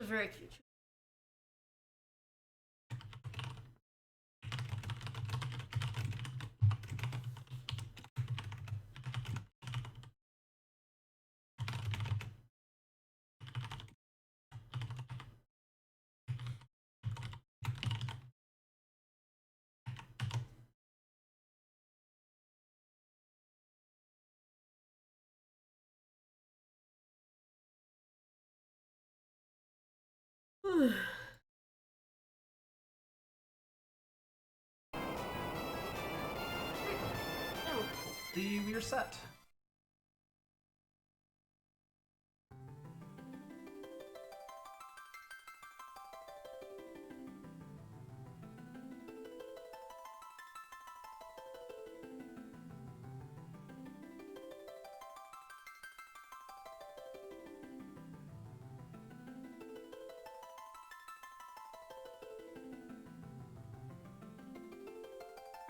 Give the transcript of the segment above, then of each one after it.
very cute. We're set.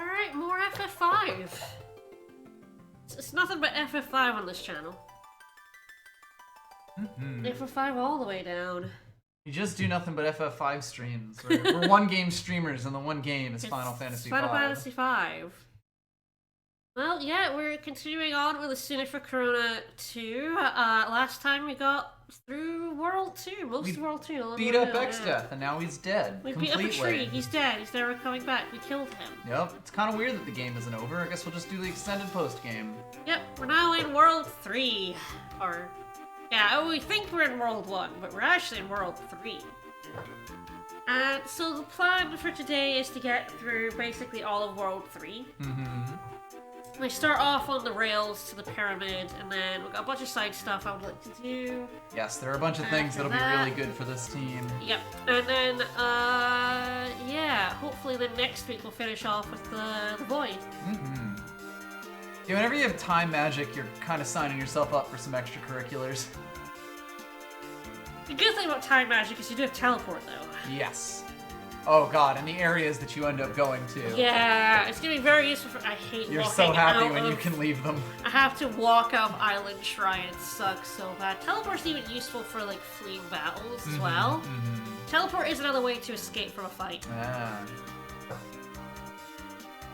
Alright, more FF5. It's nothing but FF5 on this channel. FF5 all the way down. You just do nothing but FF5 streams. We're one game streamers, and the one game is Final Fantasy V. Final Fantasy V. Well, yeah, we're continuing on with Esuna for Corona 2. Last time we got through World 2, most of World 2. Beat up X-Death, and now he's dead. We completely. beat up a tree, he's dead, he's never coming back, we killed him. Yep, it's kind of weird that the game isn't over. I guess we'll just do the extended post-game. Yep, we're now in World 3. Or, yeah, we think we're in World 1, but we're actually in World 3. And so the plan for today is to get through basically all of World 3. We start off on the rails to the pyramid, and then we've got a bunch of side stuff I would like to do. Yes, there are a bunch of things that'll be really good for this team. Yep, and then, yeah, hopefully then next week we'll finish off with the Void. Yeah, whenever you have time magic, you're kind of signing yourself up for some extracurriculars. The good thing about time magic is you do have teleport, though. Yes. Oh god, and the areas that you end up going to. Yeah, it's gonna be very useful for. I hate You're walking so happy out when of, you can leave them. I have to walk out of Island Shrine, it sucks so bad. Teleport's even useful for like fleeing battles as well. Teleport is another way to escape from a fight. Ah.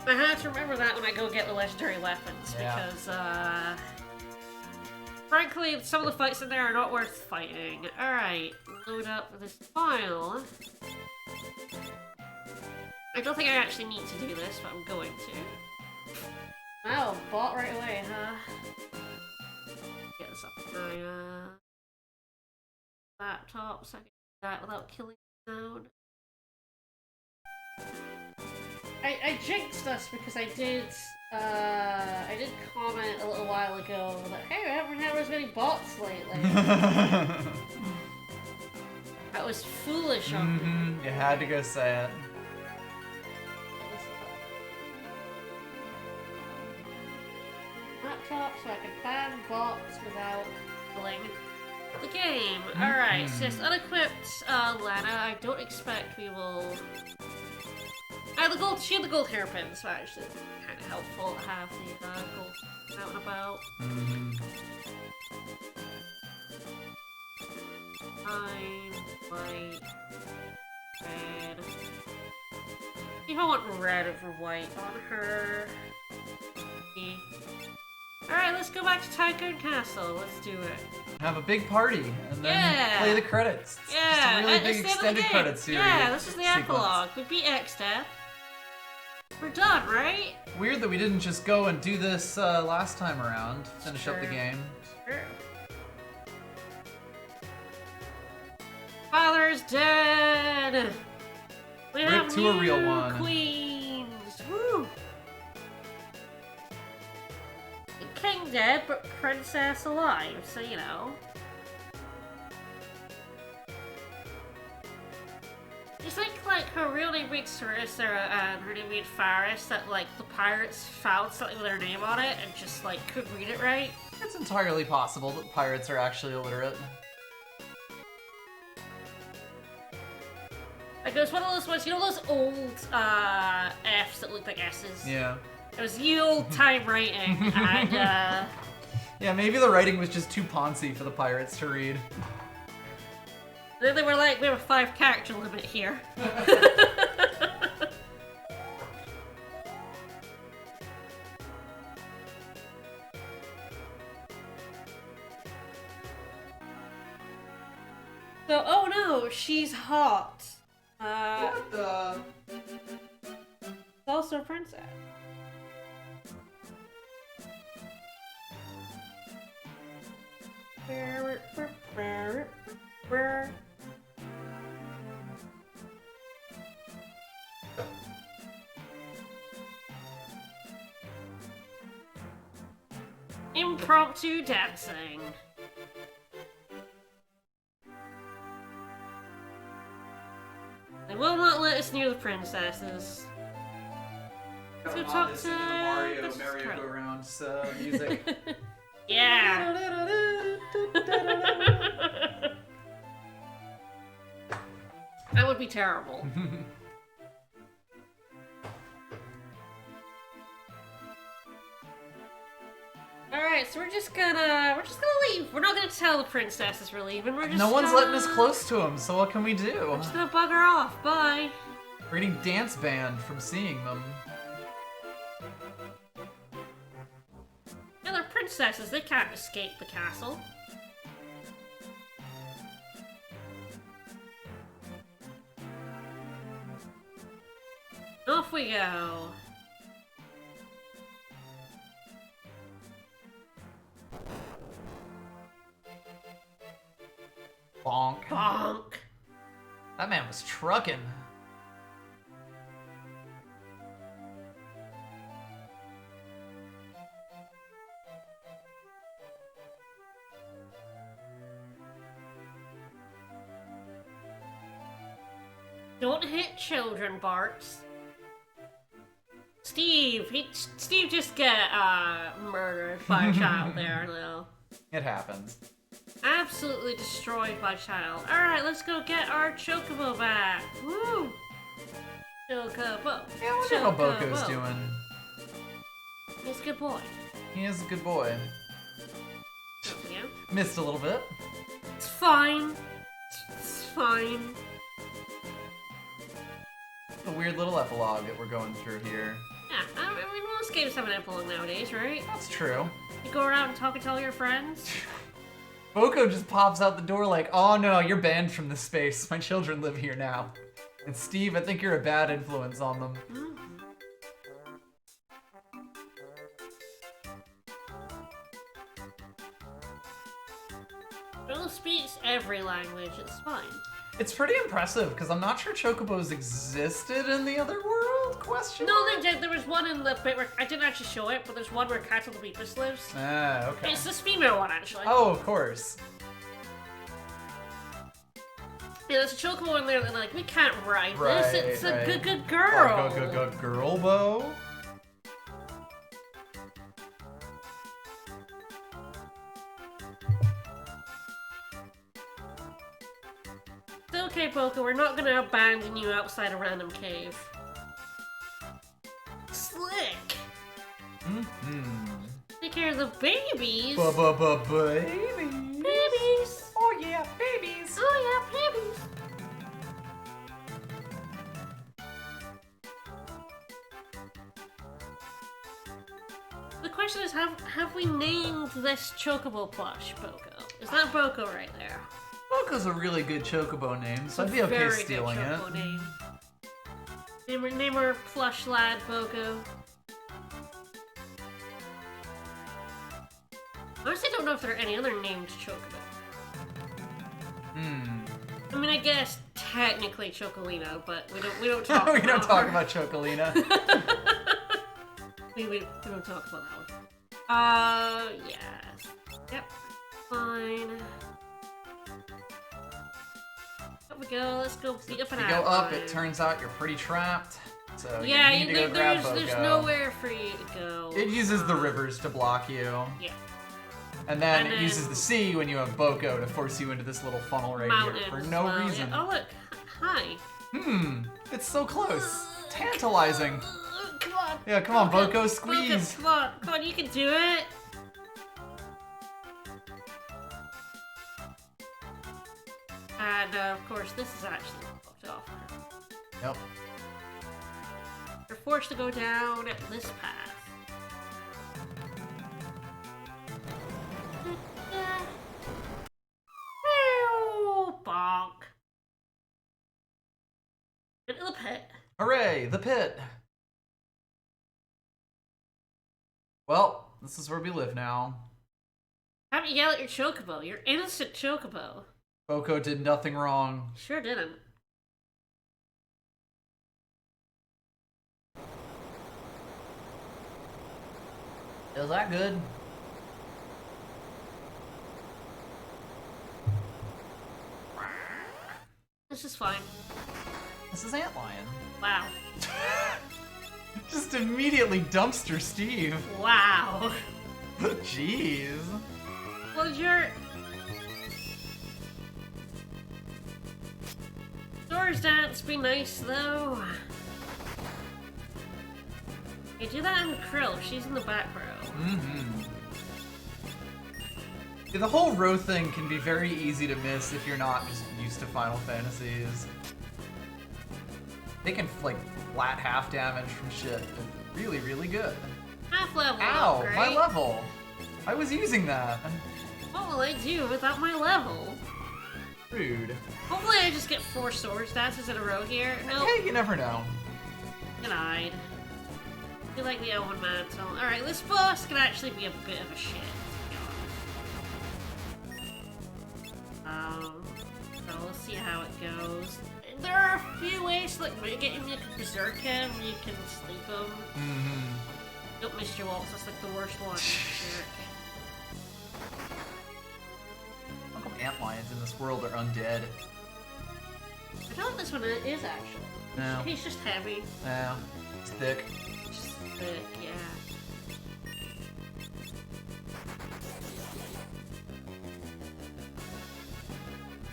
I have to remember that when I go get the legendary weapons, Yeah. because frankly, some of the fights in there are not worth fighting. Alright, load up this file. I don't think I actually need to do this, but I'm going to. Wow, bought right away, huh? Get this up on my laptop so I can do that without killing sound. I jinxed us because I did comment a little while ago that, hey, we haven't had as many bots lately. That was foolish of me. You had to go say it. Laptop so I can ban bots without killing the game. Alright, so yes, unequipped Lana. I don't expect we will. She had the gold hairpin, so actually kind of helpful to have the gold out and about. Fine, white, red. If I want red over white on her. Alright, let's go back to Tycoon Castle. Let's do it. Have a big party, and then play the credits. It's just a really big extended credits series. Yeah, this is the epilogue. We beat X-Death. We're done, right? Weird that we didn't just go and do this last time around. Finish up the game. True. Father's dead! We have to a real one. Queens! Woo! King dead, but princess alive, so you know. You think, like, her real name being Sarissa and her name being Faris, that, like, the pirates found something with her name on it and just, like, couldn't read it right? It's entirely possible that pirates are actually illiterate. Like, it was one of those ones, you know those old, Fs that looked like S's? Yeah. It was the old time writing, and, Yeah, maybe the writing was just too poncy for the pirates to read. Then they were like, we have a 5-character limit here. So, oh no, she's hot. What the? She's also a princess. Impromptu dancing. They will not let us near the princesses. Let's go talk to Mario Princess Carol. merry-go-round music. Yeah. That would be terrible. Alright, so we're just gonna leave. We're not gonna tell the princesses we're leaving. We're just No one's letting us close to them, so what can we do? We're just gonna bugger off. Bye. We're getting dance banned from seeing them. Yeah, they're princesses. They can't escape the castle. Off we go. Bonk. Bonk. That man was trucking. Don't hit children, Bart. Steve just got murdered by a child there, though. It happens. Absolutely destroyed by a child. Alright, let's go get our Chocobo back. Woo! Chocobo. Yeah, I wonder how Boko's doing. He's a good boy. He is a good boy. Yeah. Missed a little bit. It's fine. It's fine. A weird little epilogue that we're going through here. Yeah, I mean, most games have an epilogue nowadays, right? That's true. You go around and talk to all your friends. Boko just pops out the door like, oh no, you're banned from this space. My children live here now. And Steve, I think you're a bad influence on them. Mm. Bill speaks every language, it's fine. It's pretty impressive, because I'm not sure Chocobos existed in the other world? Question No, mark? they did. There was one in the bit where I didn't actually show it, but there's one where Castle the Beepus lives. Ah, okay. It's this female one, actually. Oh, of course. Yeah, there's a chocobo in there that like, we can't ride Right, this. It's right. a good girl. Oh, good girl, Bo. It's okay, Boko. We're not gonna abandon you outside a random cave. Slick. Mm-hmm. Take care of the babies. Babies. Babies. Oh yeah, babies. Oh yeah, babies. The question is, have we named this chocobo plush Boko? Is that Boko right there? Boko's a really good Chocobo name, so I'd be okay Very stealing good it. chocobo name. Name her plush lad Boko. Honestly, I don't know if there are any other named chocobo. I mean, I guess technically Chocolina, but we don't talk. We don't talk her. about Chocolina. we don't talk about that one. Yes. Yep. Fine. Up we go. Let's go beat up an You go up, outline. it turns out you're pretty trapped. So Yeah, you need to go grab there's Boko. nowhere for you to go. It uses the rivers to block you. Yeah. And then And it uses the sea when you have Boko to force you into this little funnel right Mountains here for as no well, reason. Yeah. Oh look, hi. It's so close. Tantalizing. Come on. Yeah, come on, Boko, squeeze. Come on, you can do it. And of course, this is actually blocked off. Yep. You're forced to go down this path. Bonk. Into the pit. Hooray, the pit. Well, this is where we live now. How do you yell at your chocobo? Your innocent chocobo. Boko did nothing wrong. Sure didn't. Is that good? This is fine. This is Antlion. Wow. Just immediately dumpster Steve. Wow. Jeez. Well, your Doors dance be nice though. You do that in Krill. She's in the back row. Mm-hmm. Yeah, the whole row thing can be very easy to miss if you're not just used to Final Fantasies. They can like flat half damage from shit. They're really, really good. Half level. Ow, upgrade. my level. I was using that. What will I do without my level? Rude. Hopefully I just get 4 sword stances in a row here. Nope. Hey, you never know. Denied. I feel like the Elven Mantle. Alright, this boss can actually be a bit of a shit. So we'll see how it goes. There are a few ways to like get him, you can berserk him, you can sleep him. Mm-hmm. Don't miss your waltz, that's like the worst one. Berserk. How come antlions in this world are undead? I don't know what this one is actually. No. He's just heavy. Yeah. It's thick. Just thick, yeah.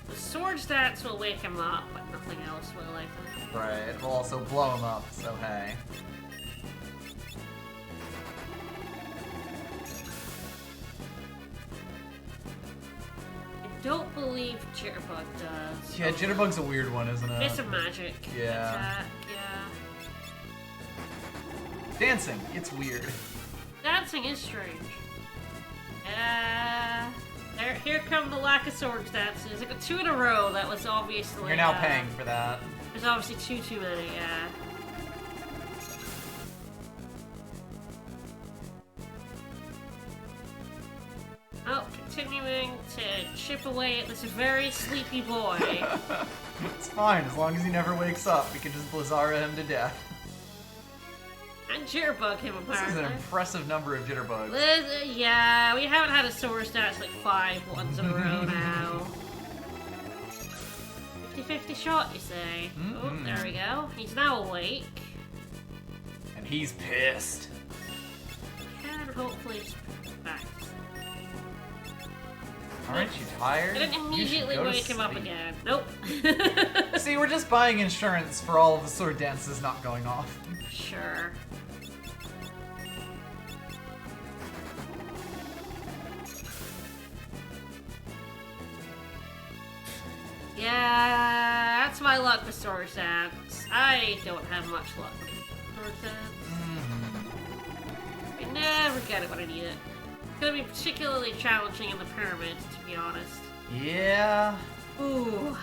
The sword stats will wake him up, but nothing else will, I think. Right. It will also blow him up, so hey. I don't believe Jitterbug does. Yeah, Jitterbug's a weird one, isn't it? It's a magic Yeah. attack, yeah. Dancing, it's weird. Dancing is strange. Here come the lack of sword dances. I got 2 in a row. That was obviously. You're now paying for that. There's obviously too many. Yeah. Oh, continuing to chip away at this very sleepy boy. It's fine, as long as he never wakes up, we can just Blizzara him to death. And Jitterbug him This is apparently. an impressive number of Jitterbugs. Yeah, we haven't had a sword stats like 5 ones in a row now. 50-50 shot, you say? Oh, there we go. He's now awake. And he's pissed. Can hopefully just back. Aren't you tired? I didn't You should immediately go to wake him up sleep. again. Nope. See, we're just buying insurance for all of the sword dances not going off. Sure. Yeah, that's my luck with sword dance. I don't have much luck with sword dance. I never get it when I need it. It's gonna be particularly challenging in the pyramids, to be honest. Yeah. Ooh.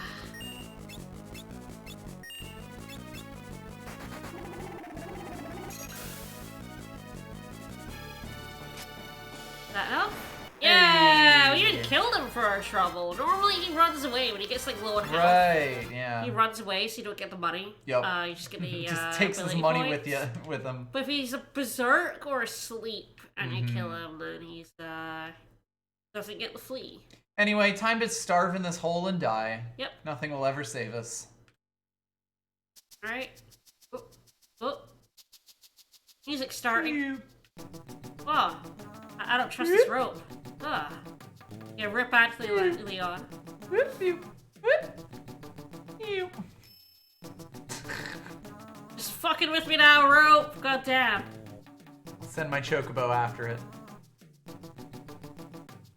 That help? Yeah, we even killed him for our trouble. Normally he runs away when he gets like low on health. Right, yeah. He runs away so you don't get the money. Yep. You just get the Just takes his ability money points. with him. But if he's a berserk or asleep and you kill him, then he's doesn't get the flea. Anyway, time to starve in this hole and die. Yep. Nothing will ever save us. Alright. Oh. Oh. Music starting. Oh. I don't trust this rope. Ah. Yeah, rip Anthony Leon. Just fucking with me now, rope. God damn. Send my chocobo after it.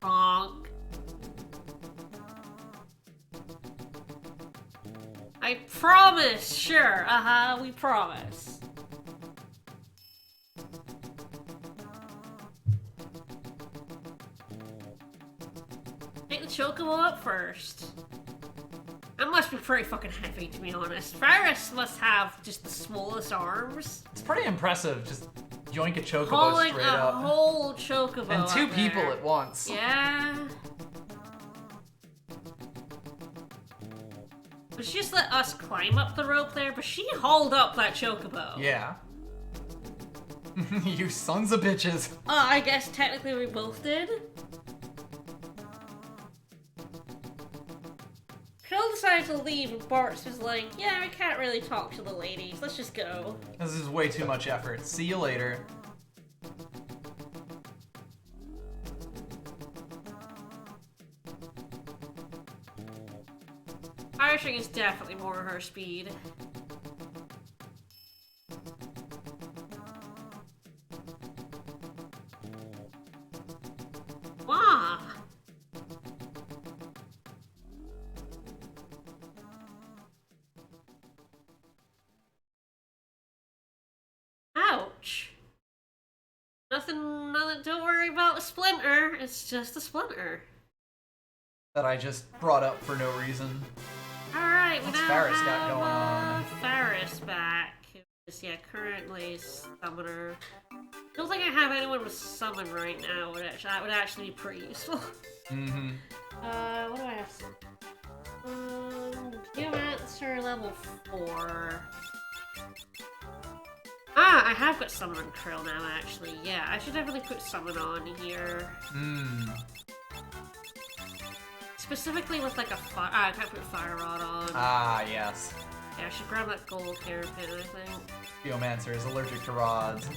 Bonk. I promise, sure, we promise. Take the chocobo up first. That must be pretty fucking heavy, to be honest. Virus must have just the smallest arms. It's pretty impressive, just yoink a chocobo Hauling straight a up. whole chocobo And two up people there. at once. Yeah. But she just let us climb up the rope there, but she hauled up that chocobo. Yeah. You sons of bitches. I guess technically we both did. Phil decided to leave and Bart's was like, yeah, we can't really talk to the ladies. Let's just go. This is way too much effort. See you later. Irishing is definitely more her speed. Wow. Ouch. Nothing, don't worry about a splinter. It's just a splinter. That I just brought up for no reason. Alright, we What's now Faris have got going on? Faris back. Who is, yeah, currently summoner. Don't think I have anyone with summon right now. That would actually be pretty useful. Mm-hmm. What do I have? Geomancer level 4. Ah, I have got summon Krill now, actually. Yeah, I should definitely put summon on here. Specifically with like a fire. I can't put fire rod on. Ah, yes. Yeah, I should grab that gold hairpin, I think. Geomancer is allergic to rods.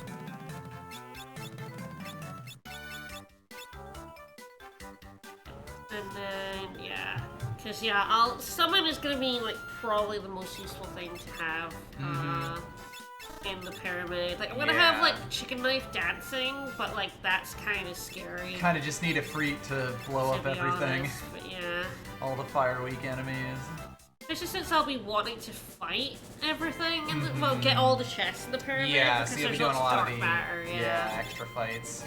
And then, yeah. Because, yeah, summon is going to be, like, probably the most useful thing to have in the pyramid. Like, I'm going to have, like, chicken knife dancing, but, like, that's kind of scary. Kind of just need a freak to blow up everything. Honest, but yeah. All the fire weak enemies. Especially since I'll be wanting to fight everything, and well, get all the chests in the pyramid. Yeah, because so you'll be there's doing a lots lot of of dark the matter, extra fights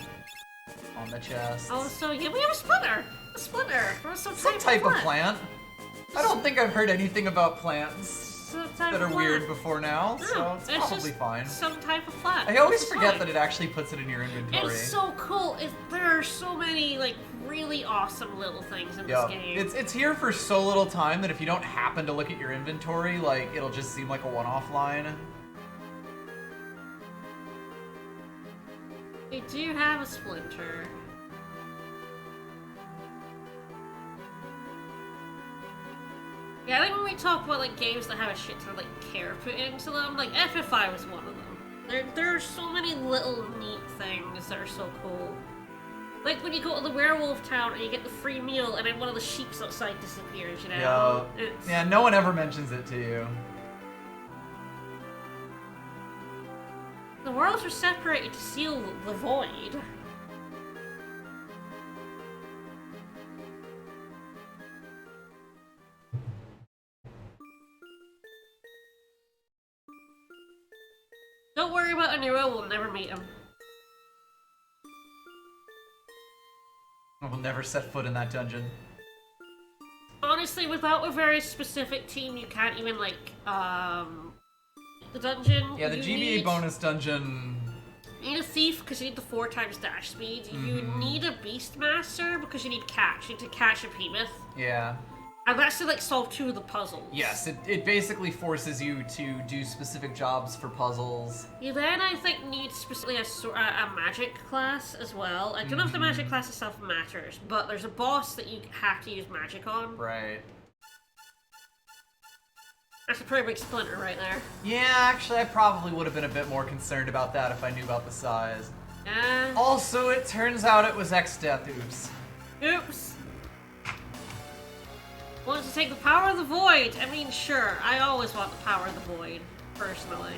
on the chest. Oh, so yeah, we have a splinter! A splinter! From some type of plant. I don't think I've heard anything about plants that are weird before now, so it's probably fine. Some type of plant. I always forget that it actually puts it in your inventory. It's so cool. There are so many like really awesome little things in this game. It's here for so little time that if you don't happen to look at your inventory, like it'll just seem like a one-off line. We do have a splinter. Yeah, I think when we talk about like games that have a shit ton of like care put into them, like FF5 was one of them. There are so many little neat things that are so cool. Like when you go to the werewolf town and you get the free meal and then one of the sheeps outside disappears, you know? Yeah, no one ever mentions it to you. The worlds were separated to seal the void. Don't worry about Aniro, we'll never meet him. We'll never set foot in that dungeon. Honestly, without a very specific team, you can't even, like, the dungeon. Yeah, the GBA bonus dungeon... You need a thief, because you need the 4 times dash speed. You need a beastmaster, because you need catch. You need to catch a behemoth. Yeah. And that's to, like, solve 2 of the puzzles. Yes, it basically forces you to do specific jobs for puzzles. You then, I think, need specifically a magic class as well. I don't know if the magic class itself matters, but there's a boss that you have to use magic on. Right. That's a pretty big splinter right there. Yeah, actually, I probably would have been a bit more concerned about that if I knew about the size. Yeah. Also, it turns out it was X-Death, oops. Oops. Want to take the power of the void? I mean, sure. I always want the power of the void, personally.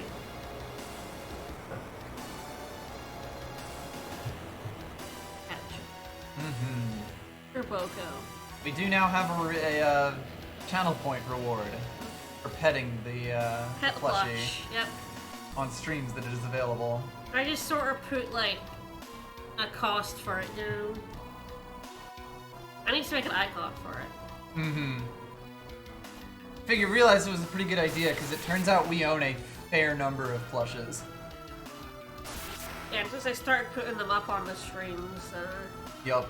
Urboko. We do now have a channel point reward. for petting the Pet plushie plush. Yep. on streams that it is available. I just sort of put like a cost for it down. I need to make an icon for it. Mm-hmm. Realized it was a pretty good idea because it turns out we own a fair number of plushes. Yeah, since I started putting them up on the streams. Yup.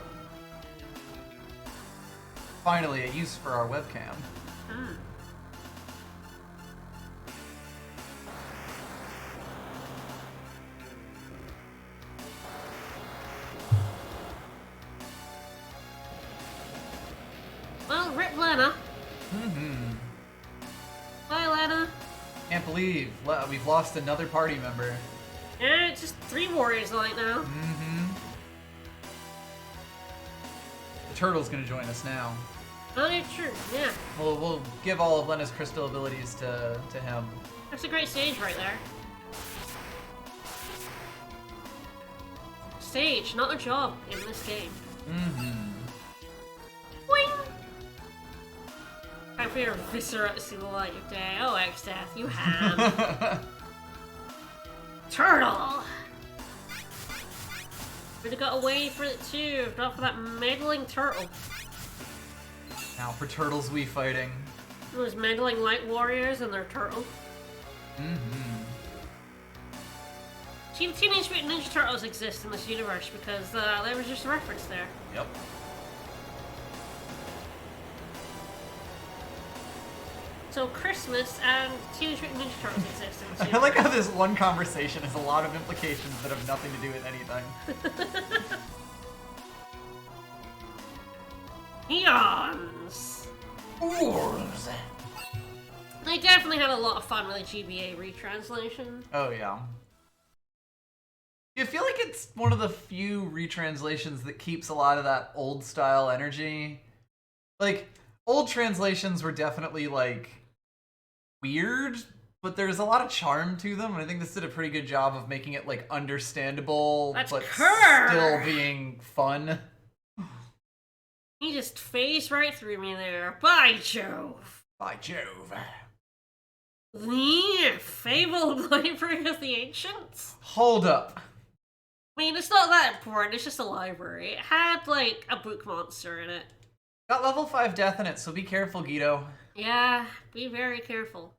Finally, a use for our webcam. Hmm. Well, rip Lena. Mm-hmm. Bye, Lena. Can't believe we've lost another party member. Yeah, it's just 3 warriors right now. Mm-hmm. The turtle's gonna join us now. Oh, yeah, true. Yeah. We'll give all of Lena's crystal abilities to him. That's a great stage right there. Stage, not a job in this game. Mm-hmm. Boing! Time for your viscera to see the light of day. Oh, X-Death, you have. Turtle! We'd have got away for it too, if not for that meddling turtle. Now for turtles we fighting. Those meddling light warriors and their turtle. Mm-hmm. Teenage Mutant Ninja Turtles exist in this universe because there was just a reference there. Yep. So Christmas and Teenage Mutant Ninja Turtles exist in this I universe. like how this one conversation has a lot of implications that have nothing to do with anything. Eons! Wars. I definitely had a lot of fun with the GBA retranslation. Oh yeah. I feel like it's one of the few retranslations that keeps a lot of that old style energy. Like, old translations were definitely like weird, but there's a lot of charm to them, and I think this did a pretty good job of making it like understandable, That's but Kerr! still being fun. He just phased right through me there. By Jove! By Jove. The fabled library of the ancients? Hold up. I mean, it's not that important, it's just a library. It had, like, a book monster in it. Got level 5 death in it, so be careful, Guido. Yeah, be very careful.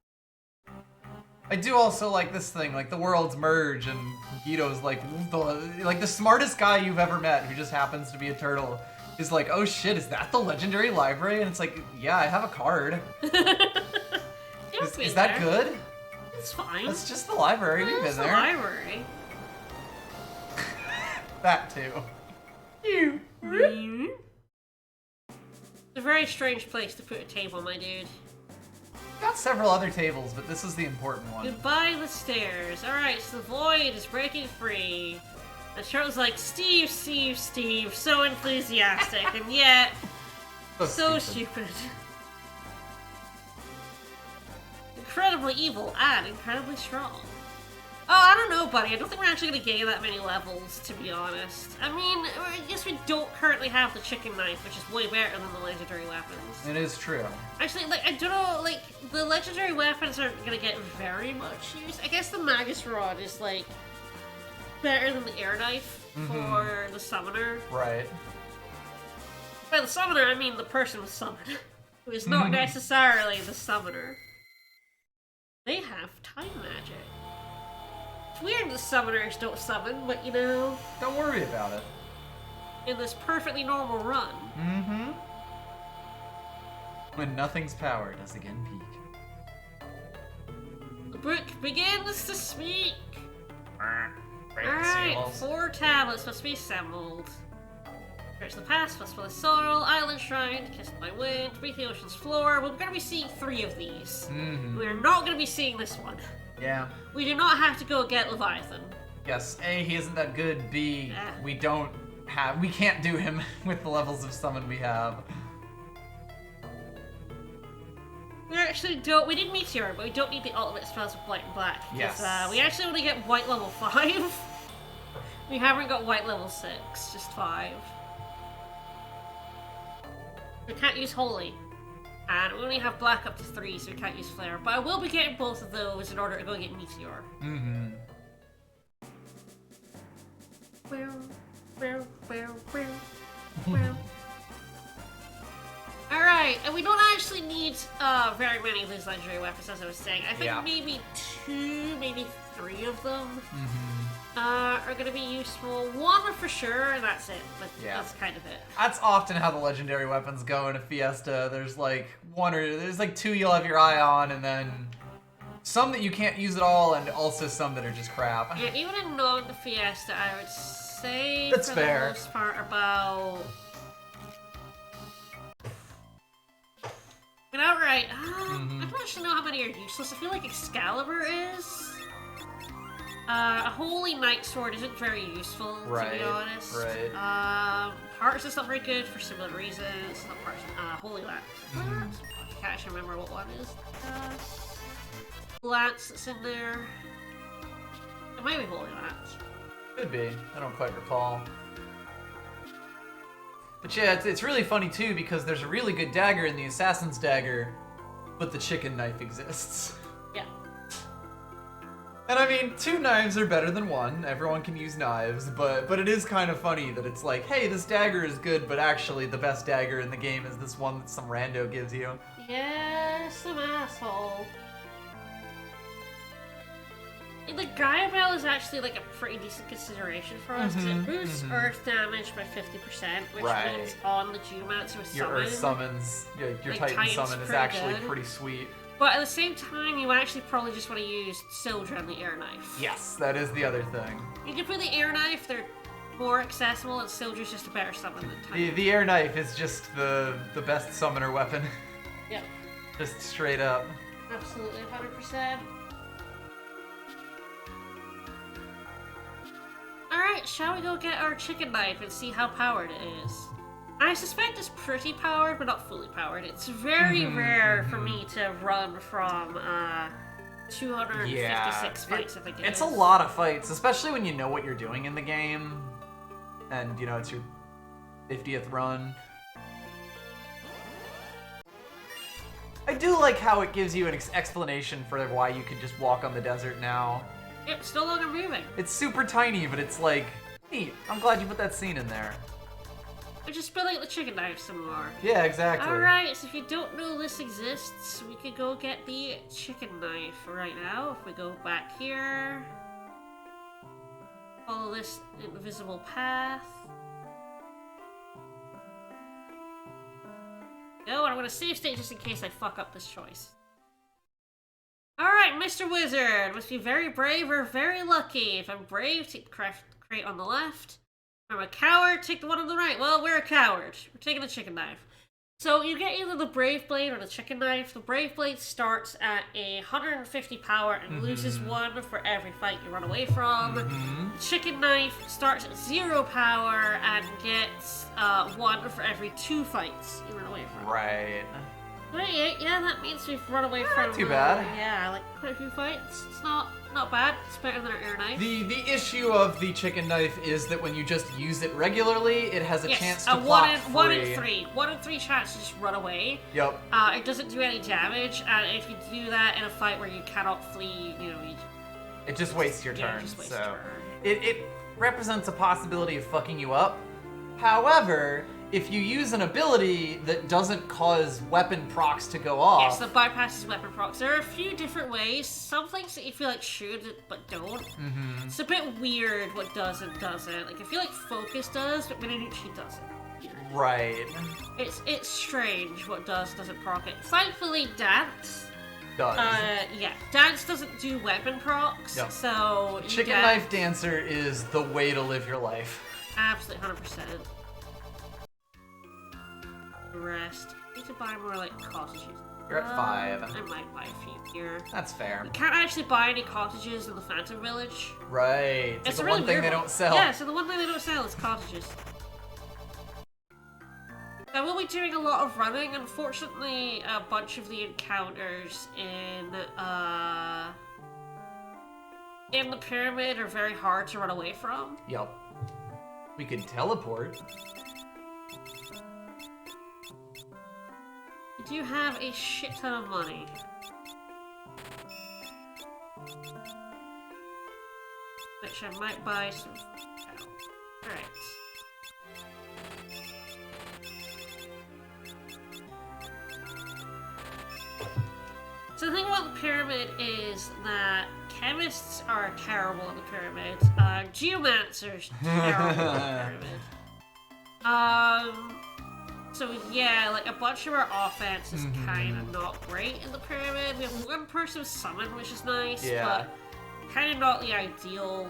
I do also like this thing, like the worlds merge and Guido's like the smartest guy you've ever met who just happens to be a turtle is like, oh shit, is that the legendary library? And it's like, yeah, I have a card. Is that good? It's fine. That's just the library, we've been the there. Library. That too. It's a very strange place to put a table, my dude. Got several other tables, but this is the important one. Goodbye the stairs. Alright, so the void is breaking free. The turtle's like, Steve, Steve, Steve, so enthusiastic, and yet, so stupid. Incredibly evil and incredibly strong. Oh, I don't know, buddy. I don't think we're actually going to gain that many levels, to be honest. I mean, I guess we don't currently have the chicken knife, which is way better than the legendary weapons. It is true. Actually, like, I don't know, like, the legendary weapons aren't going to get very much use. I guess the Magus Rod is, like, better than the air knife for the summoner. Right. By the summoner, I mean the person summoned, who is not necessarily the summoner. They have time magic. It's weird the summoners don't summon, but you know... Don't worry about it. In this perfectly normal run. Mm-hmm. When nothing's power does again peak. The book begins to speak! Break Alright, seals. 4 tablets must be assembled. Search the past, Festival of Sorrow, Island Shrine, Kissed by Wind, Beneath the Ocean's Floor. We're gonna be seeing 3 of these. We're not gonna be seeing this one. Yeah. We do not have to go get Leviathan. Yes, A, he isn't that good. B, we can't do him with the levels of summon we have. We actually don't, we did Meteor, but we don't need the ultimate spells of White and Black. Yes. We actually only get White level 5. We haven't got White level 6, just 5. We can't use Holy. And we only have black up to 3, so we can't use flare. But I will be getting both of those in order to go get meteor. Mm-hmm. Alright, and we don't actually need very many of these legendary weapons, as I was saying. I think maybe 2, maybe 3 of them are going to be useful. 1 for sure, and that's it. That's kind of it. That's often how the legendary weapons go in a Fiesta. There's like 2 you'll have your eye on, and then some that you can't use at all, and also some that are just crap. Yeah, even in non-Fiesta, I would say that's for fair. the most part about... And outright, I don't actually know how many are useless. I feel like Excalibur is. A Holy Knight Sword isn't very useful, to be honest. Right. Hearts is not very good for similar reasons. Not Hearts. Holy Lance. I can't actually remember what one is. Lance that's in there. It might be Holy Lance. Could be. I don't quite recall. But yeah, it's really funny too because there's a really good dagger in the Assassin's Dagger, but the chicken knife exists. Yeah. And I mean, 2 knives are better than 1. Everyone can use knives, but it is kind of funny that it's like, hey, this dagger is good, but actually the best dagger in the game is this one that some rando gives you. Yeah, some asshole. The Gaia Bell is actually like a pretty decent consideration for us because it boosts Earth damage by 50%, which means on the Geomancer with your summon, Earth summons, your like, Titan summon is actually pretty sweet. But at the same time, you actually probably just want to use Sildra and the Air Knife. Yes, that is the other thing. You can put the Air Knife, they're more accessible, and Sildra's just a better summon than Titan. The Air Knife is just the best summoner weapon. Yep. Just straight up. Absolutely, 100%. Alright, shall we go get our chicken knife and see how powered it is? I suspect it's pretty powered, but not fully powered. It's very rare for me to run from 256 fights, I think it is. It's a lot of fights, especially when you know what you're doing in the game. And, you know, it's your 50th run. I do like how it gives you an explanation for why you could just walk on the desert now. It's no longer moving. It's super tiny, but it's like, neat. I'm glad you put that scene in there. We're just building up the chicken knife some more. Yeah, exactly. Alright, so if you don't know this exists, we could go get the chicken knife right now. If we go back here, follow this invisible path. Go, and I'm gonna save state just in case I fuck up this choice. Alright, Mr. Wizard, must be very brave or very lucky. If I'm brave, take the crate on the left. If I'm a coward, take the one on the right. Well, we're a coward. We're taking the chicken knife. So you get either the Brave Blade or the chicken knife. The Brave Blade starts at 150 power and loses 1 for every fight you run away from. The chicken knife starts at 0 power and gets 1 for every 2 fights you run away from. Right. 28, yeah, that means we've run away from... Not too bad. Yeah, like quite a few fights. It's not bad. It's better than our air knife. The issue of the chicken knife is that when you just use it regularly, it has a chance to plot one in 3. 1 in 3 chance to just run away. Yep. It doesn't do any damage, and if you do that in a fight where you cannot flee, it just wastes your turn. It just wastes so your turn. it represents a possibility of fucking you up. However, if you use an ability that doesn't cause weapon procs to go off... Yes, that bypasses weapon procs. There are a few different ways. Some things that you feel like should, but don't. It's a bit weird what does and doesn't. Like, I feel like Focus does, but Minonucci doesn't. Right. It's strange what doesn't proc it. Thankfully, Dance... does. Yeah. Dance doesn't do weapon procs, Yep. so... Chicken Knife Dancer is the way to live your life. Absolutely, 100%. Rest. I need to buy more, like, cottages. You're at 5. I might buy a few here. That's fair. You can't actually buy any cottages in the Phantom Village. Right. It's the a really one thing weird they one. don't sell. Yeah, so the one thing they don't sell is cottages. I will be doing a lot of running. Unfortunately, a bunch of the encounters in the pyramid are very hard to run away from. Yep. We could teleport. You do have a shit ton of money. Which I might buy some. Alright. So the thing about the pyramid is that chemists are terrible at the pyramid. Geomancers terrible at the pyramid. So yeah, like a bunch of our offense is kind of not great in the pyramid. We have one person summon, which is nice, but kind of not the ideal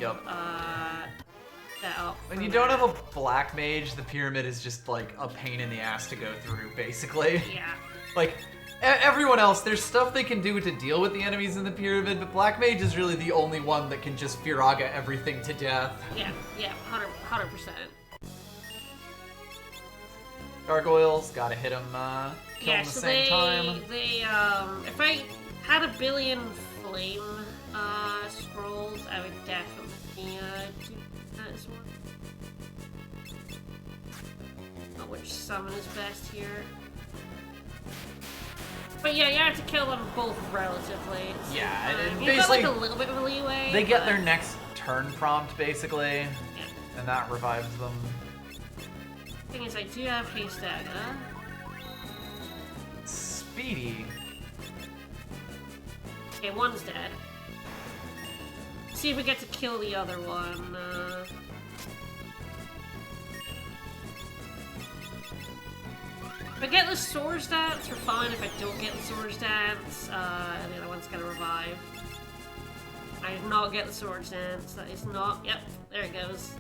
setup. When you don't have a black mage, the pyramid is just like a pain in the ass to go through, basically. Yeah. Like, everyone else, there's stuff they can do to deal with the enemies in the pyramid, but black mage is really the only one that can just Firaga everything to death. Yeah, 100%. Gargoyles, gotta hit them, kill them at the same time. If I had a billion flame scrolls, I would definitely do that as well. Which summon is best here? But yeah, you have to kill them both relatively. Yeah, and you've got like a little bit of leeway. They get their next turn prompt, basically, yeah. And that revives them. Thing is, I do have haste dagger. Speedy. Okay, one's dead. See if we get to kill the other one. If I get the Swords Dance, we're fine. If I don't get the Swords Dance, the other one's gonna revive. I did not get the Swords Dance. That is not. Yep, there it goes.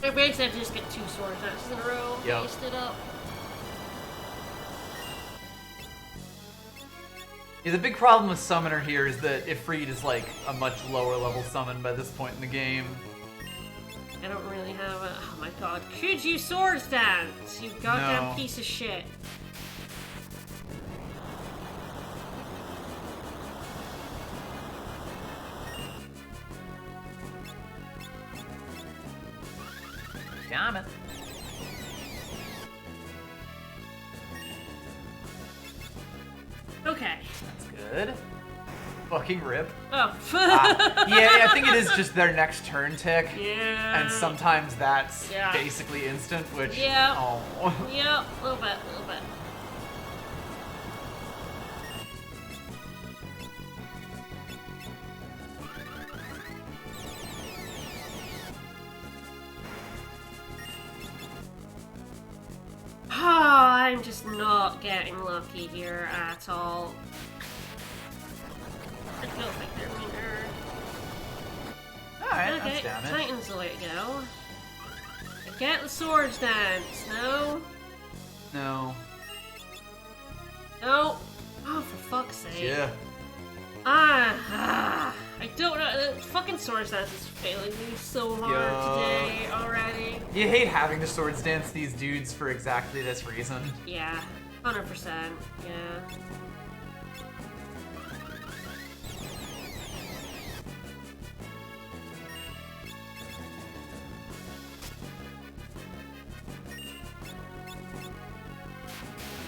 I basically just get 2 Swords Dances in a row. Yep. Paced it up. Yeah, the big problem with Summoner here is that Ifrit is like a much lower level summon by this point in the game. I don't really have a. Oh my god. Could you Swords Dance? You goddamn piece of shit. Damn it. Okay. That's good. Fucking rip. Oh. Yeah, I think it is just their next turn tick. Yeah. And sometimes that's basically instant, which... Yeah. Oh. Yeah, a little bit, a little bit. I'm just not getting lucky here at all. I don't think they're meaner. Alright, Okay, that's damage. Titan's the way to go. Get the Swords Dance. No. No. No. Oh, for fuck's sake. Yeah. I don't know. The fucking Swords Dance is failing me so hard today already. You hate having to Swords Dance these dudes for exactly this reason. Yeah, 100%. Yeah.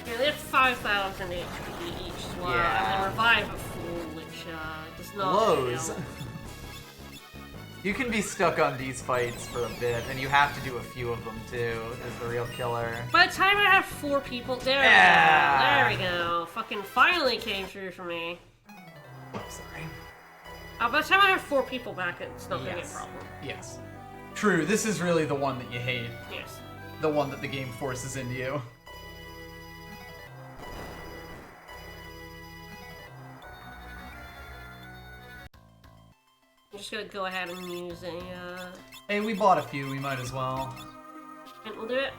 Yeah, they have 5,000 HP each as well, and then revive a fool, which does not Blows. help. You can be stuck on these fights for a bit, and you have to do a few of them too, is the real killer. By the time I have 4 people, there we go. Fucking finally came through for me. Oops, sorry. By the time I have 4 people back, it's not gonna be a problem. Yes. True, this is really the one that you hate. Yes. The one that the game forces into you. I'm just gonna go ahead and use a, Hey, we bought a few, we might as well. and we'll do it.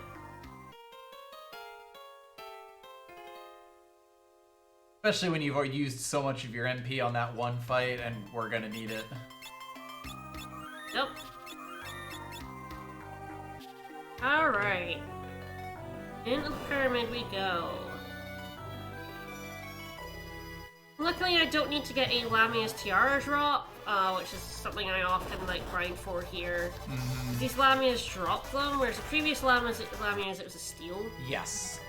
Especially when you've already used so much of your MP on that one fight, and we're gonna need it. Nope. Alright. Into the pyramid we go. Luckily, I don't need to get a Lamia's Tiara drop, which is something I often like grind for here. These Lamias drop them, whereas the previous Lamias it was a steal. Yes.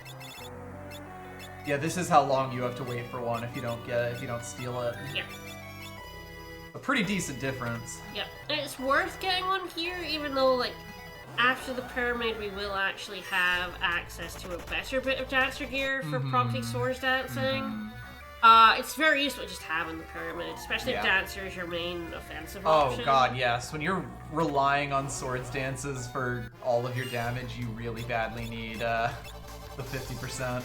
Yeah, this is how long you have to wait for one if you don't steal it. Yeah. A pretty decent difference. Yeah, it's worth getting one here, even though like after the pyramid we will actually have access to a better bit of dancer gear for prompting swords dancing. It's very useful just having the pyramid, especially if dancer is your main offensive option. Oh god, yes. When you're relying on swords dances for all of your damage, you really badly need the 50%.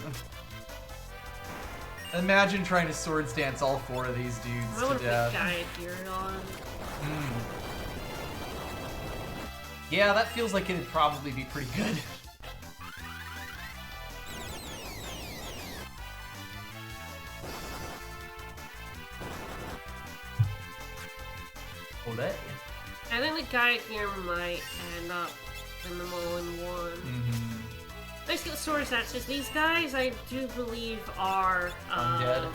Imagine trying to swords dance all 4 of these dudes to death. Giant gear on. Yeah, that feels like it'd probably be pretty good. Olay. I think the guy here might end up in them all in one. Let's get the swords dancers. These guys, I do believe, are undead.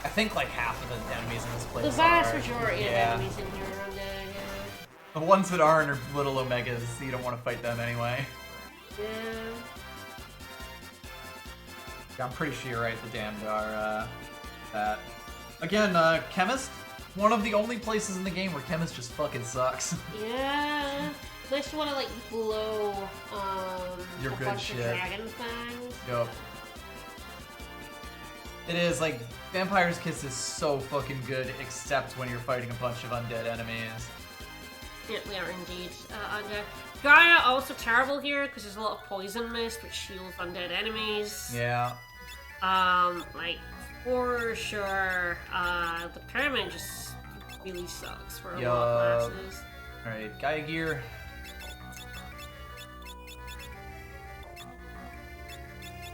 I think like half of the enemies in this place the vast majority of enemies in here are undead, The ones that aren't are little omegas, so you don't want to fight them anyway. Yeah. I'm pretty sure you're right, the damned are that. Again, Chemist, one of the only places in the game where Chemist just fucking sucks. Yeah. They just want to like blow your a good bunch shit. of dragon things. Yup. It is, like, Vampire's Kiss is so fucking good, except when you're fighting a bunch of undead enemies. Yeah, we are indeed undead. Gaia also terrible here because there's a lot of poison mist which shields undead enemies. Yeah. Like for sure, the pyramid just really sucks for a lot of classes. Alright, Gaia gear.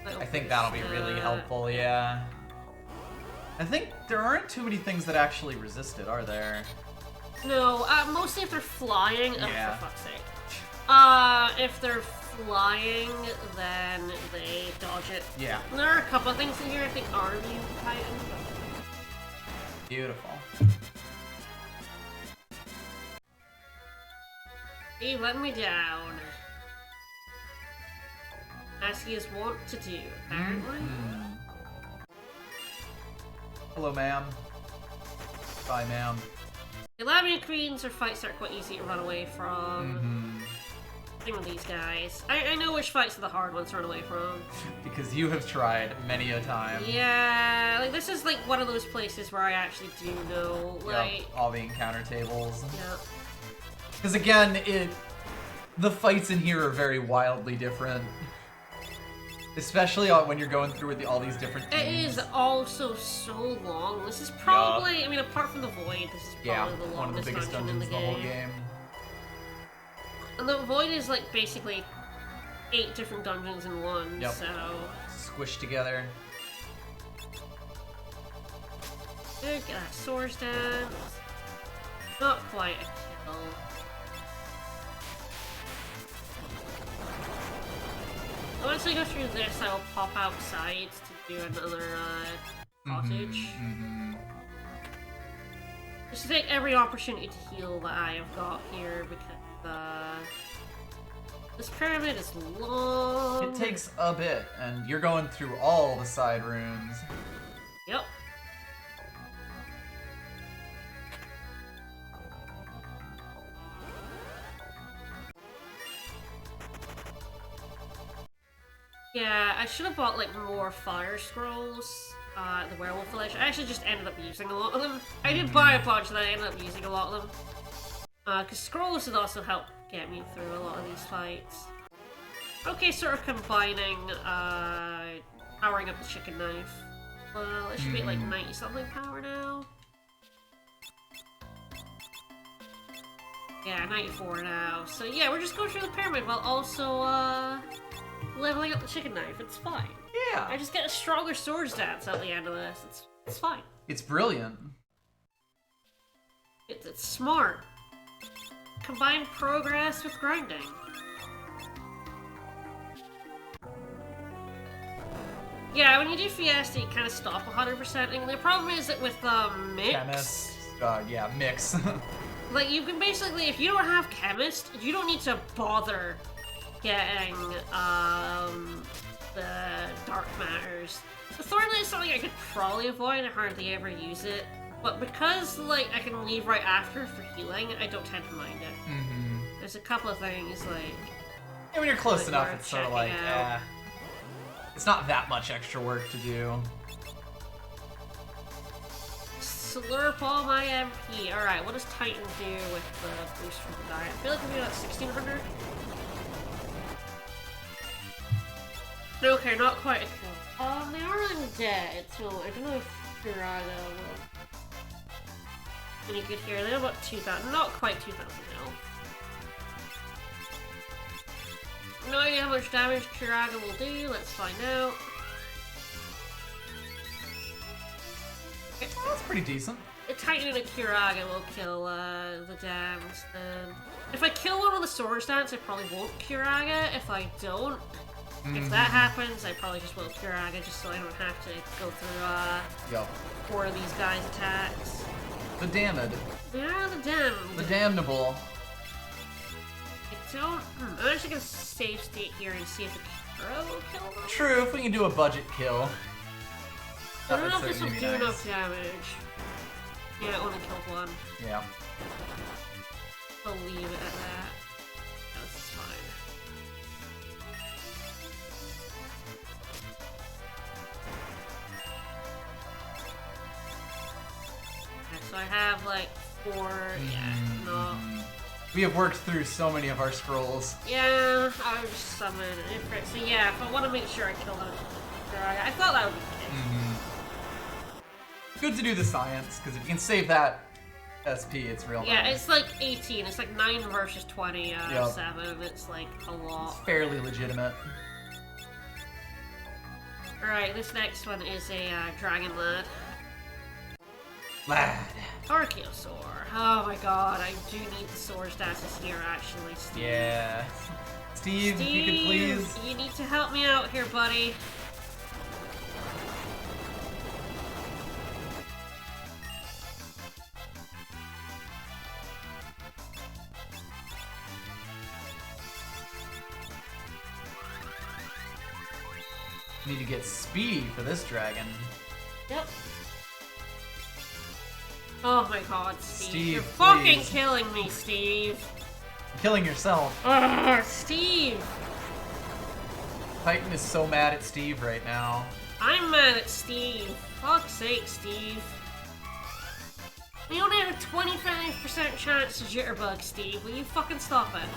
I think that'll be really helpful, yeah. I think there aren't too many things that actually resist it, are there? No, mostly if they're flying. Yeah. Oh, for fuck's sake. If they're flying, then they dodge it. Yeah. And there are a couple of things in here I think are immune to Titan. Beautiful. He let me down. As he is wont to do, apparently. Hello, ma'am. Bye, ma'am. The Lamian Queens are fights that are quite easy to run away from. Same with these guys. I know which fights are the hard ones to run away from. Because you have tried many a time. Yeah, like this is like one of those places where I actually do know, like... Yep, all the encounter tables. Yeah. Because again, the fights in here are very wildly different. Especially when you're going through with all these different teams. It is also so long. This is probably, I mean, apart from the Void, this is probably the one of the longest biggest dungeon in the dungeons in the whole game. game. And the Void is like basically 8 different dungeons in one, Yep. so... Squished together. Good, get that swords dance. Not quite a kill. Once I go through this, I'll pop outside to do another cottage. Just to take every opportunity to heal that I have got here because this pyramid is long. It takes a bit, and you're going through all the side rooms. Yep. Yeah, I should have bought like more fire scrolls at the werewolf village. I actually just ended up using a lot of them. I did buy a bunch and I ended up using a lot of them. Because scrolls would also help get me through a lot of these fights. Okay, sort of combining powering up the chicken knife. Well, it should be at like 90 something power now. Yeah, 94 now. So yeah, we're just going through the pyramid while also leveling up the chicken knife. It's fine. Yeah. I just get a stronger swords dance at the end of this. It's fine. It's brilliant. It's smart. Combine progress with grinding. Yeah, when you do Fiesta, you kind of stop 100%ing. The problem is that with Mix, Chemist. Yeah, mix. like you can basically, if you don't have Chemist, you don't need to bother getting the Dark Matters. The Thornlet is something I could probably avoid. I hardly ever use it, but because like I can leave right after for healing, I don't tend to mind it. Mm-hmm. There's a couple of things like. Yeah, when you're close like enough, worth it's sort of checking like, out. it's not that much extra work to do. Slurp all my MP. Alright, what does Titan do with the boost from the diet? I feel like we do that 1600. Okay, not quite a kill. They are undead, so I don't know if Furaga will. Any good here? They're about 2,000. Not quite 2,000 now. No idea how much damage Furaga will do. Let's find out. Oh, that's pretty decent. A Titan and a Kiraga will kill the dams. If I kill one with the Swords Dance, I probably won't Kiraga. If I don't, if that happens, I probably just will Kiraga just so I don't have to go through Yup. 4 of these guys' attacks. The damned. Yeah, the damned. The damnable. I don't. I'm actually gonna save state here and see if the Kira will kill them. True, if we can do a budget kill. I don't know if would this will certainly do be enough damage. Yeah, it only killed one. Yeah. I'll leave it at that. That's fine. Okay, so I have like 4. Yeah, no. We have worked through so many of our scrolls. Yeah, I would just summon an Ifrit. So yeah, if I want to make sure I kill them, I thought that would be the case. Good to do the science, because if you can save that SP, it's real Yeah, nice. it's like 18. It's like 9 versus 20 out of Yep. 7. It's like a lot. It's fairly legitimate. Alright, this next one is a Dragon Lad. Lad. Archaeosaur. Oh my god, I do need the Sword Dances here actually, Steve. Yeah. Steve, if you could please. You need to help me out here, buddy. Need to get speed for this dragon. Yep. Oh my god, Steve. Steve, You're fucking please. killing me, Steve. Killing yourself. Ugh, Steve. Titan is so mad at Steve right now. I'm mad at Steve. Fuck's sake, Steve. We only have a 25% chance to jitterbug, Steve. Will you fucking stop it?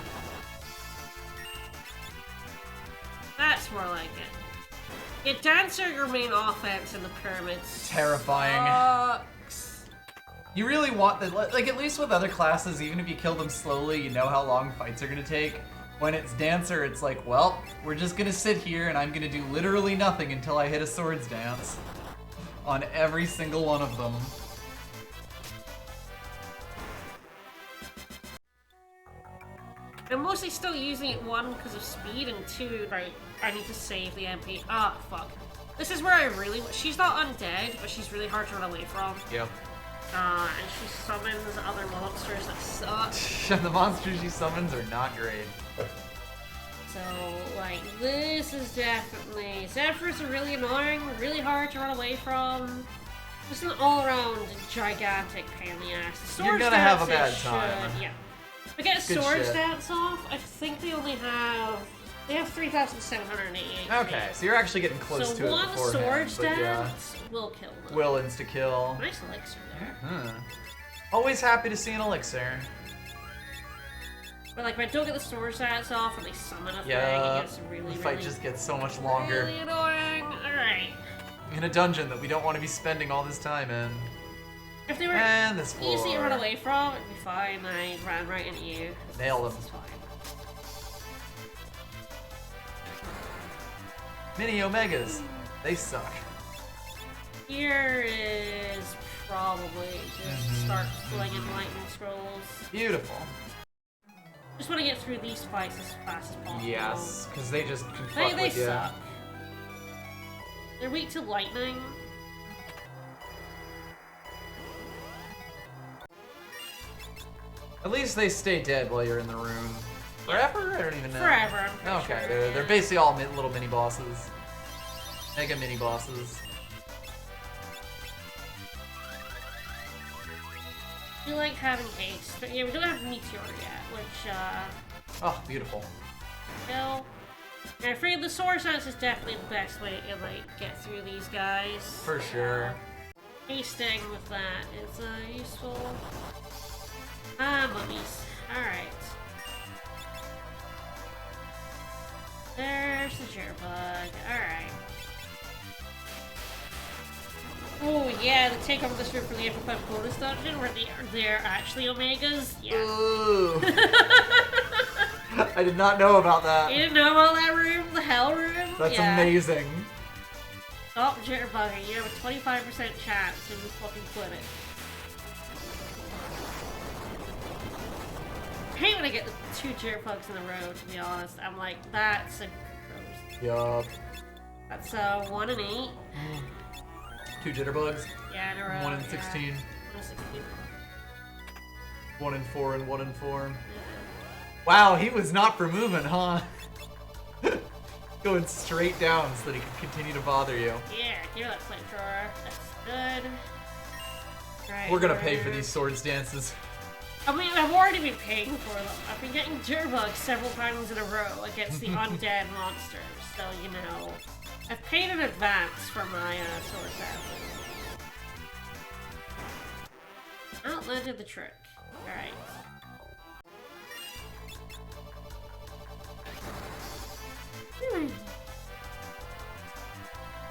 That's more like it. Yeah, Dancer, your main offense in the pyramids. Terrifying. Sucks. You really want the, like, at least with other classes, even if you kill them slowly, you know how long fights are gonna take. When it's Dancer, it's like, well, we're just gonna sit here and I'm gonna do literally nothing until I hit a Swords Dance. On every single one of them. I'm mostly still using it, 1, because of speed, and 2, right, I need to save the MP. Ah, fuck. This is where I really... She's not undead, but she's really hard to run away from. Yep. And she summons other monsters that suck. The monsters she summons are not great. So, like, this is definitely... Zephyrs are really annoying, really hard to run away from. Just an all-around gigantic pain in the ass. The You're Sword gonna have a Dances bad time. should- yeah. We get a Good Sword shit. Dance off, I think they only have... They have 3,788. Okay, so you're actually getting close So to it one beforehand, Sword but yeah. Dance will kill them. Will insta-kill. Nice elixir there. Huh. Always happy to see an elixir. But like, if I don't get the Sword Dance off and they summon a thing, Yeah, it gets really, the fight really, just gets so much longer. really annoying. Alright. In a dungeon that we don't want to be spending all this time in. If they were And this floor. easy to run away from, it'd be fine. I ran right into you. Nailed him. It's fine. Mini Omegas. They suck. Here is probably just start flinging lightning scrolls. Beautiful. Just want to get through these fights as fast as possible. Yes, because they just can They fuck with you. suck. They're weak to lightning. At least they stay dead while you're in the room. Forever? I don't even know. Forever, I'm pretty Okay, sure, they're yeah. basically all little mini bosses. Mega mini bosses. We like having haste. But yeah, we don't have Meteor yet, which, Oh, beautiful. well... I'm afraid the Sword Dance is definitely the best way to, like, get through these guys. For sure. Hasting with that is, useful. Ah, mummies. Alright. There's the Jitterbug. Alright. Oh yeah, the take over this room for the FF5 bonus dungeon where they're actually Omegas. Yeah. Ooh. I did not know about that. You didn't know about that room? The hell room? That's yeah. amazing. Stop jitterbugging. You have a 25% chance to fucking quit it. I hate when I get the 2 jitterbugs in a row, to be honest. I'm like, that's a gross. Yup. That's 1 and 8. 2 jitterbugs. Yeah, in a row. 1 and 16. Yeah. 1 and 16. 1 and 4 and 1 and 4. Yeah. Wow, he was not for moving, huh? Going straight down so that he could continue to bother you. Yeah, give that flamethrower. That's good. Right, We're gonna pay for these swords dances. I mean, I've already been paying for them. I've been getting jitterbugs several times in a row against the undead monsters. So, you know, I've paid in advance for my sword dance. Oh, that did the trick. Alright.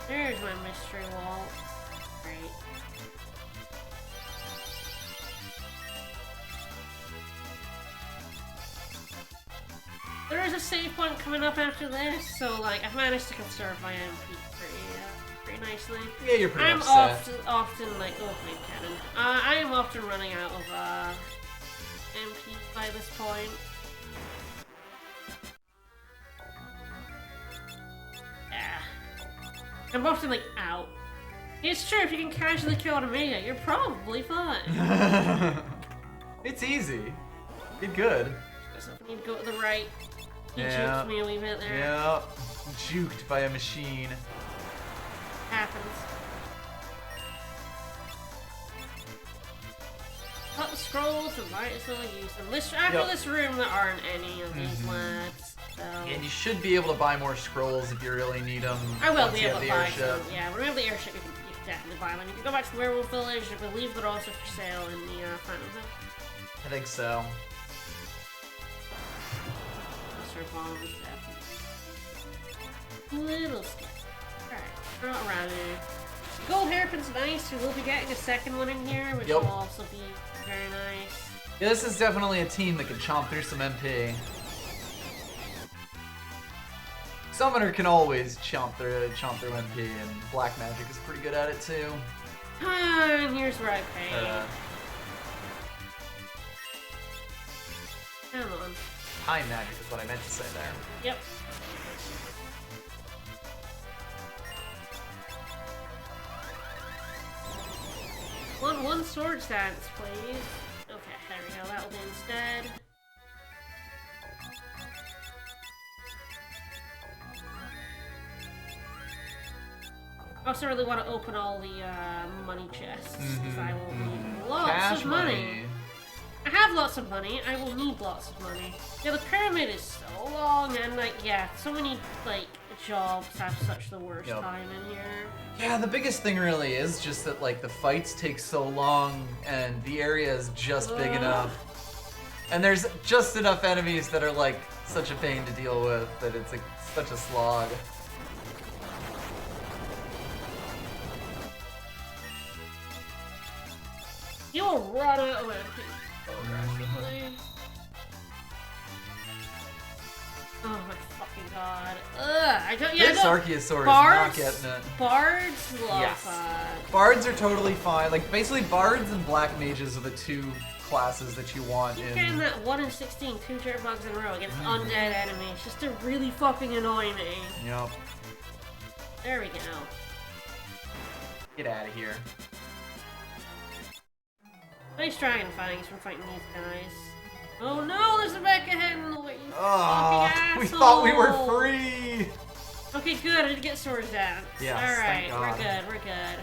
There's my mystery wall. Great. There is a save point coming up after this, so like I've managed to conserve my MP pretty nicely. Yeah, you're pretty I'm much set. often like opening cannon. I am often running out of MP by this point. Yeah. I'm often like out. It's true, if you can casually kill an Omega, you're probably fine. It's easy. Did good. So if I need to go to the right, he Yeah. juked me a wee bit there. Yeah. Juked by a machine. Happens. Got the scrolls, I might as well use them. After this room, there aren't any of these lads. So. And you should be able to buy more scrolls if you really need them. I will once be you able have to the buy airship. some. Yeah, when we have the airship, you can definitely buy them. You can go back to the Werewolf Village. I believe they're also for sale in the Phantom Hill. I think so. Sir Bomb is definitely. Little scary. Alright, throw it around here. Gold Hairpin's nice. We will be getting a second one in here, which will also be very nice. Yeah, this is definitely a team that can chomp through some MP. Summoner can always chomp through MP, and Black Magic is pretty good at it too. And here's where I pay. Come on. Time Magic is what I meant to say there. Yep. One sword stance, please. Okay, there we go. That'll do instead. I also really want to open all the money chests, because I will need lots Cash of money. I have lots of money, I will need lots of money. Yeah, the pyramid is so long, and like, yeah, so many, like, jobs have such the worst time in here. Yeah, the biggest thing really is just that, like, the fights take so long, and the area is just big enough. And there's just enough enemies that are, like, such a pain to deal with that it's, like, such a slog. You will run out of MP. Oh my fucking god. Ugh, I don't. Yeah, This Arceus sword is Bards, not getting it. Bards love Yes. Bards are totally fine. Like, basically, Bards and Black Mages are the two classes that you want Keep in. getting that 1 in 16, 2 jitterbugs in a row against undead enemies just to really fucking annoy me. Yep. There we go. Get out of here. Nice dragonflies from fighting these guys. Oh no, there's a mecha head in the way, you Oh, fucking we asshole! thought we were free! Okay, good, I did get swords down. Yes, alright, thank we're God. good, we're good.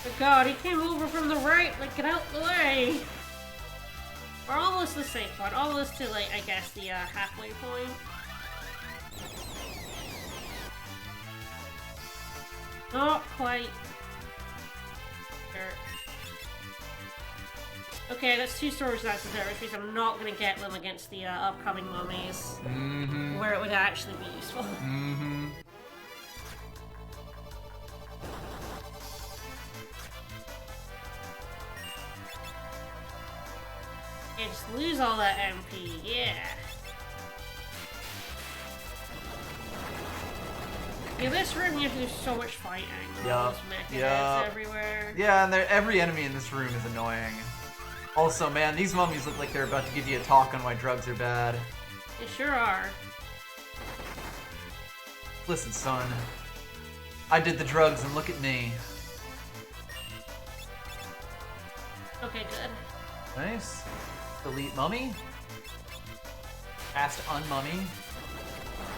Oh god, he came over from the right, like, get out the way! We're almost to the safe point, almost to, like, I guess, the halfway point. Not quite. Sure. Okay, that's 2 swords that's there, which means I'm not gonna get them against the upcoming mummies. Mm-hmm. Where it would actually be useful. Mm-hmm. Yeah, just lose all that MP, yeah. Yeah, this room you have to do so much fighting. Yup, Those mecha yup. heads everywhere. Yeah, and every enemy in this room is annoying. Also, man, these mummies look like they're about to give you a talk on why drugs are bad. They sure are. Listen, son. I did the drugs and look at me. Okay, good. Nice. Delete mummy. Cast unmummy.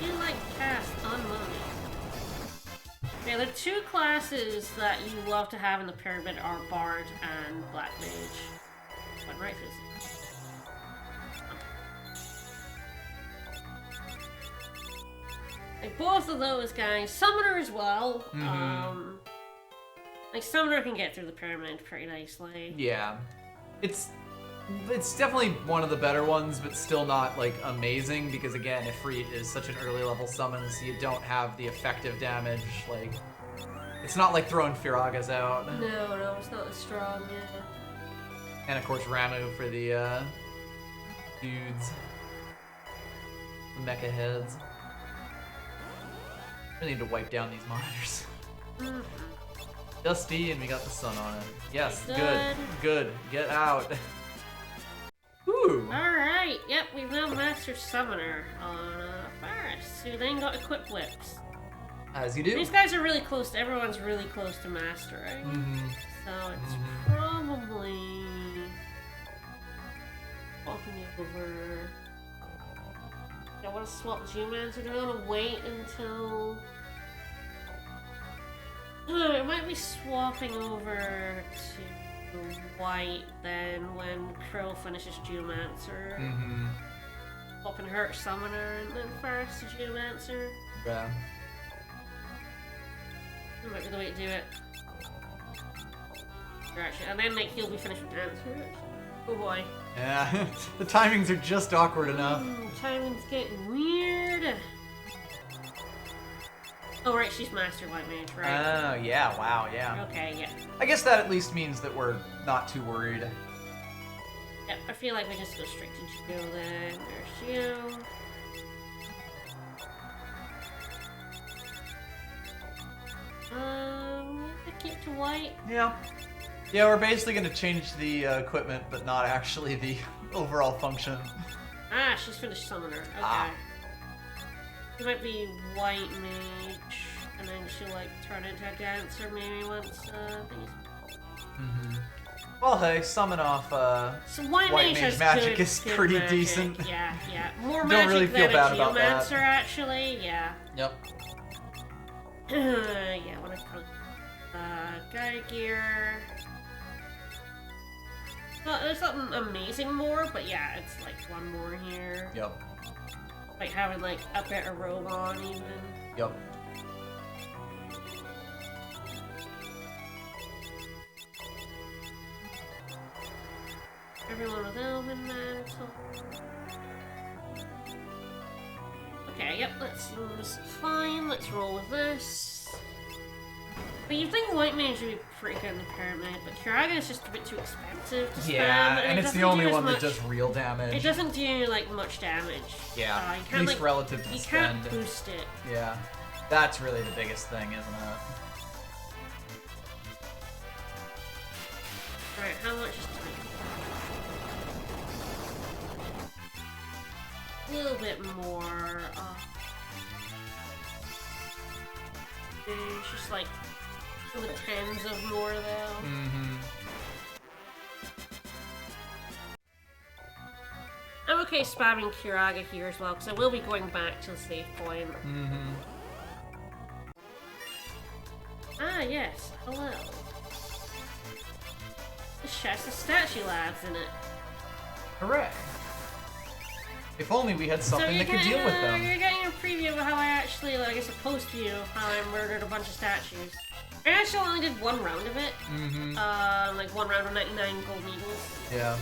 You like cast on mummy. Yeah, the 2 classes that you love to have in the pyramid are Bard and Black Mage. What right is it? Like both of those guys, Summoner as well. Like Summoner can get through the pyramid pretty nicely. Yeah. It's definitely one of the better ones, but still not, like, amazing, because, again, Ifrit is such an early level summon, so you don't have the effective damage, like... It's not like throwing Firagas out. No, it's not as strong, yeah. And, of course, Ramu for the, dudes. The mecha heads. We need to wipe down these monitors. Dusty, and we got the sun on it. Yes, good. Get out. Woo! Alright, yep, we've now mastered Summoner on Faris, who then got equipped whips. As you do. These guys are really close to, everyone's really close to mastering. So it's probably swapping it over. I want to swap G-Mans, or do I want to wait until... I might be swapping over to white then when Krill finishes Geomancer. Swapping Hurt Summoner and then first to Geomancer. Yeah. That might be the way to do it. Actually, and then like he'll be finished with Dancer. Oh boy. Yeah, the timings are just awkward enough. Timing's getting weird. Oh right, she's Master White Mage, right? Oh, yeah, wow, yeah. Okay, yeah. I guess that at least means that we're not too worried. Yep, I feel like we just go straight to Geo then. There's you. Keep to white. Yeah. Yeah, we're basically going to change the equipment, but not actually the overall function. Ah, she's finished Summoner. Okay. Ah. It might be White Mage, and then she'll like turn into a Dancer maybe once things. Well, hey, summon off So White Mage has magic good, is good pretty magic. decent. Yeah, yeah. More Don't magic really feel than bad a about that. Geomancer, actually. Yeah. Yep. Yeah, what I call Guy Gear. Well, there's something amazing more, but yeah, it's like one more here. Yep. Like having like a better robe on even. Yep. Everyone with Elven Mantle. Okay, yep, this is fine. Let's roll with this. But you'd think White Mage would be pretty good in the Pyramid, but Kiraga is just a bit too expensive to spam. Yeah, and it it's the doesn't only do as one that much- does real damage. It doesn't do like much damage. Yeah, you at can't, least like, relative to the you spend. can't boost it. Yeah, that's really the biggest thing, isn't it? Alright, how much is time? A little bit more. It's just like in the tens of more though. Mm-hmm. I'm okay spamming Kiraga here as well, because I will be going back to the save point. Mm-hmm. Ah, yes. Hello. This chest has statue labs in it. Hooray. If only we had something that could deal with them. You're getting a preview of how I actually, like, I guess a post-view of how I murdered a bunch of statues. I actually only did one round of it. Mm-hmm. Like one round of 99 gold needles. Yeah.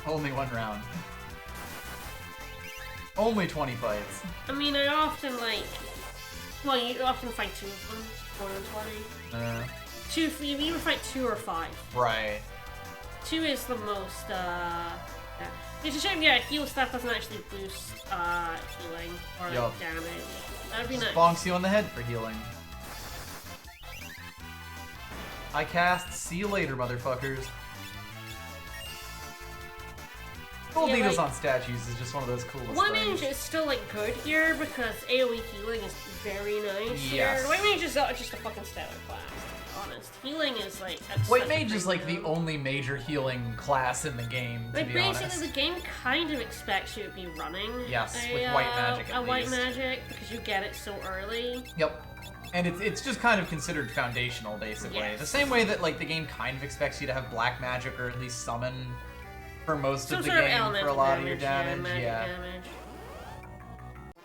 Only one round. Only 20 fights. I mean, I often, like... Well, you often fight 2 of them. More than 20. You either fight 2 or 5. Right. 2 is the most, yeah. It's a shame, yeah, heal stuff doesn't actually boost, healing or like, damage. That'd be nice. Bonks you on the head for healing. I cast see you later, motherfuckers. Gold needles on statues is just one of those coolest White things. Mage is still like good here because AoE healing is very nice here. White Mage is just a fucking stellar class, to be honest. Healing is like... White Mage is like the only major healing class in the game, to be honest. Basically, the game kind of expects you to be running with white magic at least. White magic because you get it so early. Yep. And it's just kind of considered foundational, basically. Yes. The same way that like the game kind of expects you to have black magic or at least summon for most of the game for a lot of your damage. Yeah.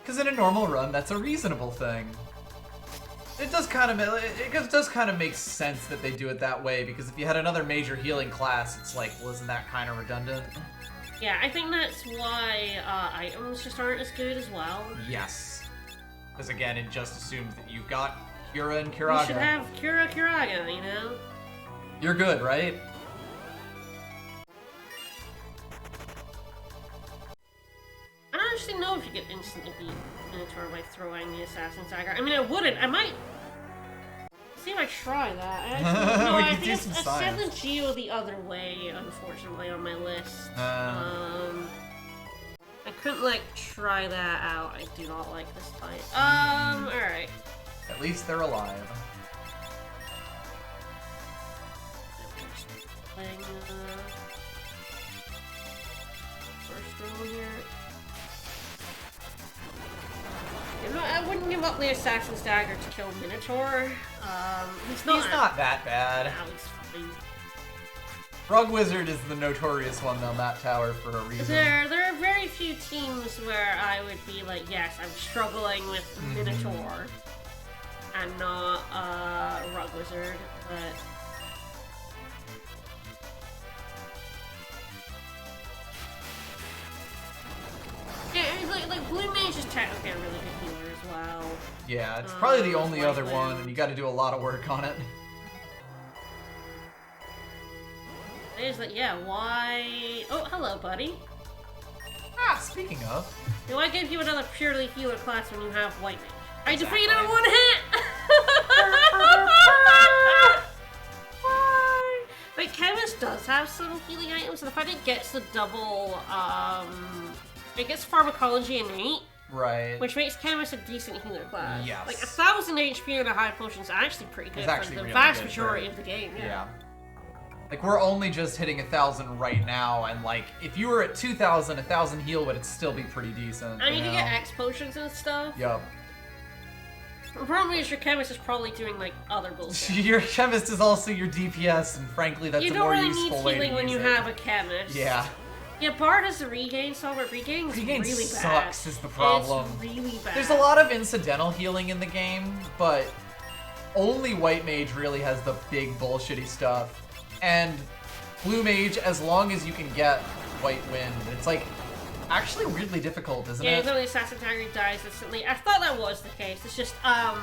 Because in a normal run, that's a reasonable thing. It does kind of make sense that they do it that way, because if you had another major healing class, it's like, well, isn't that kind of redundant? Yeah, I think that's why items just aren't as good as well. Yes. Because again, it just assumes that you've got Cura and Kiraga. You should have Kiraga, you know? You're good, right? I don't actually know if you get instantly beat Minotaur by throwing the Assassin's Dagger. I mean, I wouldn't. I might... See if I try that. I actually, no, I think I set the Geo the other way, unfortunately, on my list. I couldn't, like, try that out. I do not like this fight. Alright. At least they're alive. Playing, first roll here. You know, I wouldn't give up the Assassin's Dagger to kill Minotaur. He's not that bad. No, he's fine. Rug Wizard is the notorious one on that tower for a reason. There are very few teams where I would be like, yes, I'm struggling with Minotaur and not Rug Wizard, but... Yeah, like Blue Mage is technically a really good healer as well. Yeah, it's probably the only other one, and you got to do a lot of work on it. It's like, yeah, why... Oh, hello, buddy. Ah, speaking of... Why give you another purely healer class when you have White Mage? I defeated him in one hit! Wait, Chemist does have some healing items, and the fact it gets the double, it gets Pharmacology innate. Right. Which makes Chemist a decent healer class. Yes. Like, 1,000 HP and a high potion is actually pretty good for the really vast good majority of the game, yeah. Like, we're only just hitting 1,000 right now, and like, if you were at 2,000, 1,000 heal would still be pretty decent. I mean, you get X potions and stuff. Yup. The problem is your Chemist is probably doing, like, other bullshit. Your Chemist is also your DPS, and frankly, that's a more useful way to use it. You don't really need healing when you have a Chemist. Yeah. Yeah, Bard has the regain, so regain's really bad. Sucks is the problem. It's really bad. There's a lot of incidental healing in the game, but only White Mage really has the big bullshitty stuff. And Blue Mage, as long as you can get White Wind, it's like actually weirdly difficult, isn't it? Yeah, even though the Assassin Dagger dies instantly. I thought that was the case. It's just, if I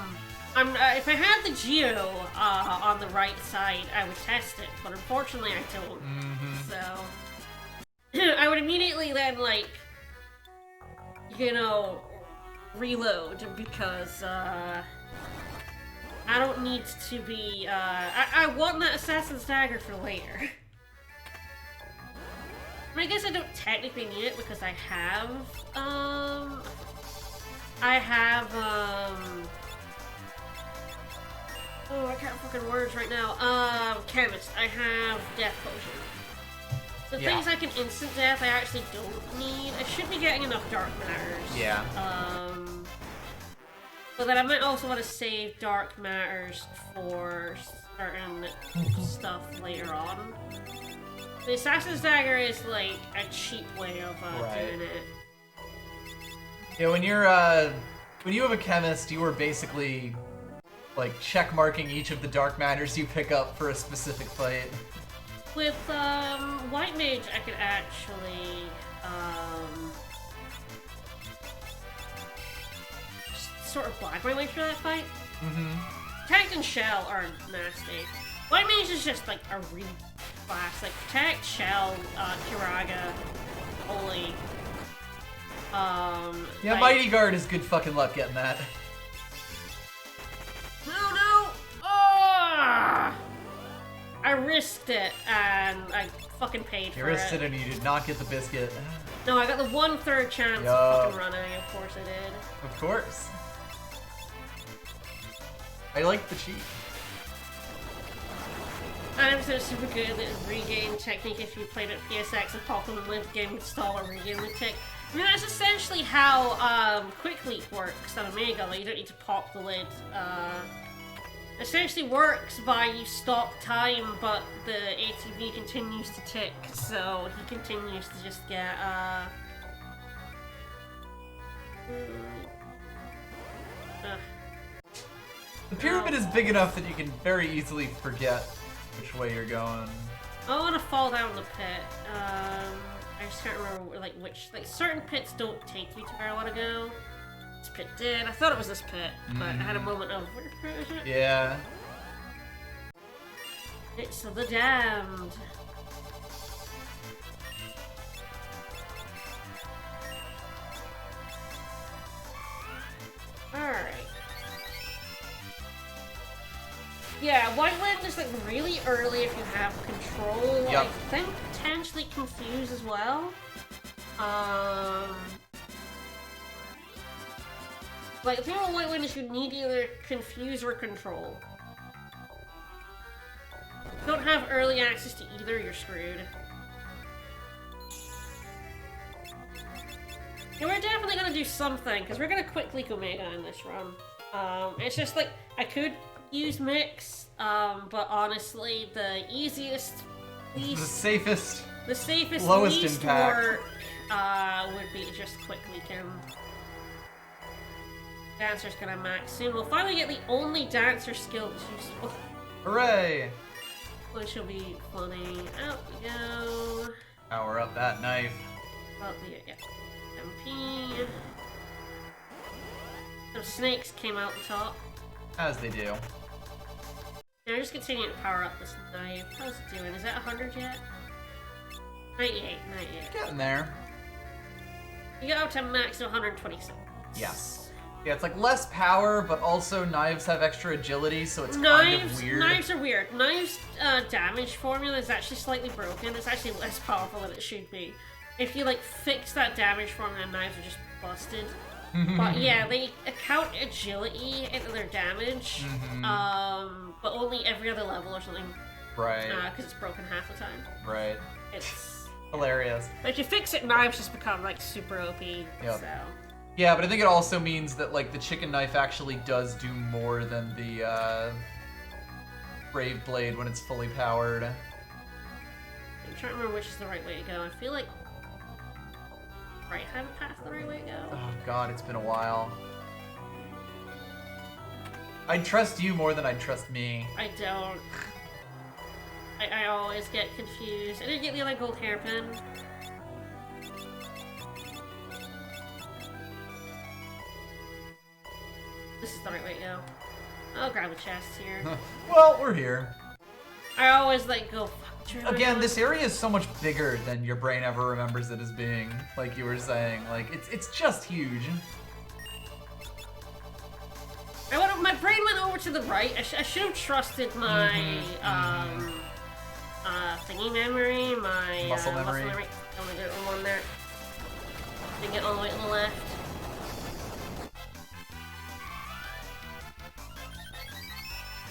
had the Geo on the right side, I would test it, but unfortunately I don't. So I would immediately then, like, you know, reload because I don't need to be, I want that Assassin's Dagger for later. I mean, I guess I don't technically need it because I have Oh, I can't fucking words right now. Chemist. I have Death Potion. The Yeah. things I can instant death, I actually don't need. I should be getting enough Dark Matters. Yeah. But then I might also want to save Dark Matters for certain stuff later on. The Assassin's Dagger is like a cheap way of doing it. Yeah, when you have a chemist, you are basically like check marking each of the dark matters you pick up for a specific fight. With White Mage, I could actually sort of black my way through that fight. Protect and Shell are nasty. White Mage is just like a really class. Like Protect, Shell, Kiraga, Holy. Yeah, like, Mighty Guard is good fucking luck getting that. No! Oh! I risked it and I fucking paid for it. You risked it and you did not get the biscuit. No, I got the 1/3 chance Yo. of fucking running. Of course I did. Of course. I like the cheat. I'm so super good at regain technique if you played at PSX and Pokemon Live game install or regain the tech. I mean, that's essentially how Quick Leap works on Omega. Like, you don't need to pop the lid. Essentially works by you stop time, but the ATB continues to tick, so he continues to just get The pyramid is big enough that you can very easily forget which way you're going. I want to fall down the pit. I just can't remember which. Certain pits don't take you to where I want to go. This pit did. I thought it was this pit, but I had a moment of where is it? Yeah. It's the damned. Alright. Yeah, White Wind is like really early if you have control. Yep. I think potentially Confuse as well. Like, if you want White Wind, is you need either Confuse or Control. If you don't have early access to either, you're screwed. Yeah, we're definitely gonna do something, because we're gonna quickly go Omega in this run. It's just like, I could use Mix, but honestly, the easiest, The safest, least lowest impact work, would be just Quick Weaken. Dancer's gonna max soon. We'll finally get the only Dancer skill that's useful. Hooray! Which will be funny. Out we go. Power up that knife. Well, yeah. MP. Some snakes came out the top. As they do. Yeah, I'm just continuing to power up this knife. How's it doing? Is that 100 yet? 98, not yet. Getting there. You got up to max of 126. Yes. Yeah, it's like less power, but also knives have extra agility, so it's kind of weird. Knives are weird. Knives' damage formula is actually slightly broken. It's actually less powerful than it should be. If you like fix that damage formula, knives are just busted. But yeah, they account agility into their damage, but only every other level or something. Right. Because it's broken half the time. Right. It's hilarious. But if you fix it, knives just become like super OP. Yep. So. Yeah, but I think it also means that like the chicken knife actually does do more than the brave blade when it's fully powered. I'm trying to remember which is the right way to go. I feel like right hand path the right way to go. Oh god, it's been a while. I'd trust you more than I'd trust me. I don't. I always get confused. I didn't get the other gold hairpin. This is the right way to go. I'll grab a chest here. Well, we're here. I always like go. Again, this area is so much bigger than your brain ever remembers it as being. Like you were saying, like it's just huge. My brain went over to the right. I should have trusted my thingy memory, my muscle memory. I only did one there. Didn't get all the way to the left.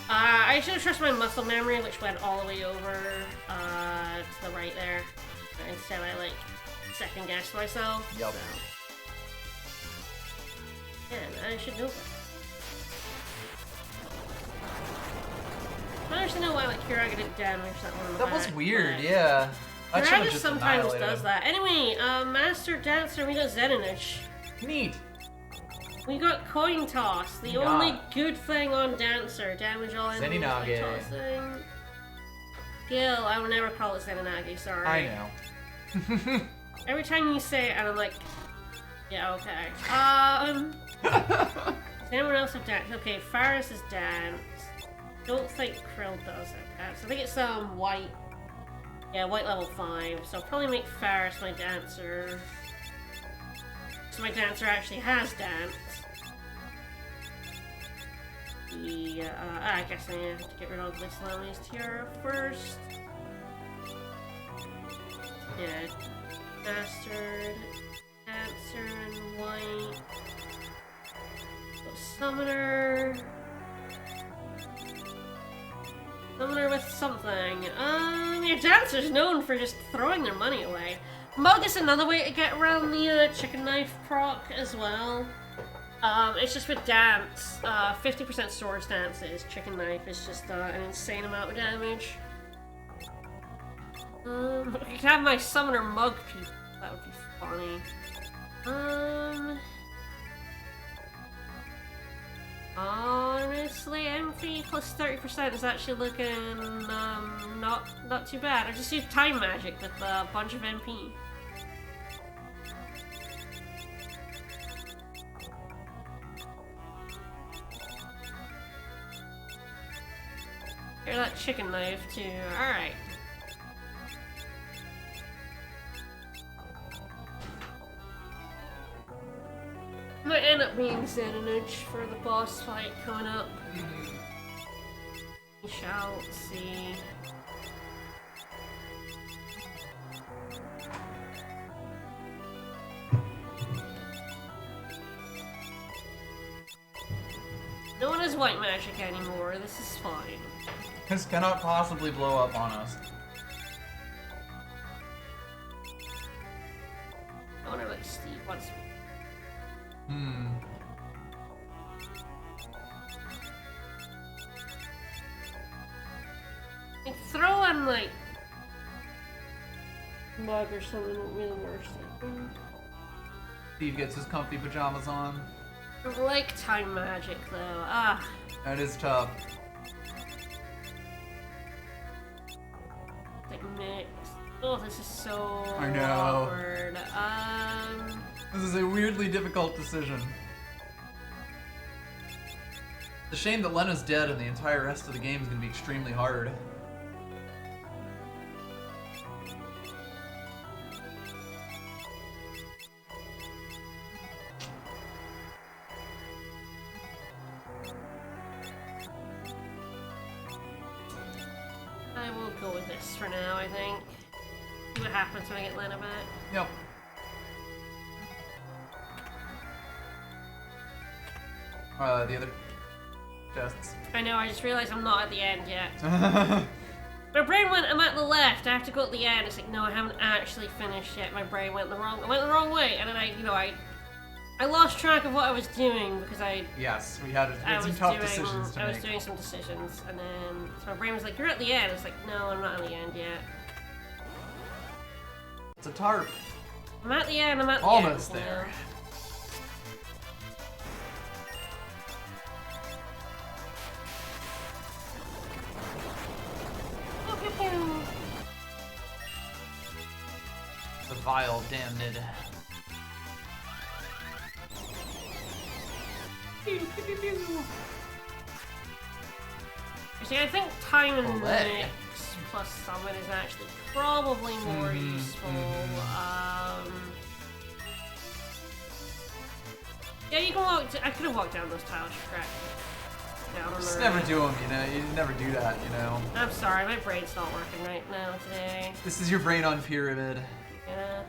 I should have trusted my muscle memory, which went all the way over to the right there. Instead, I like second guessed myself. Yup. So. Yeah, I should know that. I don't actually know why like Kiraga didn't damage that one in the That was back, weird, but yeah. I should have Kiraga just sometimes annihilated does him. that. Anyway, Master Dancer, we got Zenonich. Neat. We got Coin Toss, the only good thing on Dancer. Damage all enemies by Zeninage. tossing. Gil, I will never call it Zenonage, sorry. I know. Every time you say it, and I'm like, yeah, okay. Does anyone else have dance? Okay, Faris is dance. Don't think Krill does it. So I think it's white. Yeah, white level 5. So I'll probably make Faris my dancer. So my dancer actually has dance. Yeah, I guess I have to get rid of this Lamia's Tiara first. Yeah, Bastard, Dancer, and White. So Summoner. Summoner with something. Your Dancer's known for just throwing their money away. Mug is another way to get around the chicken knife proc as well. It's just with dance, 50% sword dances, chicken knife is just an insane amount of damage. I could have my summoner mug people, that would be funny. Honestly, MP plus 30% is actually looking, not too bad. I just use time magic with a bunch of MP. Hear that chicken knife too. Alright. Might end up being Zenonich for the boss fight coming up. We shall see. No one has white magic anymore. This is fine. This cannot possibly blow up on us. I wonder like Steve wants. And throw in like mug or something really worse. Steve gets his comfy pajamas on. I like time magic though. Ah. That is tough. Like mix. Oh, this is so I know. awkward. This is a weirdly difficult decision. It's a shame that Lena's dead and the entire rest of the game is going to be extremely hard. I will go with this for now, I think. See what happens when I get Lena back. Yep. The other chests. I know, I just realized I'm not at the end yet. My brain went, I'm at the left, I have to go at the end. It's like, no, I haven't actually finished yet. My brain went the wrong way, and then I lost track of what I was doing because Yes, we had some tough decisions to make. I was doing some decisions, and then so my brain was like, "You're at the end." It's like, no, I'm not at the end yet. It's a tarp. I'm at the end. I'm at the Almost end. there. The vile damned. See, I think time and Olay. mix plus summon is actually probably more useful. Yeah, you can walk. I could have walked down those tiles, correct? Down on Just the never right. do them, you know. You never do that, you know. I'm sorry, my brain's not working right now today. This is your brain on pyramid. Yeah.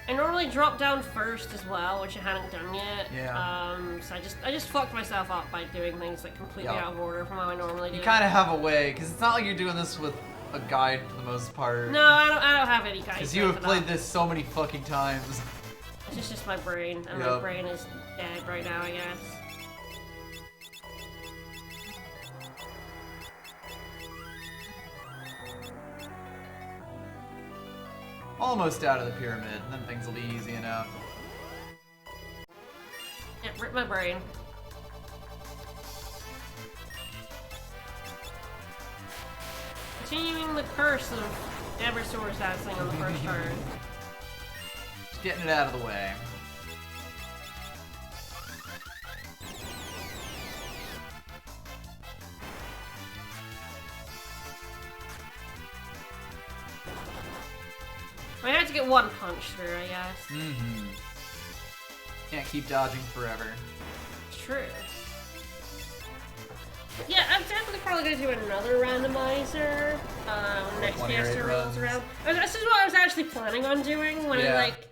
I normally normally drop down first as well, which I hadn't done yet. Yeah. So I just fucked myself up by doing things like completely out of order from how I normally do. You kind of have a way, because it's not like you're doing this with a guide for the most part. No, I don't have any guides. Because you have played this so many fucking times. It's just my brain, and my brain is dead right now, I guess. Almost out of the pyramid, and then things will be easy enough. Yeah, rip my brain. Continuing the curse of never sword dancing on the first turn. Just getting it out of the way. I had to get one punch through, I guess. Mm-hmm. Can't keep dodging forever. True. Yeah, I'm definitely probably gonna do another randomizer next PS2 rolls around. This is what I was actually planning on doing when I like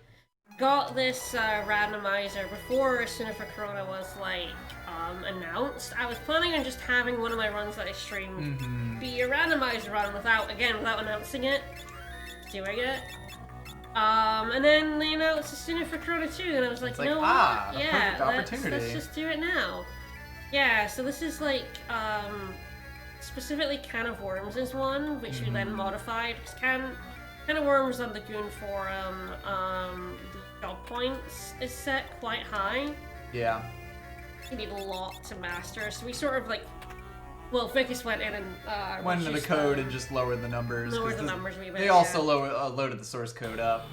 got this randomizer before Esuna for Corona was like announced. I was planning on just having one of my runs that I streamed be a randomizer run without announcing it, doing it. And then they announced Esuna for Corona 2, and I was like, you know what? Yeah, let's just do it now. Yeah, so this is like, specifically Can of Worms is one, which we then modified, because Can of Worms on the Goon Forum, the job points is set quite high. Yeah. You need a lot to master, so we sort of like, well, Vicus went in and went into the code and just lowered the numbers. Lowered the numbers a wee bit. They also loaded the source code up.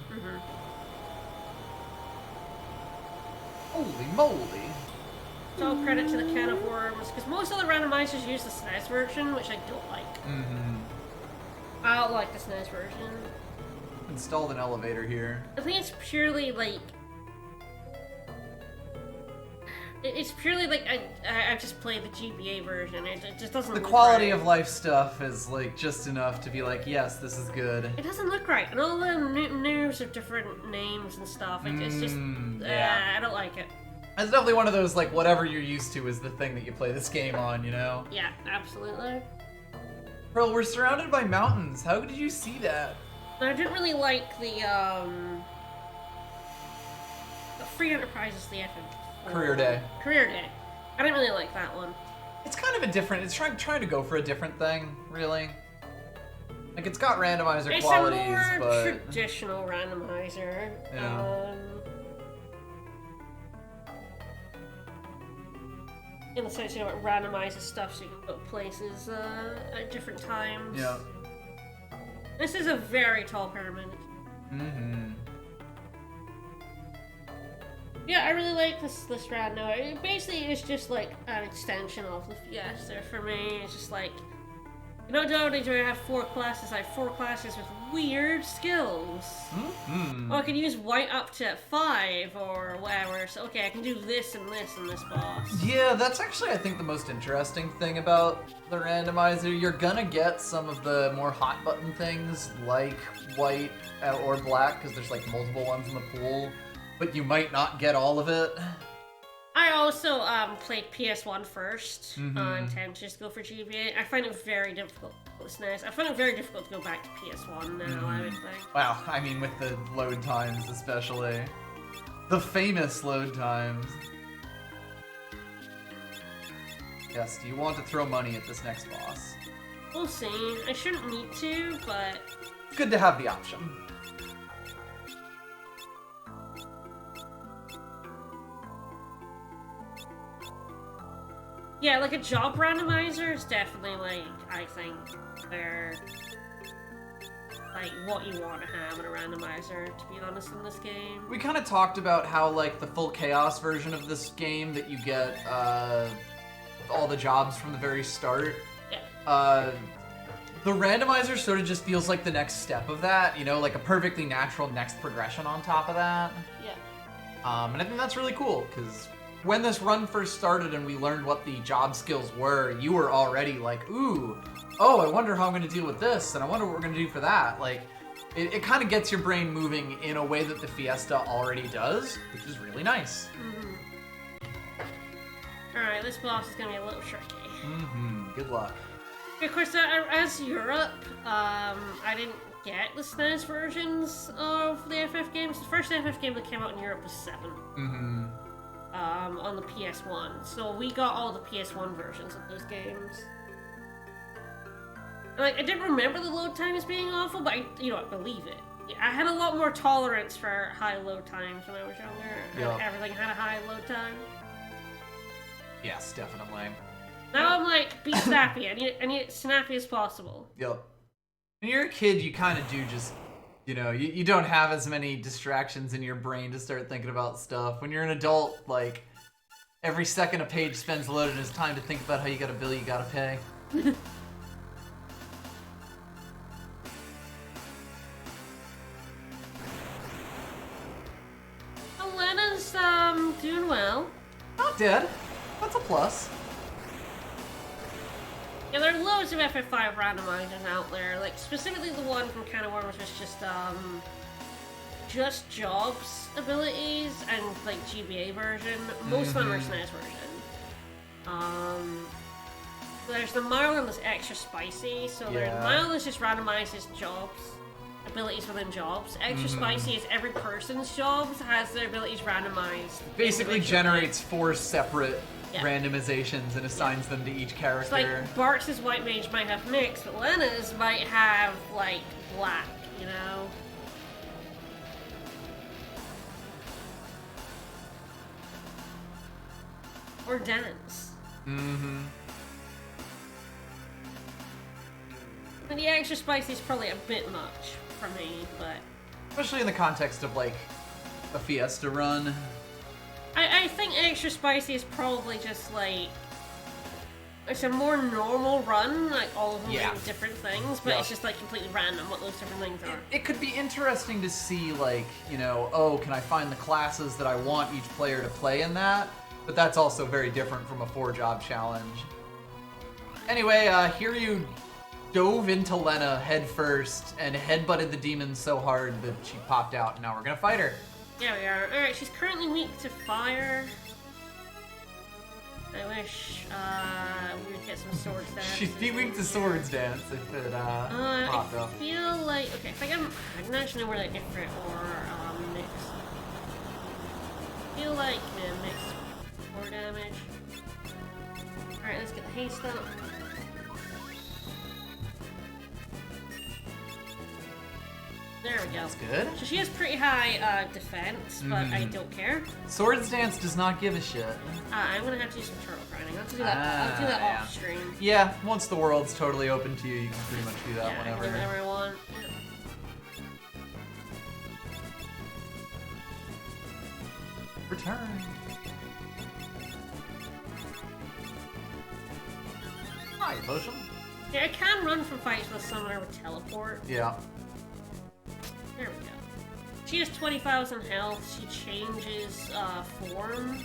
Holy moly! It's all credit to the Can of Worms, because most other randomizers use the SNES version, which I don't like. I don't like the SNES version. Installed an elevator here. I think it's purely like... It's purely like I just played the GBA version. It just doesn't look right. The quality of life stuff is like just enough to be like, yes, this is good. It doesn't look right, and all the news of different names and stuff. It's just I don't like it. It's definitely one of those like whatever you're used to is the thing that you play this game on, you know? Yeah, absolutely. Pearl, we're surrounded by mountains. How did you see that? I didn't really like the Free Enterprise is the FF5. Career Day. Career Day. I didn't really like that one. It's kind of a different. It's trying to go for a different thing, really. Like it's got randomizer qualities, it's a more but traditional randomizer. Yeah. In the sense, you know, it randomizes stuff so you can put places at different times. Yeah. This is a very tall pyramid. Yeah, I really like this rando. It basically is just like an extension of the Fiesta for me. It's just like, not only do I have 4 classes, I have 4 classes with weird skills. Oh, I can use white up to 5 or whatever. So okay, I can do this and this and this boss. Yeah, that's actually I think the most interesting thing about the randomizer. You're gonna get some of the more hot button things like white or black because there's like multiple ones in the pool, but you might not get all of it. I also played PS1 first, and just go for GBA. I find it very difficult with SNES. I find it very difficult to go back to PS1 now, I would think. Wow, I mean with the load times especially. The famous load times. Yes, do you want to throw money at this next boss? We'll see. I shouldn't need to, but... It's good to have the option. Yeah, like a job randomizer is definitely like, I think, they're like what you want to have in a randomizer, to be honest, in this game. We kind of talked about how like the full chaos version of this game that you get all the jobs from the very start. Yeah. The randomizer sort of just feels like the next step of that, you know, like a perfectly natural next progression on top of that. Yeah. And I think that's really cool, because when this run first started and we learned what the job skills were, you were already like, ooh, oh, I wonder how I'm going to deal with this, and I wonder what we're going to do for that. Like, it kind of gets your brain moving in a way that the Fiesta already does, which is really nice. Alright, this boss is gonna be a little tricky. Good luck. Of course, as Europe, I didn't get the SNES versions of the FF games. The first FF game that came out in Europe was 7. On the PS1. So we got all the PS1 versions of those games. Like, I didn't remember the load times being awful, but I believe it. I had a lot more tolerance for high load times when I was younger. Yep. Everything had a high load time. Yes, definitely. Now I'm like, be snappy. I need it snappy as possible. Yep. When you're a kid, you kind of do just, you don't have as many distractions in your brain to start thinking about stuff. When you're an adult, like, every second a page spends loaded is time to think about how you got a bill you gotta pay. Elena's, doing well. Not dead. That's a plus. Yeah, there are loads of FF5 randomizers out there, like specifically the one from Can of Worms was just jobs abilities and like GBA version. Most of them are SNES version. There's the mild that's extra spicy, so there's mild that just randomizes jobs, abilities within jobs. Extra spicy is every person's jobs has their abilities randomized. Basically generates 4 separate randomizations and assigns them to each character. It's like Barks' White Mage might have mix, but Lena's might have like black, Or dance. And the extra spicy is probably a bit much for me, but especially in the context of like a Fiesta run. I think extra spicy is probably just like it's a more normal run, like all of them doing different things, but it's just like completely random what those different things are. It could be interesting to see like, oh, can I find the classes that I want each player to play in that? But that's also very different from a 4-job challenge. Anyway, Hiryu dove into Lena head first and headbutted the demon so hard that she popped out, and now we're gonna fight her. There we are. Alright, she's currently weak to fire. I wish we would get some swords dance. She'd be weak to swords dance if it popped up. I feel like... Okay, if I get them... I can actually know where they're different or mixed. I feel like, mixed more damage. Alright, let's get the haste up. There we go. That's good. So she has pretty high defense, but I don't care. Swords dance does not give a shit. I'm gonna have to do some turtle grinding. I'll have to do that. I'll do that off stream. Yeah, once the world's totally open to you, you can pretty much do that whenever. I can do whatever I want. Return. Hi, potion. Yeah, I can run from fights with a summoner with teleport. Yeah. There we go. She has 20,000 health. She changes form.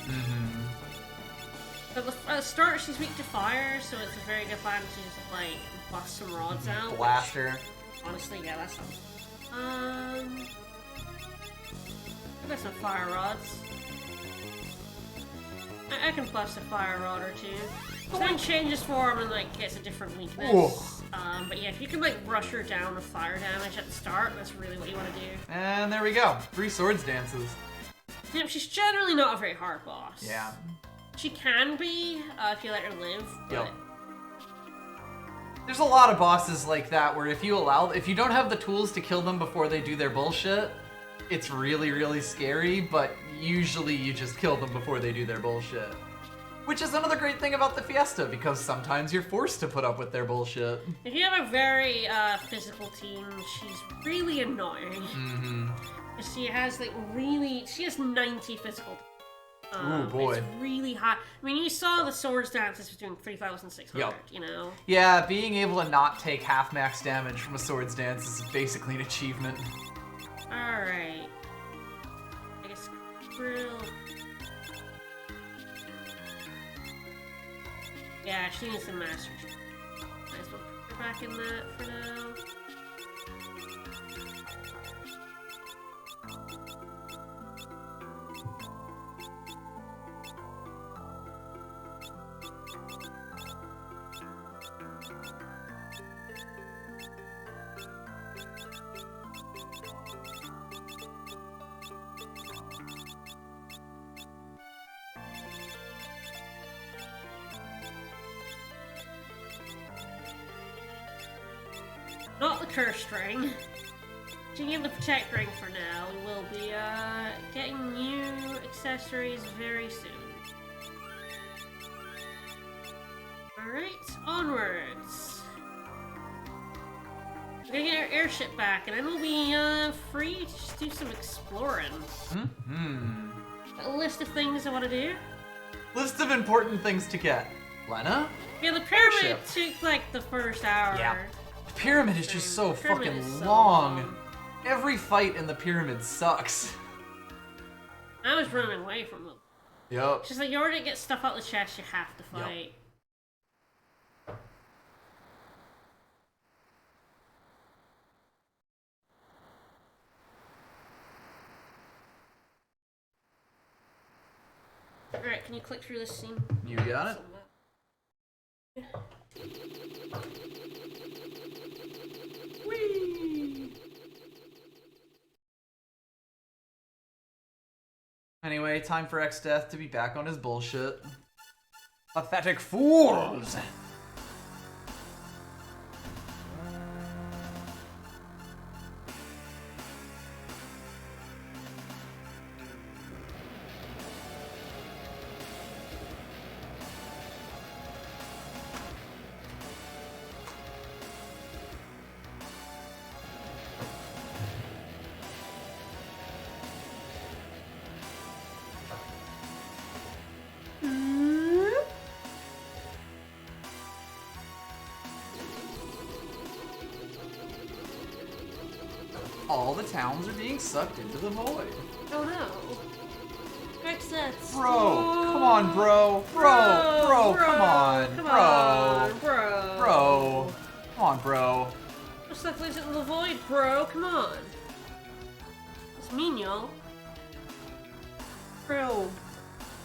At the start, she's weak to fire, so it's a very good plan to just like bust some rods out. Blast her. Honestly, yeah, that sounds. I've got some fire rods. I can bust a fire rod or two. She then changes form and like gets a different weakness. But yeah, if you can like rush her down with fire damage at the start, that's really what you want to do. And there we go. 3 swords dances. Yeah, she's generally not a very hard boss. Yeah. She can be if you let her live. But... Yep. There's a lot of bosses like that where if you don't have the tools to kill them before they do their bullshit, it's really, really scary, but usually you just kill them before they do their bullshit. Which is another great thing about the Fiesta, because sometimes you're forced to put up with their bullshit. If you have a very physical team, she's really annoying. She has she has 90 physical. Oh boy. It's really high. I mean, you saw the swords dances was doing 3,600, Yeah, being able to not take half max damage from a swords dance is basically an achievement. Alright. I guess Krill. Yeah, she needs some master. Might as well put her back in that for now. Not the cursed ring. Taking the protect ring for now. We will be getting new accessories very soon. Alright, onwards. We're gonna get our airship back, and then we'll be free to just do some exploring. A list of things I want to do. List of important things to get. Lena? Yeah, the pyramid Airship. took like the first hour. Yeah. The pyramid is just so Pyramid fucking is so long. Every fight in the pyramid sucks. I was running away from them. Yup. It's just like, you already get stuff out the chest, you have to fight. Alright, can you click through this scene? You got it? Whee! Anyway, time for X-Death to be back on his bullshit. Pathetic fools! All the towns are being sucked into the void. Oh no. X-Death. Bro, come on, bro. Bro, come on. Bro. Come on, bro. What's that place in the void, bro? Come on. It's mean, y'all. Bro.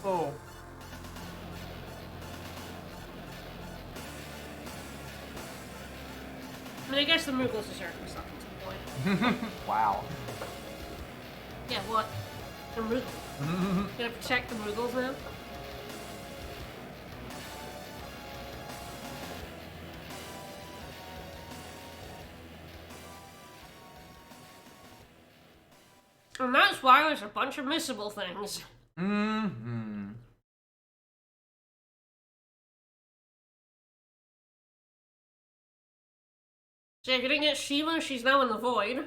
Oh. I mean, I guess the Moogles deserve to be sucked into the void. Wow. Yeah, what? The Moogles. Gonna protect the Moogles now? And that's why there's a bunch of missable things. Mm-hmm. So if you didn't get Shiva, she's now in the void.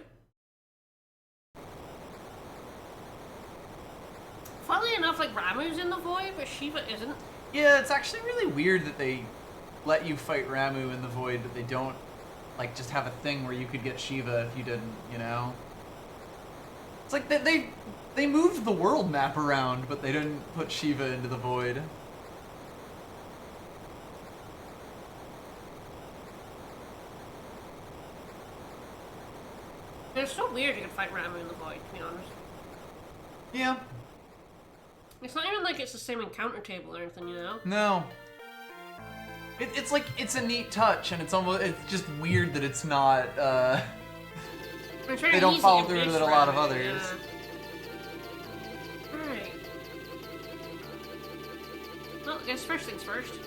Funnily enough, like, Ramu's in the void, but Shiva isn't. Yeah, it's actually really weird that they let you fight Ramu in the void, but they don't, like, just have a thing where you could get Shiva if you didn't, you know? It's like they moved the world map around, but they didn't put Shiva into the void. It's so weird you can fight Ramu in the void, to be honest. Yeah. It's not even like it's the same encounter table or anything, you know? No. It's like, it's a neat touch, and it's just weird that it's not, they don't follow through with it a lot of others. Yeah. Alright. Well, I guess first things first.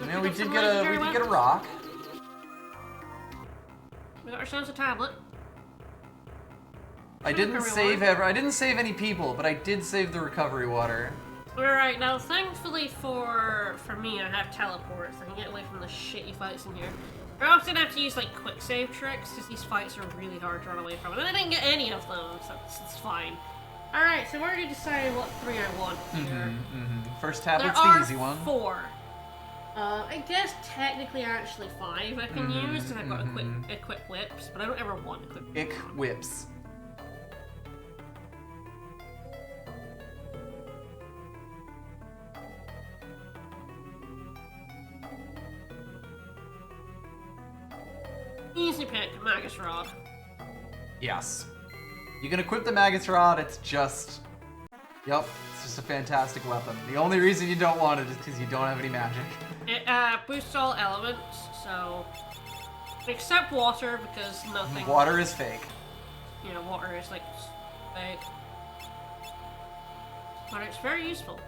Yeah, we did get a rock. We got ourselves a tablet. I didn't save any people, but I did save the recovery water. Alright, now thankfully for me, I have teleports. I can get away from the shitty fights in here. I often have to use like quick save tricks, because these fights are really hard to run away from. And I didn't get any of them, so it's fine. Alright, so I've already decided what 3 I want here. First tablet's the easy one. 4. I guess technically actually 5 I can use, because I've got equip whips, but I don't ever want equip whips. Easy pick, Magus Rod. Yes. You can equip the Magus Rod, it's just... Yep, it's just a fantastic weapon. The only reason you don't want it is because you don't have any magic. It boosts all elements, so... Except water, because nothing... Water is fake. You know, water is, like, fake. But it's very useful.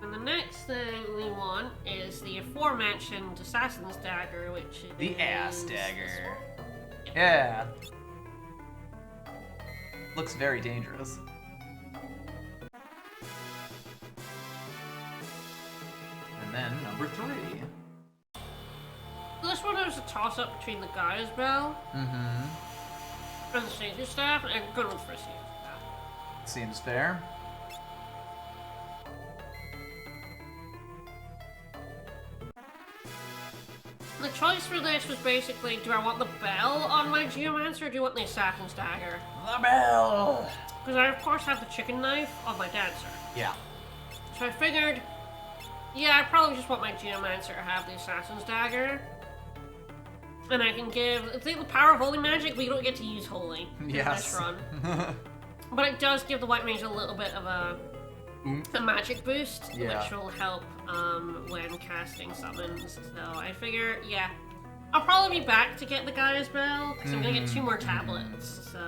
And the next thing we want is the aforementioned Assassin's Dagger, which is... The ass dagger. Yeah. Looks very dangerous. And then number 3. This one was a toss-up between the Gaia's Bell and the Sage's Staff, and I'm going for a Sage's Staff. Seems fair. The choice for this was basically, do I want the bell on my Geomancer, or do you want the Assassin's Dagger? The bell! Because I, of course, have the chicken knife on my Dancer. Yeah. So I figured, yeah, I probably just want my Geomancer to have the Assassin's Dagger. And I can give, it's like the power of Holy Magic, but you don't get to use Holy in this run. But it does give the White Mage a little bit of a magic boost, which will help when casting summons. So I figure, yeah, I'll probably be back to get the Gaia's Bell, because I'm going to get 2 more tablets, so...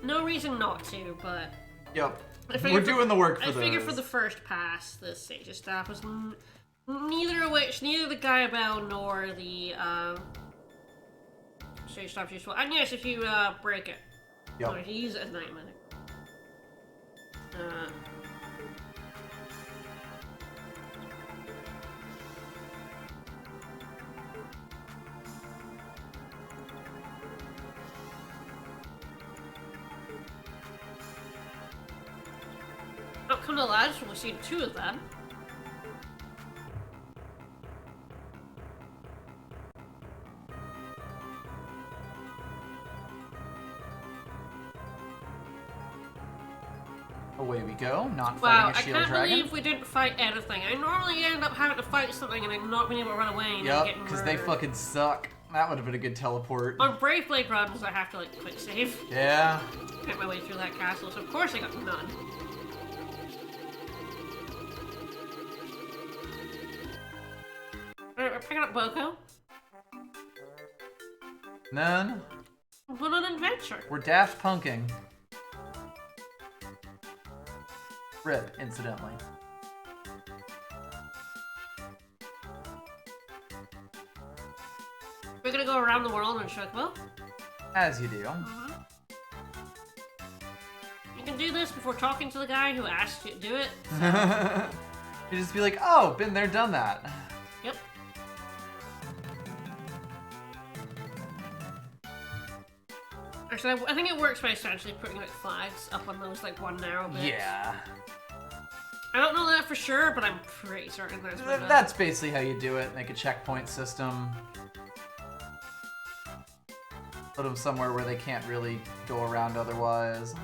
No reason not to, but... Yep. We're doing the work for I figure for the first pass, the Sage's Staff was neither the Gaia Bell nor the Sage's Staff is useful. And yes, if you break it, or if you use it at night, Up come the lads, we'll see 2 of them. Away we go, not fighting a shield dragon. I can't believe we didn't fight anything. I normally end up having to fight something and I'm not being able to run away and then getting murdered. because they fucking suck. That would have been a good teleport. On Brave Blade runs, I have to, like, quick save. Yeah. Get my way through that castle, so of course I got none. Alright, we're picking up Boko. None. We're on an adventure. We're daft punking. Rip, incidentally. We're gonna go around the world and Chocobo. As you do. You can do this before talking to the guy who asked you to do it. So. You just be like, oh, been there, done that. Yep. Actually, I think it works by essentially putting like flags up on those like one narrow bits. Yeah. I don't know that for sure, but I'm pretty certain that's basically how you do it. Make a checkpoint system. Put them somewhere where they can't really go around otherwise.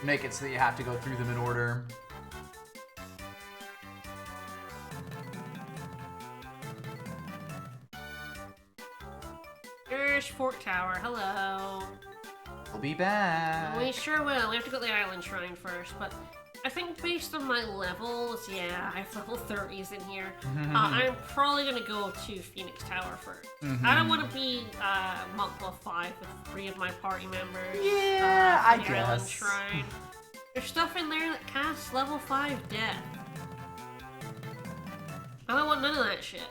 Make it so that you have to go through them in order. There's Fort Tower. Hello. We'll be back. We sure will. We have to go to the Island Shrine first, but I think based on my levels, yeah, I have level 30s in here. I'm probably gonna go to Phoenix Tower first. I don't want to be monk level 5 with 3 of my party members. Yeah, I the guess. Island Shrine. There's stuff in there that casts level 5 death. I don't want none of that shit.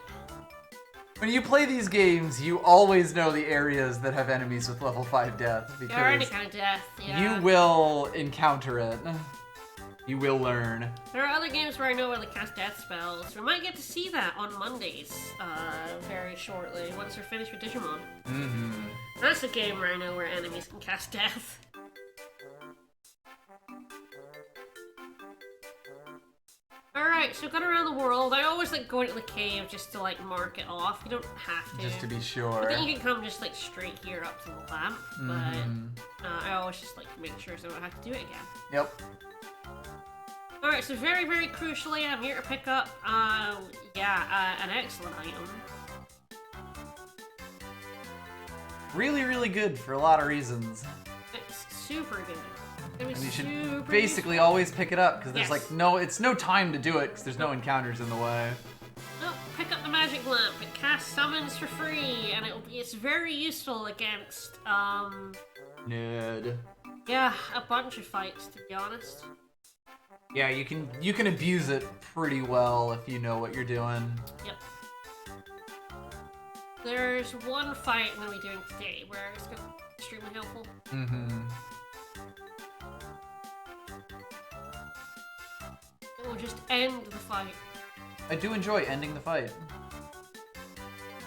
When you play these games, you always know the areas that have enemies with level 5 death, because any kind of death, yeah. you will encounter it. You will learn. There are other games where I know where they cast death spells. We might get to see that on Mondays very shortly, once we're finished with Digimon. That's a game where I know where enemies can cast death. Alright, so going around the world, I always like going to the cave just to like mark it off. You don't have to. Just to be sure. But then you can come just like straight here up to the lamp. But I always just like to make sure so I don't have to do it again. Yep. Alright, so very, very crucially, I'm here to pick up, an excellent item. Really, really good for a lot of reasons. It's super good. And you should basically always pick it up, because there's it's no time to do it, because there's no encounters in the way. No, pick up the magic lamp. It casts summons for free, and it's very useful against, Nerd. yeah, a bunch of fights, to be honest. Yeah, you can abuse it pretty well if you know what you're doing. Yep. There's one fight I'm gonna be doing today where it's gonna be extremely helpful. Mm-hmm. It will just end the fight. I do enjoy ending the fight.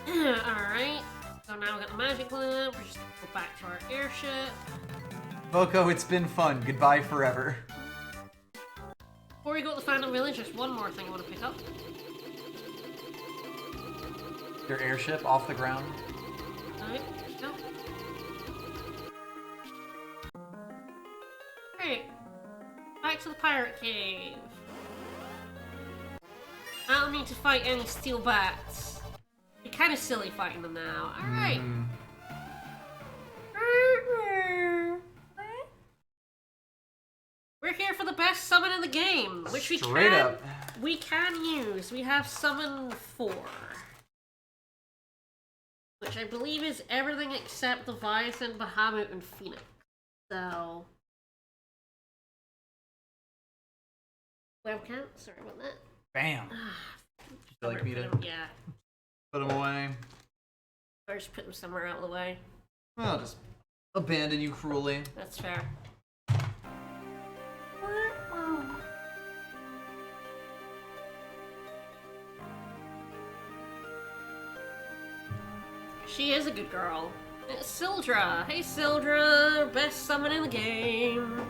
Alright. So now we got the magic lamp. We're just gonna go back to our airship. Voco, it's been fun. Goodbye forever. Before we go to the Phantom Village, there's one more thing I want to pick up. Your airship off the ground. Alright, go. Great. Back to the pirate cave. I don't need to fight any steel bats. You're kind of silly fighting them now. Alright. We're here for the best summon in the game, which we can use. We have summon 4. Which I believe is everything except Leviathan, Bahamut, and Phoenix. So... webcam? Sorry about that. Bam. Would you like me to yeah. put them away? Or just put them somewhere out of the way. I'll just abandon you cruelly. That's fair. She is a good girl. It's Sildra. Hey Sildra, best summon in the game.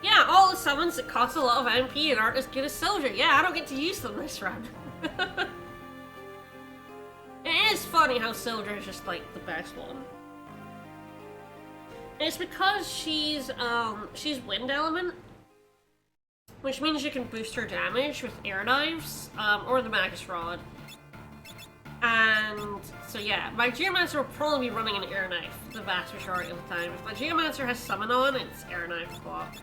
Yeah, all the summons that cost a lot of MP and aren't as good as Sildra. Yeah, I don't get to use them this run. It is funny how Sildra is just like the best one. It's because she's wind element, which means you can boost her damage with air knives, or the Magus Rod. And so yeah, my Geomancer will probably be running an air knife the vast majority of the time. If my Geomancer has summon on, it's air knife block.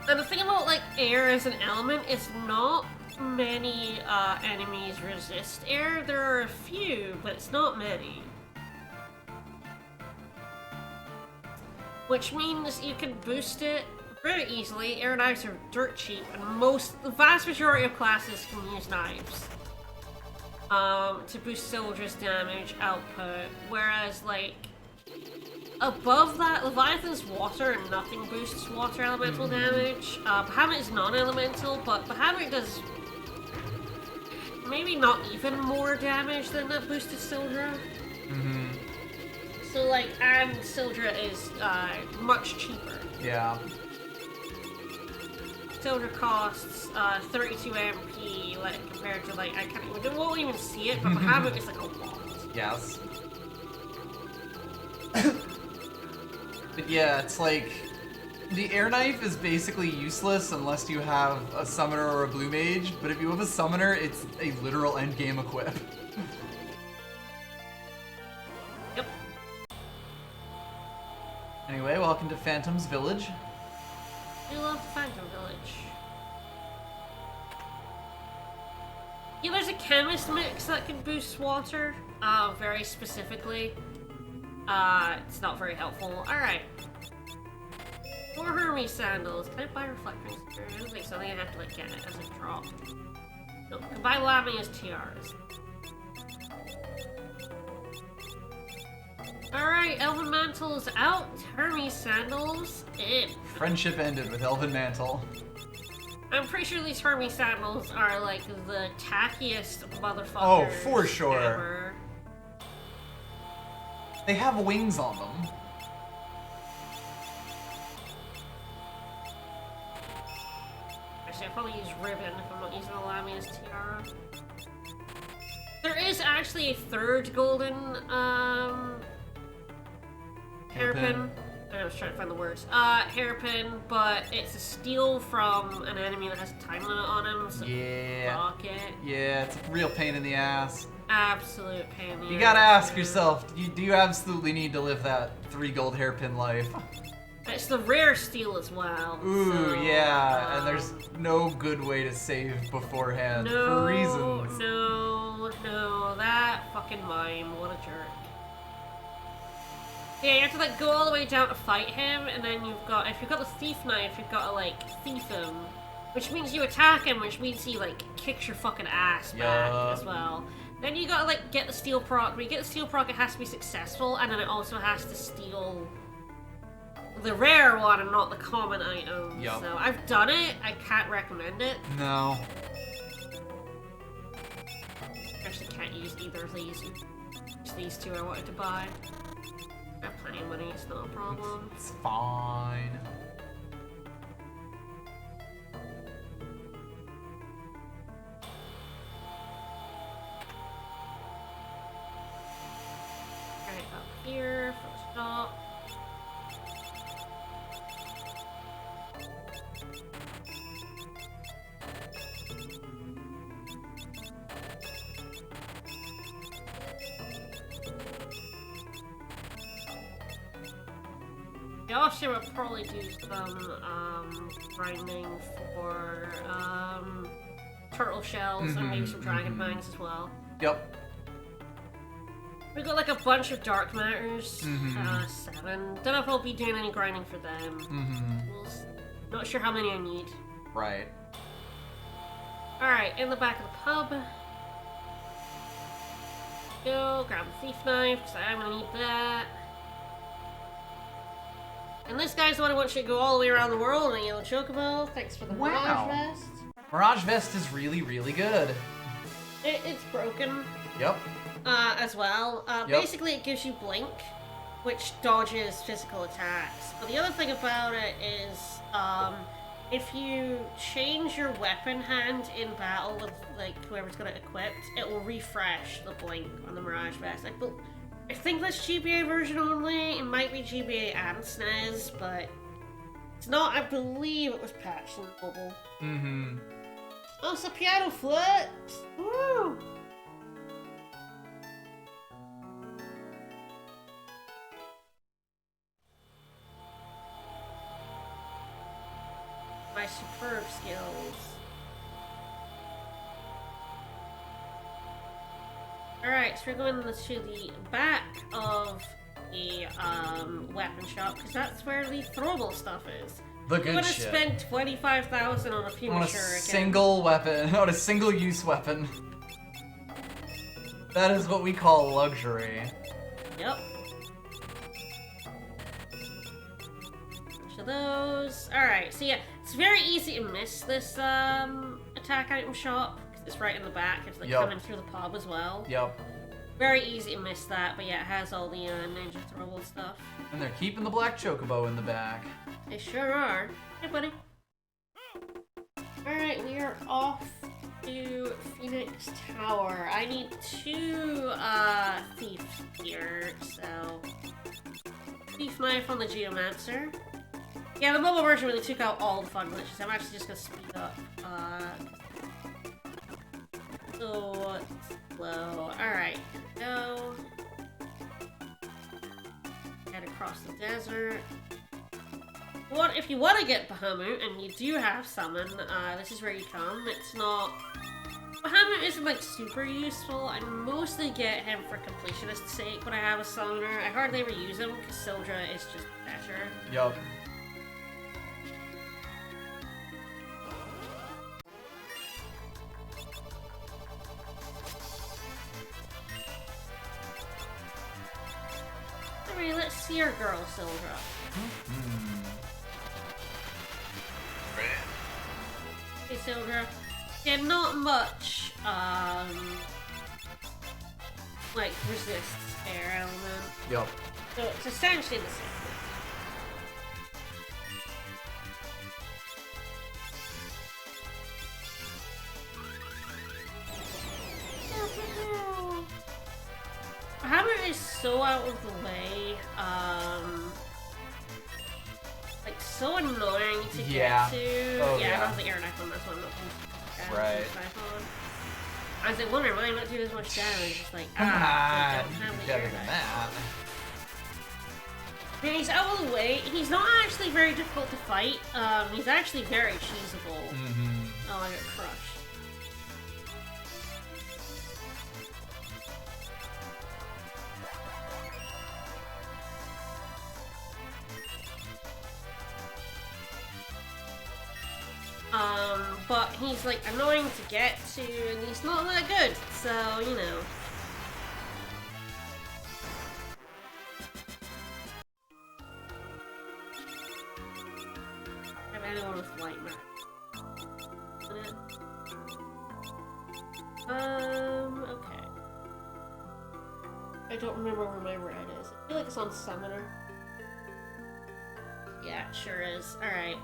And the thing about like air as an element is not many enemies resist air. There are a few, but it's not many. Which means you can boost it very easily. Air knives are dirt cheap, and the vast majority of classes can use knives to boost Sildra's damage output. Whereas, like, above that, Leviathan's water and nothing boosts water elemental damage. Bahamut is non-elemental, but Bahamut does maybe not even more damage than that boosted Sildra. So, like, and Sildra is much cheaper. Yeah. Sildra costs 32 MP, like, compared to, like, we won't even see it, but Bahamut is, like, a lot. Yes. But yeah, it's like, the air knife is basically useless unless you have a summoner or a blue mage, but if you have a summoner, it's a literal endgame equip. Yep. Anyway, welcome to Phantom's Village. We love the Phantom Village. Yeah, there's a chemist mix that can boost water, very specifically. It's not very helpful. Alright. 4 Hermes sandals. Can I buy reflectors? I don't think so. I think I have to, like, get it as a drop. No, can buy Lamia's tiaras. Alright, Elven Mantle is out. Hermes sandals in. Friendship ended with Elven Mantle. I'm pretty sure these Hermes sandals are, like, the tackiest motherfuckers Oh, for sure. ever. They have wings on them. Actually, I'll probably use ribbon if I'm not using the Lamia's tiara. There is actually a third golden, hairpin. I was trying to find the words. Hairpin, but it's a steal from an enemy that has a time limit on him, so Yeah. fuck it. Yeah, it's a real pain in the ass. Absolute pain in the You ass, gotta ask dude. yourself, do you absolutely need to live that 3 gold hairpin life? It's the rare steel as well. Ooh, so, yeah, and there's no good way to save beforehand for reasons. No, that fucking mime, what a jerk. Yeah, you have to like go all the way down to fight him, and then you've got, if you've got the thief knife, you've got to like thief him, which means you attack him, which means he like kicks your fucking ass back as well. Then you gotta like get the steel proc. When you get the steel proc, it has to be successful, and then it also has to steal the rare one and not the common item. Yep. So I've done it. I can't recommend it. No. Actually, can't use either of these. Just these two I wanted to buy. I have plenty of money. It's not a problem. It's fine. Right up here for the stop. I also would probably do some grinding for turtle shells and maybe some dragon fangs as well. Yep. We've got like a bunch of dark matters, 7. Don't know if I'll be doing any grinding for them. Not sure how many I need. Right. Alright, in the back of the pub. Go, grab the thief knife, because I'm gonna need that. And this guy's the one who wants you to go all the way around the world in a yellow chocobo. Thanks for the Mirage Vest. Mirage Vest is really, really good. It's broken. Yep. As well. Basically, it gives you Blink, which dodges physical attacks. But the other thing about it is, if you change your weapon hand in battle with like whoever's got it equipped, it will refresh the Blink on the Mirage Vest. I think that's GBA version only. It might be GBA and SNES, but it's not. I believe it was patched in mobile. Oh, it's a piano flute! Woo! My superb skills. Alright, so we're going to the back of the weapon shop, because that's where the throwable stuff is. The good I'm gonna shit. spend 25,000 on a few On a single weapon, on a single-use weapon. That is what we call luxury. Yep. Bunch of those. Alright, so yeah, it's very easy to miss this attack item shop, because it's right in the back. It's like coming through the pub as well. Yep. Very easy to miss that, but yeah, it has all the ninja throwable stuff. And they're keeping the black chocobo in the back. They sure are. Hey, buddy. Alright, we are off to Phoenix Tower. I need 2 thieves here, so... Thief knife on the Geomancer. Yeah, the mobile version really took out all the fun glitches. I'm actually just gonna speed up. So slow. Alright, go. Head across the desert. What if you want to get Bahamut and you do have summon? This is where you come. It's not. Bahamut isn't like super useful. I mostly get him for completionist's sake when I have a summoner. I hardly ever use him because Sildra is just better. Yup. Alright, let's see your girl, Sildra. Hey, Sildra. Yeah, not much, like, resists air element. Yup. So it's essentially the same thing. Bahamut is so out of the way, like, so annoying to get to. Oh, I yeah. don't have the air knife on this one. Right. I was like, wondering why I'm not doing as much damage. It's like, Come on, I you don't can have do the better air than knife. that. I mean, he's out of the way. He's not actually very difficult to fight. He's actually very cheesable. Oh, I got crushed. But he's like annoying to get to, and he's not that good, so you know. Have anyone with light map? Okay. I don't remember where my red is. I feel like it's on Summoner. Yeah, it sure is. Alright,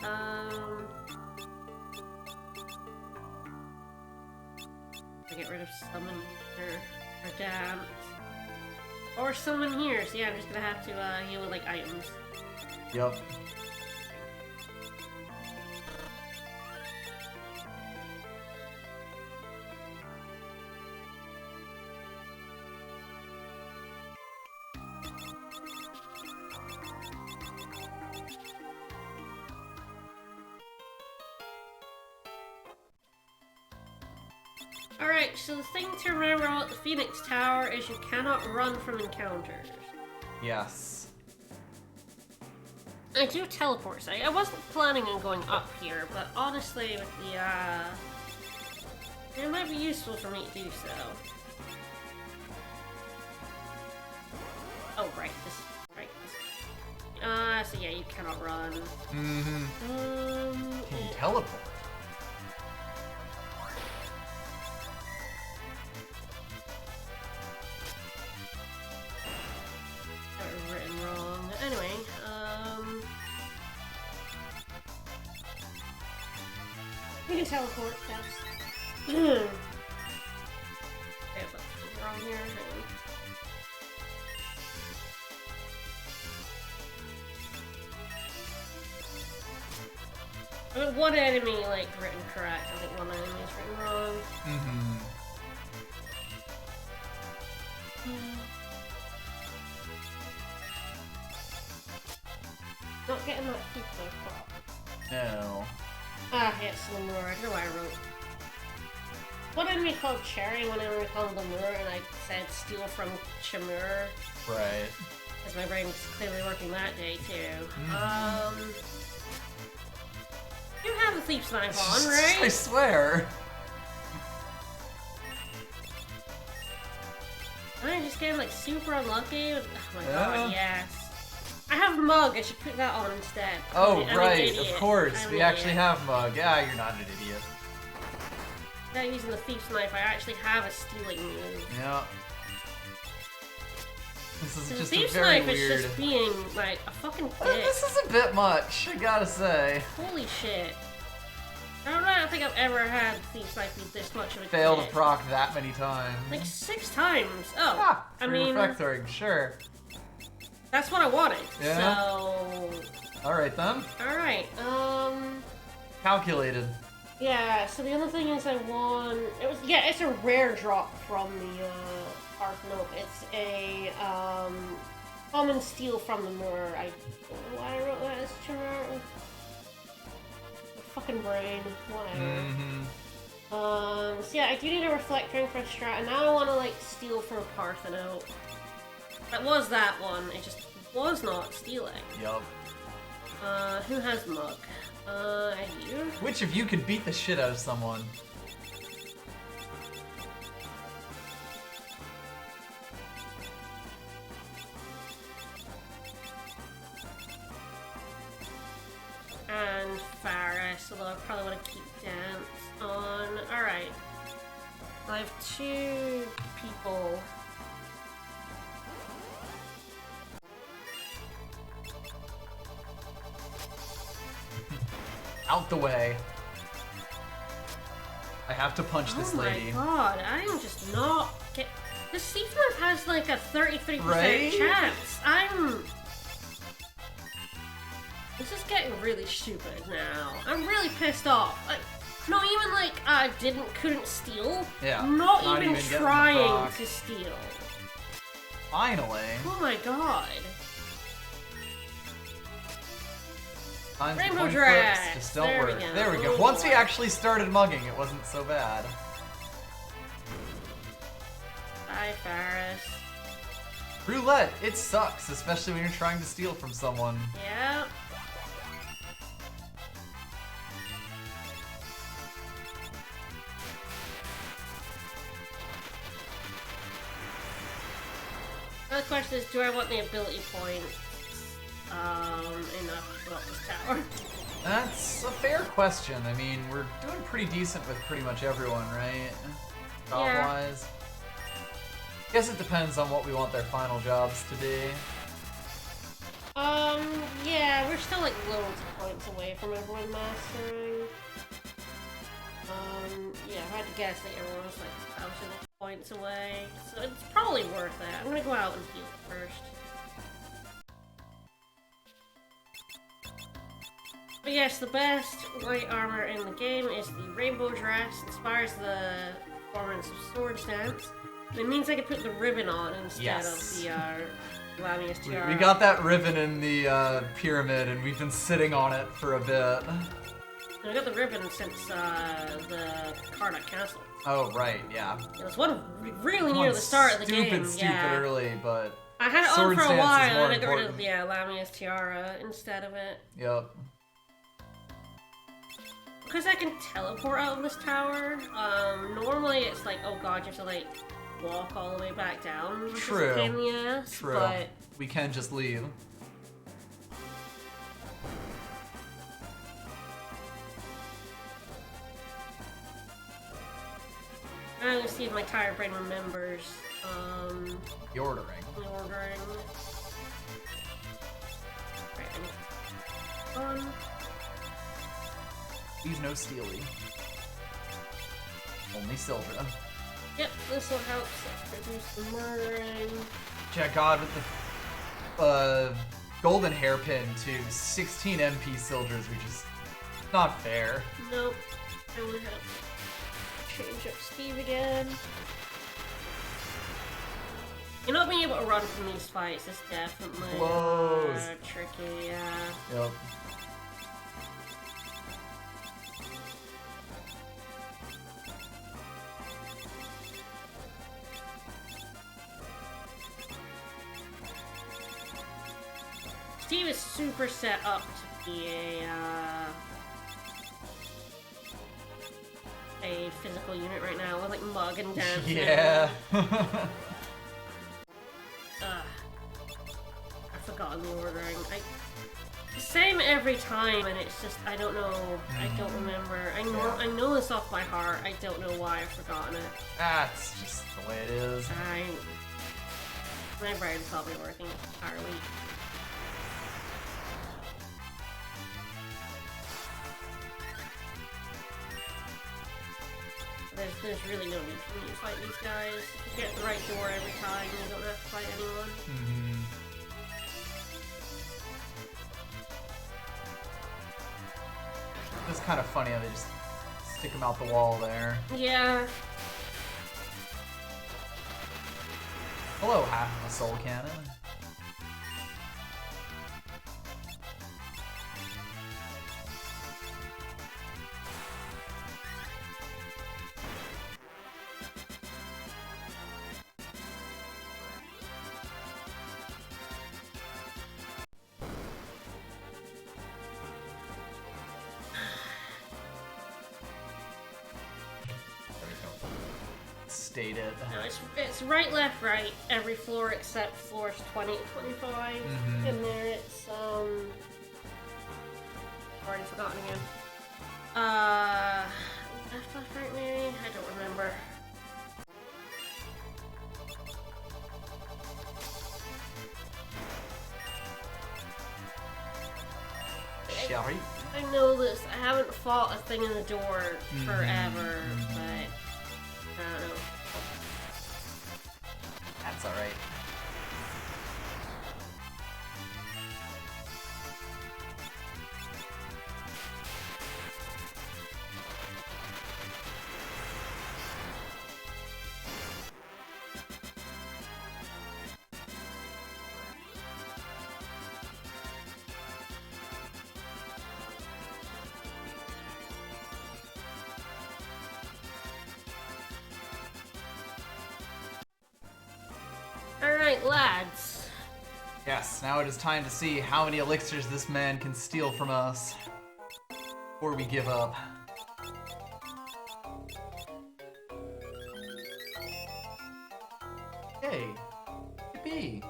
get rid of summon or dance. Or summon here, so yeah, I'm just gonna have to heal with like items. Yep. Alright, so the thing to remember about the Phoenix Tower is you cannot run from encounters. Yes. I do teleport, so I wasn't planning on going up here, but honestly with the, it might be useful for me to do so. Oh, right, this. So yeah, you cannot run. Can you teleport? Written wrong. Anyway, we can teleport, yes. Okay, but wrong here. I mean, one enemy, like, written correct. I think one enemy is written wrong. Not getting that peak so far. No. Ah, yes, Lemur. I don't know why I wrote. One enemy called Cherry, one enemy called Lemur, and I said steal from Chimur. Right. Because my brain was clearly working that day, too. You have the Thief's Knife on, right? I swear. I just getting, like, super unlucky. Oh my god, yes. I have Mug. I should put that on instead. Oh, I'm right, of course. We actually have Mug. Yeah, you're not an idiot. Not using the Thief's Knife, I actually have a stealing move. Yeah. This is So just the a Thief's very Knife weird... is just being, like, a fucking dick. This is a bit much, I gotta say. Holy shit. I don't think I've ever had Thief's Knife be this much of a Fail to dick. proc that many times. Like 6 times. Oh, Ah, I mean, refactoring, sure. that's what I wanted. Yeah. So, Alright then. alright, Calculated. yeah, so the other thing is I won, it's a rare drop from the, Arthnope. It's a, common steal from the Moor. I don't know why I wrote that as Chimera. Fucking brain, whatever. So yeah, I do need a reflect ring for a strat, and now I want to, like, steal from Parthenope. That was that one, it just was not stealing. Yup. Who has Mug? You? Which of you could beat the shit out of someone? And Faris, although I probably want to keep Dance on. Alright. I have 2 people. Out the way. I have to punch this lady. Oh my god, I am just not get. The Thief's Knife has like a 33% Right? chance. This is getting really stupid now. I'm really pissed off. Like, not even like couldn't steal. Yeah. Not even getting the trying proc. to steal. Finally. Oh my god. Times Rainbow the coin dress. flips just don't There we work. go. There we go. Oh, Once we boy. actually started mugging, it wasn't so bad. Bye, Faris. Roulette, it sucks, especially when you're trying to steal from someone. Yeah. The question is, do I want the ability points enough to go up this tower? That's a fair question. I mean, we're doing pretty decent with pretty much everyone, right? Job-wise. Guess it depends on what we want their final jobs to be. Yeah, we're still like loads of points away from everyone mastering. Yeah, if I had to guess, like everyone's like 1,000 points away, so it's probably worth it. I'm gonna go out and heal first. But yes, the best white armor in the game is the rainbow dress. Inspires the performance of Sword Dance. It means I can put the ribbon on instead of the Lamia's tiara. We got that ribbon in the pyramid, and we've been sitting on it for a bit. I got the ribbon since the Karnak Castle. Oh, right, yeah. It was one really near the start of the game. Stupid early, but I had it on Sword for a Stance is while, more and I got rid of important. Lamia's tiara instead of it. Yep. Because I can teleport out of this tower, normally it's like, oh god, you have to like walk all the way back down. Which True. is a pain in the ass, True. But we can just leave. I'm gonna see if my tired brain remembers The ordering. the ordering. Right, I need Please no Steely. Only Sildra. Yep, this will help reduce the murdering. Yeah, God, with the golden hairpin to 16 MP Sildras, which is not fair. Nope. I'm gonna have to change up Steve again. You not being able to run from these fights is definitely Blows. Tricky, yeah. Yep. Steve is super set up to be a physical unit right now with like mug and dance. Yeah. I've forgotten the ordering. Same every time, and it's just I don't know. I don't remember. I know this off by heart. I don't know why I've forgotten it. That's just the way it is. My brain's probably working entirely. There's really no need for me to fight these guys. You get the right door every time, you don't have to fight anyone. Mm-hmm. It's kind of funny how they just stick them out the wall there. Yeah. Hello, half of a soul cannon. Stated. No, it's right, left, right, every floor except floors 20 and 25. Mhm. And there it's, already forgotten again. Left, right, maybe? I don't remember. Sherry. I know this. I haven't fought a thing in the door forever, but I don't know. That's alright. Alright, lads. Yes, now it is time to see how many elixirs this man can steal from us before we give up. Hey, yippee.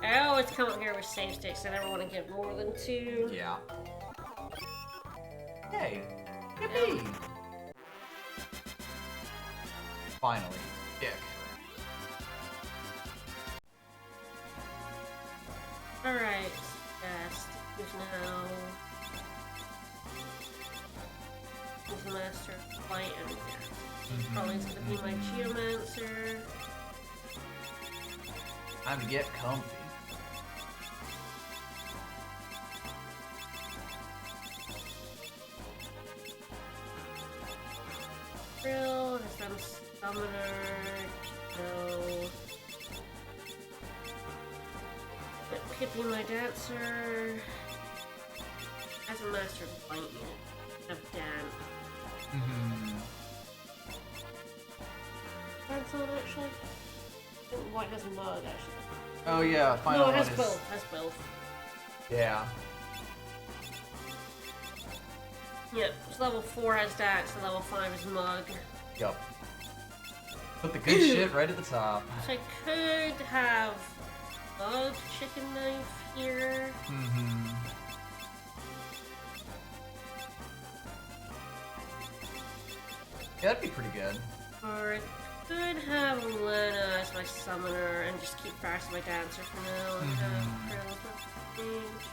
I always come up here with save sticks. I never want to give more than 2. Yeah. Hey, yippee. Finally, kick. Alright, fast. Who's now? Who's Master of Flight and Death? Probably is gonna be my Geomancer. Time to get comfy. Drill, has some Summoner, no. Could be my Dancer. Hasn't mastered Flight yet. Of Dan. That's not actually. White has mud actually. Oh yeah, final No, it one has is... both. Has both. Yeah. Yep. So level 4 has Dance, and level 5 is Mug. Yup. Put the good shit right at the top. So I could have Mug Chicken Knife here. Yeah, that'd be pretty good. Or I could have Lena as my summoner and just keep fast my Dancer for now and have Krill for change.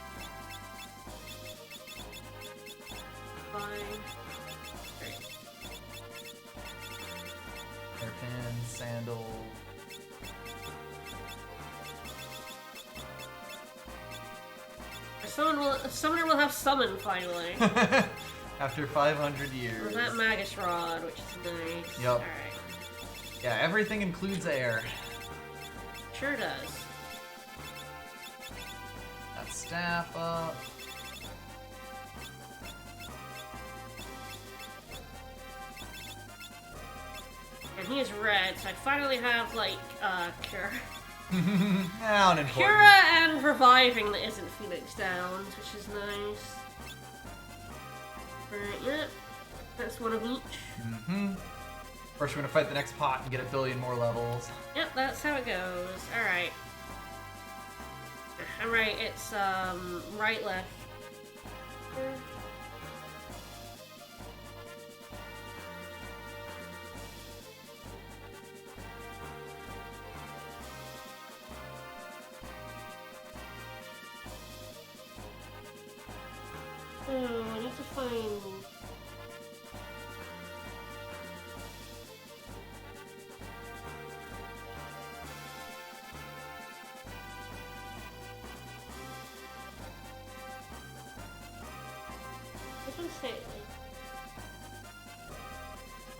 Fine. Great. Hairpin, sandal. A summoner will have summoned finally. After 500 years. Or that Magus Rod, which is nice. Yup. Alright. Yeah, everything includes air. Sure does. That staff up. And he is red, so I finally have, like, Cure. Unimportant. Cura and Reviving that isn't Phoenix Downs, which is nice. Alright, yep. That's one of each. First, we're gonna fight the next pot and get a billion more levels. Yep, that's how it goes. Alright. Alright, it's, right, left. Oh, I need to find... I can say it.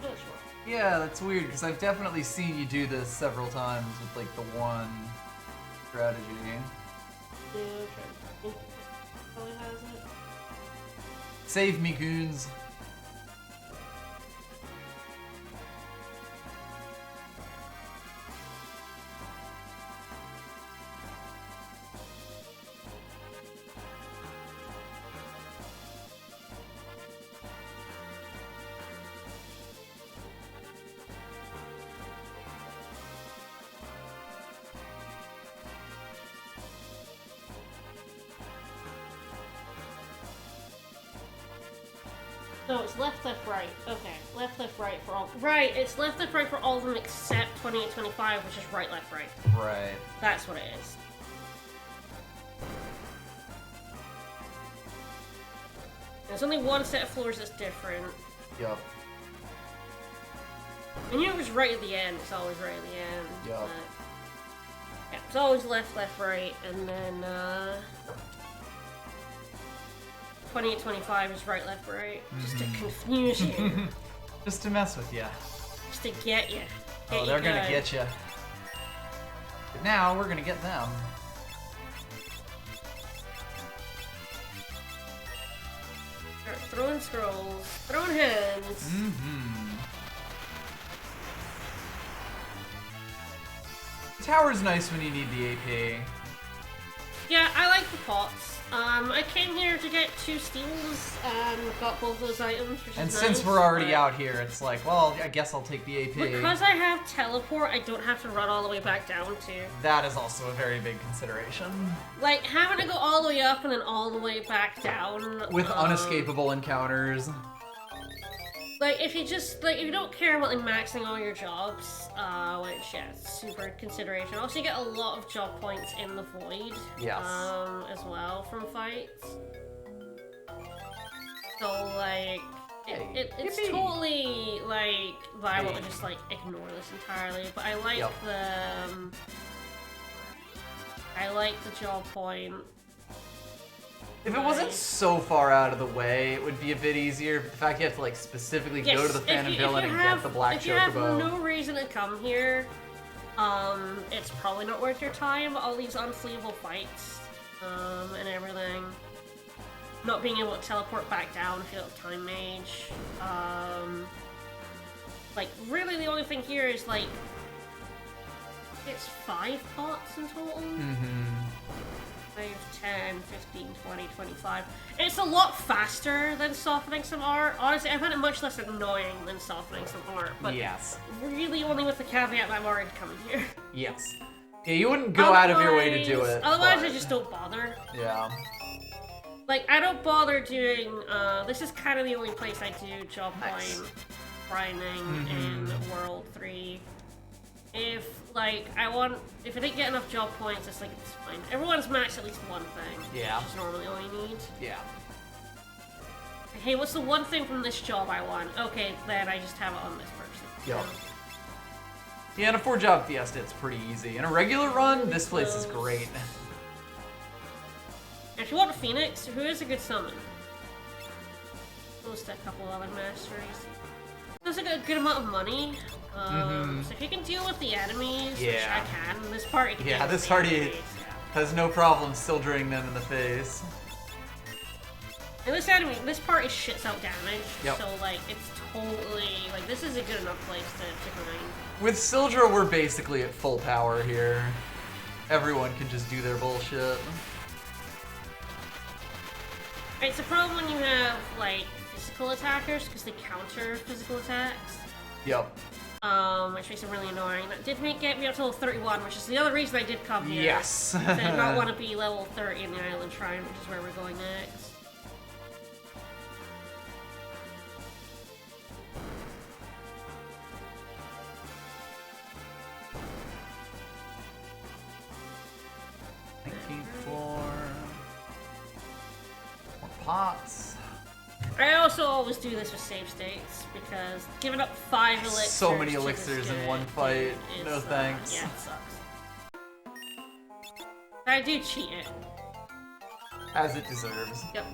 That's wrong. Yeah, that's weird, because I've definitely seen you do this several times with, like, the one strategy. Yeah, okay. Probably has it. Save me, goons. No, it's left, left, right. Okay, left, left, right for all. Right, it's left, left, right for all of them except 2825, which is right, left, right. Right. That's what it is. There's only one set of floors that's different. Yup. I knew it was right at the end. It's always right at the end. Yup. But, yeah, it's always left, left, right, and then 2825 is right, left, right. Just to confuse you. Just to mess with you. Just to get you. Oh, they're gonna get you. But now we're gonna get them. Start throwing scrolls, throwing hands. Tower's nice when you need the AP. Yeah, I like the pots. I came here to get 2 steals and got both those items, which And is since nice, we're already but out here, it's like, well, I guess I'll take the AP. because I have teleport, I don't have to run all the way back down to. That is also a very big consideration. Like, having to go all the way up and then all the way back down. With unescapable encounters. Like, if you just, like, if you don't care about, like, maxing all your jobs, which, yeah, it's super consideration. Also, you get a lot of job points in the Void. Yes. As well from fights. So, like, it's Yippee. totally, like, viable to just, like, ignore this entirely. But I like I like the job point. If it wasn't so far out of the way, it would be a bit easier. But the fact you have to like specifically go to the Phantom Villain and get the Black If you have Chocobo. no reason to come here, it's probably not worth your time. All these unfleeable fights, and everything. Not being able to teleport back down if you don't have Time Mage. Like, really the only thing here is, like, it's 5 pots in total? 5, 10, 15, 20, 25. It's a lot faster than softening some art. Honestly, I find it much less annoying than softening some art, but Yes. really only with the caveat that I'm already coming here. Yes. Yeah, you wouldn't go out of your way to do it. Otherwise, but... I just don't bother. Yeah. Like, I don't bother doing, this is kind of the only place I do job Nice. point grinding in World 3. If, like, if I didn't get enough job points, it's like, it's fine. Everyone's maxed at least one thing. Yeah. Which is normally all you need. Yeah. Hey, what's the one thing from this job I want? Okay, then I just have it on this person. Yup. Yeah, in a 4-job Fiesta, it's pretty easy. In a regular run, this place is great. If you want a Phoenix, who is a good summon? Close to a couple other masteries. There's a good amount of money. So if you can deal with the enemies, which I can, this party can deal with this the party enemies, has no problem soldiering them in the face. And this party shits out damage, so like, it's totally, like, this is a good enough place to grind. With Sildra, we're basically at full power here. Everyone can just do their bullshit. It's a problem when you have, like, physical attackers, because they counter physical attacks. Yep. Which makes it really annoying. That did get me up to level 31, which is the other reason I did come here. Yes. I did not want to be level 30 in the Island Shrine, which is where we're going next. More pots. I also always do this with save states, because giving up 5 elixirs. So many to this elixirs in guy one fight. is, No thanks. Yeah, it sucks. I do cheat it. As it deserves. Yep.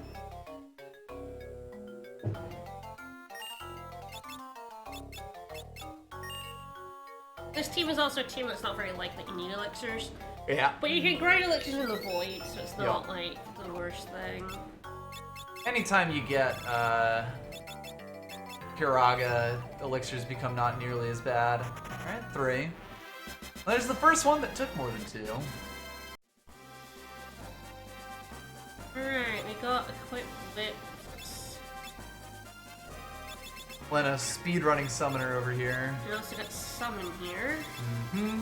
This team is also a team that's not very likely you need elixirs. Yeah. But you can grind elixirs in the void, so it's not like the worst thing. Anytime you get Kiraga, elixirs become not nearly as bad. Alright, 3. There's the first one that took more than 2. Alright, we got quite a bit. Lena, speedrunning summoner over here. We also got summon here. Mm-hmm.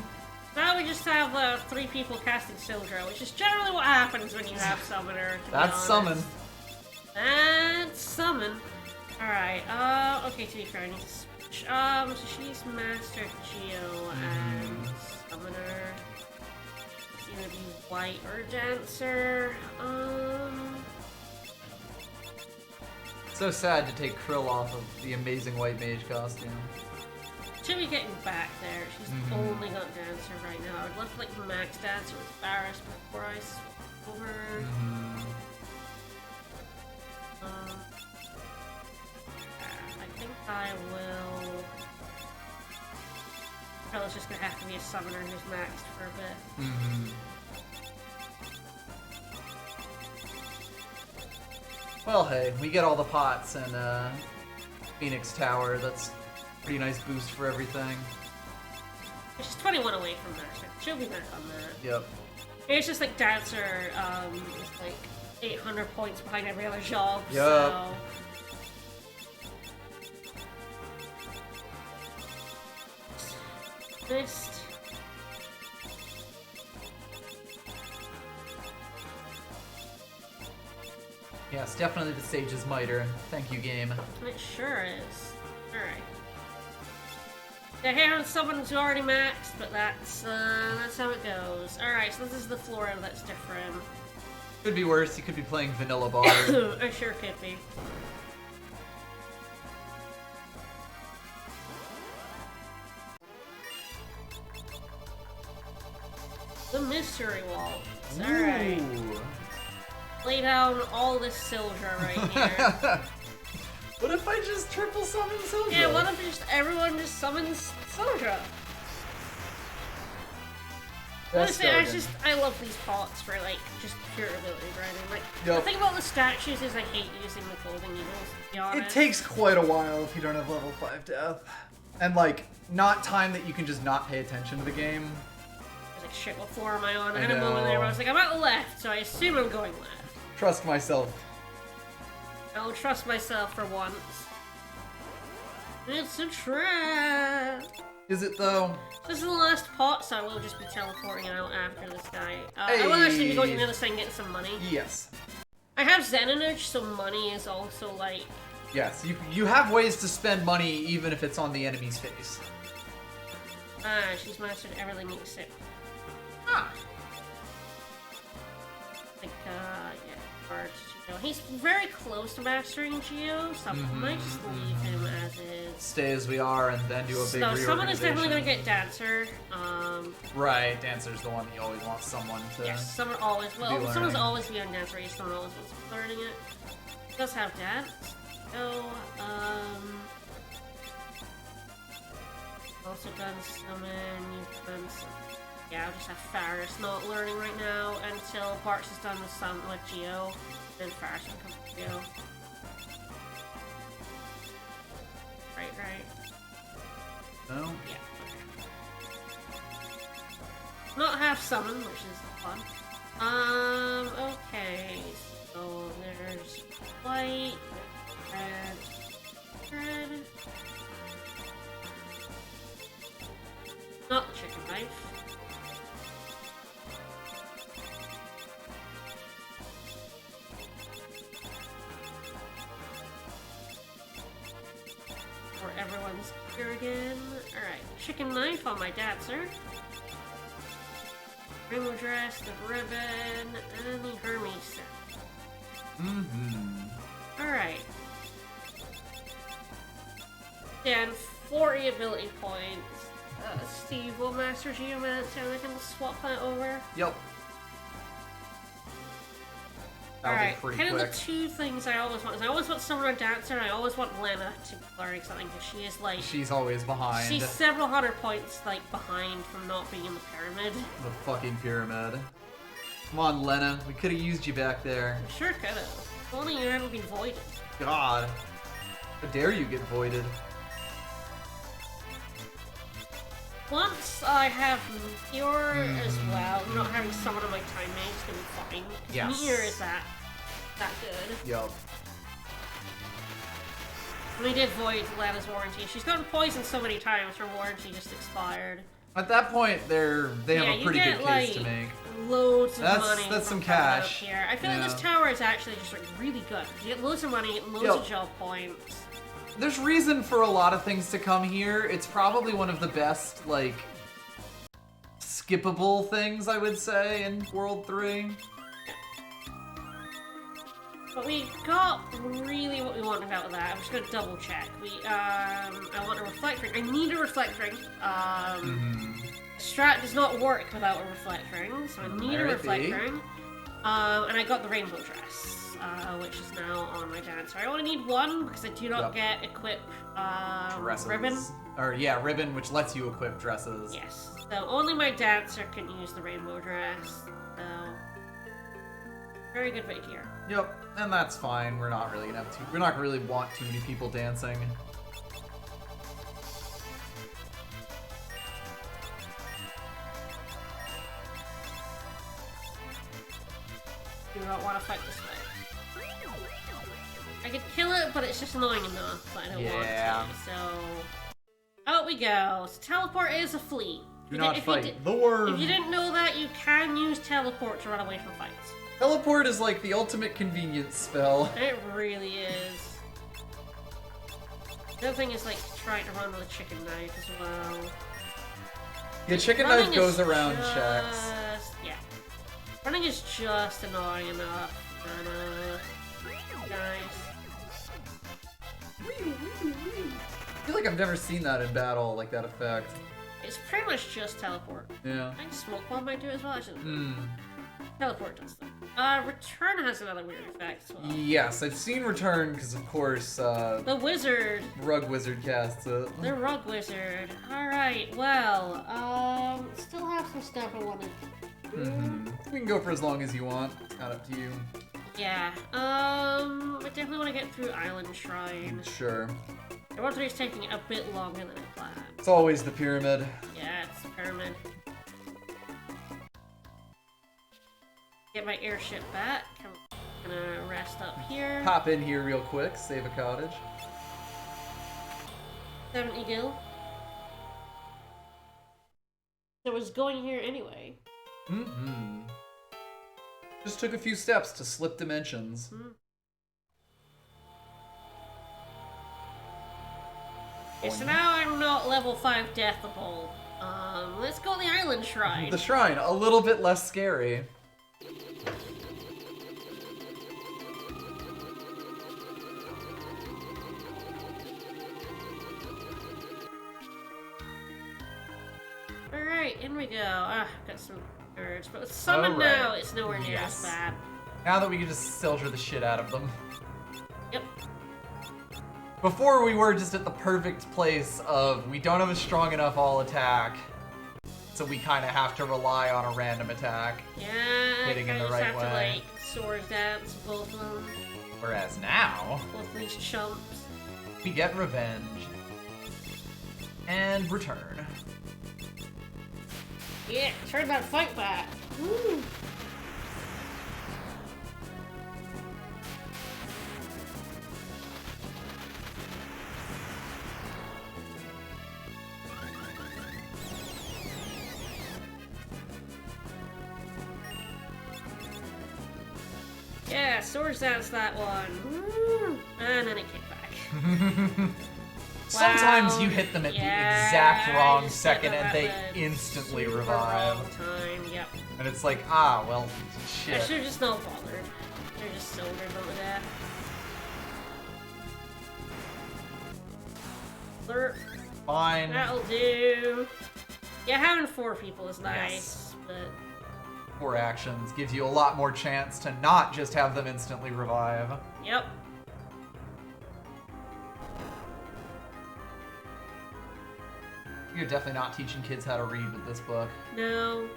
Now we just have 3 people casting Sildra, which is generally what happens when you have summoner. That's summon. That's summon. Alright, okay, to be fair, I need to switch. So she's Master Geo and Summoner. It's either be White or Dancer. So sad to take Krill off of the amazing white mage costume. Should be getting back there. She's only got Dancer right now. I'd love to like max Dancer with Barris before I switch over. I think I will. Krill is just gonna have to be a summoner who's maxed for a bit. Well, hey, we get all the pots and Phoenix Tower. That's a pretty nice boost for everything. She's 21 away from Master. She'll be back on that. Yep. It's just like Dancer is like 800 points behind every other job, Yep. so... Missed. Yes, definitely the Sage's Miter. Thank you, game. It sure is. Alright. The hair on someone's already maxed, but that's how it goes. Alright, so this is the Flora that's different. Could be worse. You could be playing Vanilla Bar. I sure could be. The Mystery Waltz. Alright. Ooh. Lay down all this Sildra right here. What if I just triple summon Sildra? Yeah, what if just everyone just summons Sildra? Honestly, I love these pots for like just pure ability grinding. Like the thing about the statues is I hate using the clothing needles. To be honest. It takes quite a while if you don't have level 5 death. And like, not time that you can just not pay attention to the game. I was like, shit, what floor am I on? I had a moment there where I was like, I'm at left, so I assume I'm going left. Trust myself. I'll trust myself for once. It's a trap! Is it though? This is the last pot, so I will just be teleporting out after this guy. I will actually be going to the other side and getting some money. Yes. I have Zenonage, so money is also like... Yes, you have ways to spend money even if it's on the enemy's face. Ah, she's mastered everything except... Ah. Like, yeah, hard to know. He's very close to mastering Geo, so I might just leave him as is. Stay as we are and then do a big reorganization. Someone is definitely going to get Dancer. Right, Dancer's the one that you always want someone to... Yes, someone always... Well, someone's always be on Dancer, someone always wants to be learning it. He does have Dance. So, also done summon, you've done some... Yeah, I'll just have Faris not learning right now until Bartz is done with Geo. Then Faris will come to Geo. Right. No? Yeah, okay. Not half summon, which is fun. Okay, so there's white, red. Not the chicken knife. Or everyone's here again. Alright, chicken knife on my Dancer. Rainbow dress, the ribbon, and the Hermes set. Alright. Then 40 ability points. Steve will master Geomancer and I can swap that over. Yep. Alright, kind of the two things I always want is I always want someone on Dancer and I always want Lena to be learning something because she is like... She's always behind. She's several hundred points like behind from not being in the pyramid. The fucking pyramid. Come on, Lena. We could have used you back there. We sure could have. If only you hadn't been voided. God. How dare you get voided? Once I have Meteor as well, not having someone on my time mate is gonna be fine. Yes. Meteor is that good. Yup. We did void Lena's warranty. She's gotten poisoned so many times, her warranty just expired. At that point, they have a pretty good case to make. Loads of money. That's some cash. Here. I feel like this tower is actually just like really good. You get loads of money, loads of job points. There's reason for a lot of things to come here. It's probably one of the best, like, skippable things, I would say, in World 3. But we got really what we wanted out of that. I'm just gonna double check. I want a reflect ring. I need a reflect ring. Strat does not work without a reflect ring, so I need a reflect ring. And I got the rainbow dress. Which is now on my Dancer. I only need one because I do not get equip ribbon. Or yeah, ribbon, which lets you equip dresses. Yes. So only my Dancer can use the rainbow dress. So very good right here. Yep, and that's fine. We're not really gonna have we're not gonna really want too many people dancing. do not want to fight this way. I could kill it, but it's just annoying enough. But I don't want to. So out we go. So teleport is a fleet. Do not fight the worm. If you didn't know that, you can use teleport to run away from fights. Teleport is like the ultimate convenience spell. It really is. The other thing is like trying to run with a chicken knife as well. The chicken knife goes around checks. Yeah. Running is just annoying enough. Nice. I feel like I've never seen that in battle, like that effect. It's pretty much just teleport. Yeah. I think smoke bomb might do it as well. I shouldn't. Teleport does that. Return has another weird effect as well. Yes, I've seen Return because, of course, the wizard. Rug Wizard casts it. The Rug Wizard. Alright, well, still have some stuff I want to do. You can go for as long as you want. It's kind of up to you. Yeah, I definitely want to get through Island Shrine. Sure. The World 3 is taking a bit longer than I planned. It's always the pyramid. Yeah, it's the pyramid. Get my airship back. I'm gonna rest up here. Pop in here real quick, save a cottage. 70 gil. I was going here anyway. Just took a few steps to slip dimensions. Okay, so now I'm not level 5 Deathable. Let's go to the Island Shrine. The shrine, a little bit less scary. Alright, in we go. Got some birds, but with summon now, it's nowhere near as bad. Now that we can just soldier the shit out of them. Yep. Before we were just at the perfect place of we don't have a strong enough all attack, so we kind of have to rely on a random attack. Yeah, hitting in the right have way. to like sword dance both of them. Whereas now, Both of these chumps. we get revenge and return. Yeah, turn that fight back. Woo. Yeah, swords dance that one. Woo. And then it kicked back. Sometimes Wow. you hit them at the Yeah, exact I wrong just second hit them and at they the instantly super revive. wrong time. Yep. And it's like, ah, well, I shit. should have just not bothered. They're just soldiered them to death. Alert. Fine. That'll do. Yeah, having 4 people is nice, Yes. but 4 actions gives you a lot more chance to not just have them instantly revive. yep. You're definitely not teaching kids how to read with this book. No.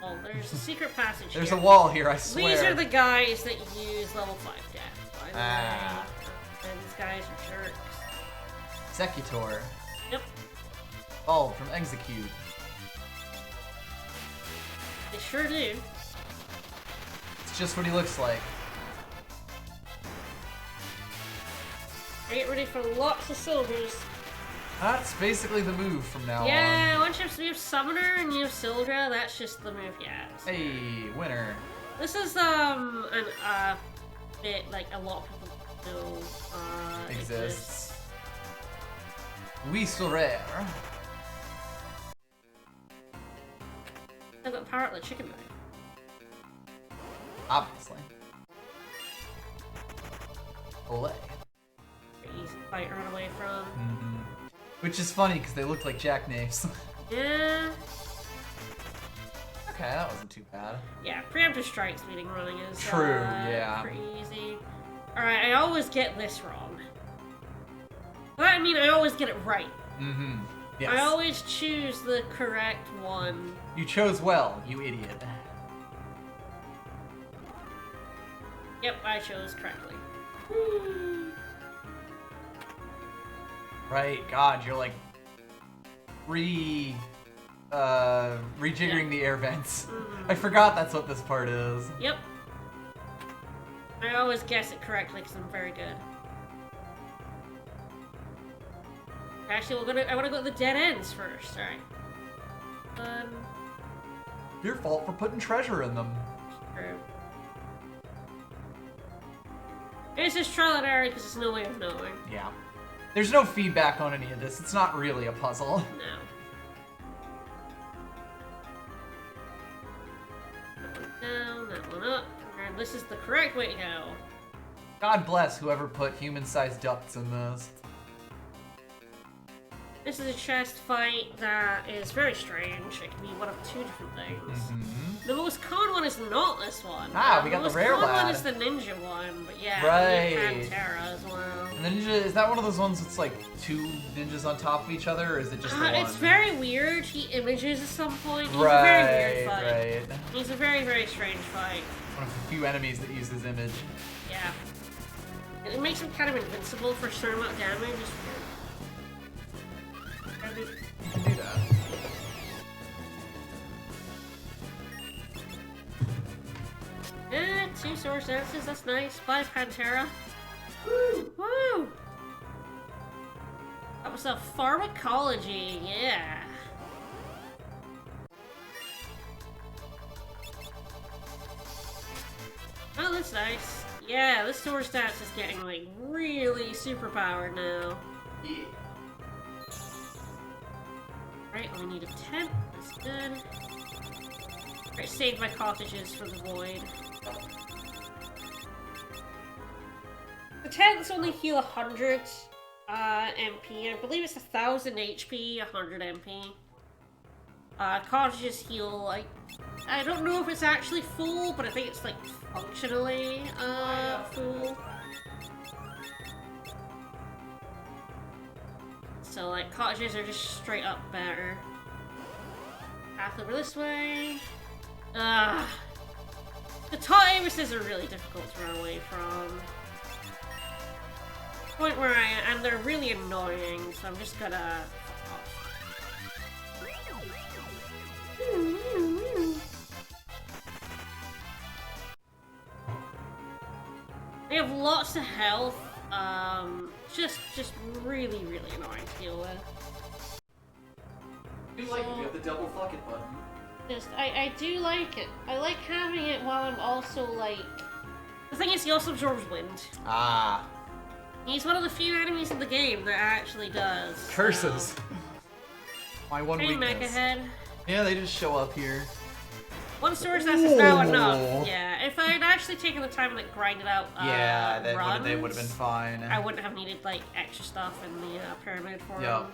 Oh, there's a secret passage There's here. a wall here, I swear. These are the guys that use level 5 death, by the Ah. way. And these guys are jerks. Executor. Yep. Evolved from Execute. They sure do. It's just what he looks like. Get ready for lots of soldiers. That's basically the move from now Yeah, once you have Summoner and you have Sildra, that's just the move, yeah. on. Hey, winner. This is, bit, like, a lot of people know, Exists. We surrender. I've got power at the chicken knife. Obviously. Olay. Pretty easy fight to run away from. Which is funny because they look like jackknifes. Yeah. Okay, that wasn't too bad. Yeah, preemptive strike speeding running is True, yeah. pretty easy. Alright, I always get this wrong. But I mean, I always get it right. Yes. I always choose the correct one. You chose well, you idiot. Yep, I chose correctly. Right, God, you're like rejiggering Yeah. the air vents. I forgot that's what this part is. Yep. I always guess it correctly because I'm very good. Actually, I want to go to the dead ends first. All right. Your fault for putting treasure in them. True. It's just trial and error because there's no way of knowing. Yeah. There's no feedback on any of this. It's not really a puzzle. No. That one down, that one up. And this is the correct way to go. God bless whoever put human-sized ducts in this. This is a chest fight that is very strange. It can be one of two different things. The most common one is not this one. We got the rare most common lad. one is the ninja one, but yeah, Right. Pantera as well. And the ninja, is that one of those ones that's like two ninjas on top of each other, or is it just the one? It's very weird. He images at some point. He's right, a very weird fight. right. He's a very, very strange fight. One of the few enemies that use his image. Yeah. It makes him kind of invincible for a certain amount of damage. It's weird. You can do that. Yeah, 2 source dances, that's nice. 5 Pantera. Woo! Woo! That was a pharmacology, yeah. Oh, that's nice. Yeah, this source dance is getting like really super powered now. Yeah. Right, we need a tent. That's good. Alright, save my cottages for the void. The tents only heal 100 MP. I believe it's 1000 HP, 100 MP. Cottages heal like... I don't know if it's actually full, but I think it's like functionally full. So like cottages are just straight up better. Path over this way. The tall avises are really difficult to run away from. Point where I am, and they're really annoying, so I'm just gonna fuck off. They have lots of health. Just really, really annoying to deal with. You like it, you have the double fuck it button. I do like it. I like having it while I'm also like... The thing is, he also absorbs wind. Ah. He's one of the few enemies in the game that actually does. Curses. My one Hey, weakness. Mecha Head. Yeah, they just show up here. One source that's is now Ooh. enough. Yeah, if I had actually taken the time to like grind it out, Yeah, they runs, would have been fine. I wouldn't have needed like extra stuff in the pyramid for him. Yep.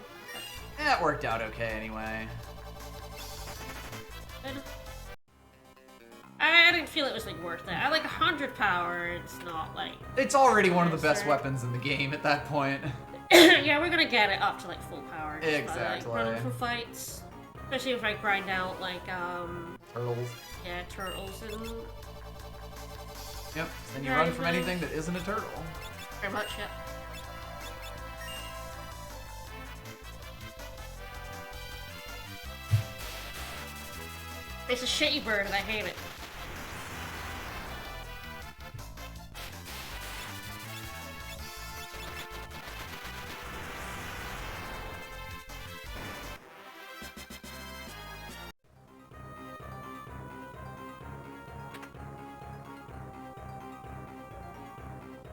That worked out okay anyway. Good. I didn't feel it was like worth it. I like 100 power. It's not like. It's already one of the best Sure. weapons in the game at that point. Yeah, we're gonna get it up to like full power. just by, Exactly. Like, running for fights, especially if I grind out like Turtles. yeah, turtles and Yep. Then you Right, run from right. anything that isn't a turtle. very much yeah. It's a shitty bird and I hate it.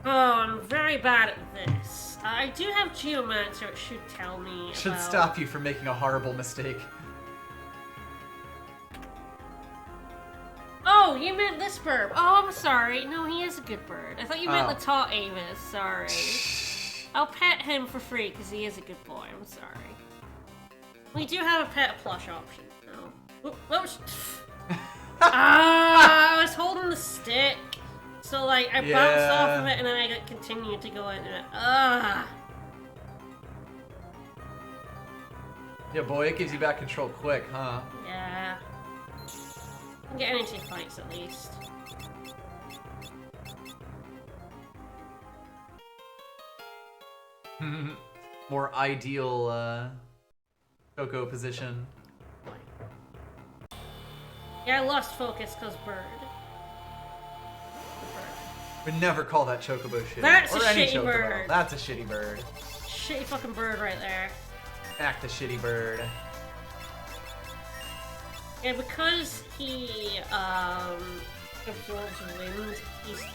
Oh, I'm very bad at this. I do have Geomancer, it should tell me Should about... stop you from making a horrible mistake. Oh, you meant this bird. Oh, I'm sorry. No, he is a good bird. I thought you meant Oh. the tall Avis. Sorry. I'll pet him for free because he is a good boy. I'm sorry. We do have a pet plush option. No. Whoops. I was holding the stick. So, like, I bounced off of it and then I continued to go into it. Yeah, boy, it gives you back control quick, huh? Yeah. I'm getting into fights at least. More ideal, Coco position. Yeah, I lost focus because bird. We never call that chocobo shitty. That's or a any shitty chocobo. bird. That's a shitty bird. Shitty fucking bird right there. Act the shitty bird. Yeah, because he absorbs wind,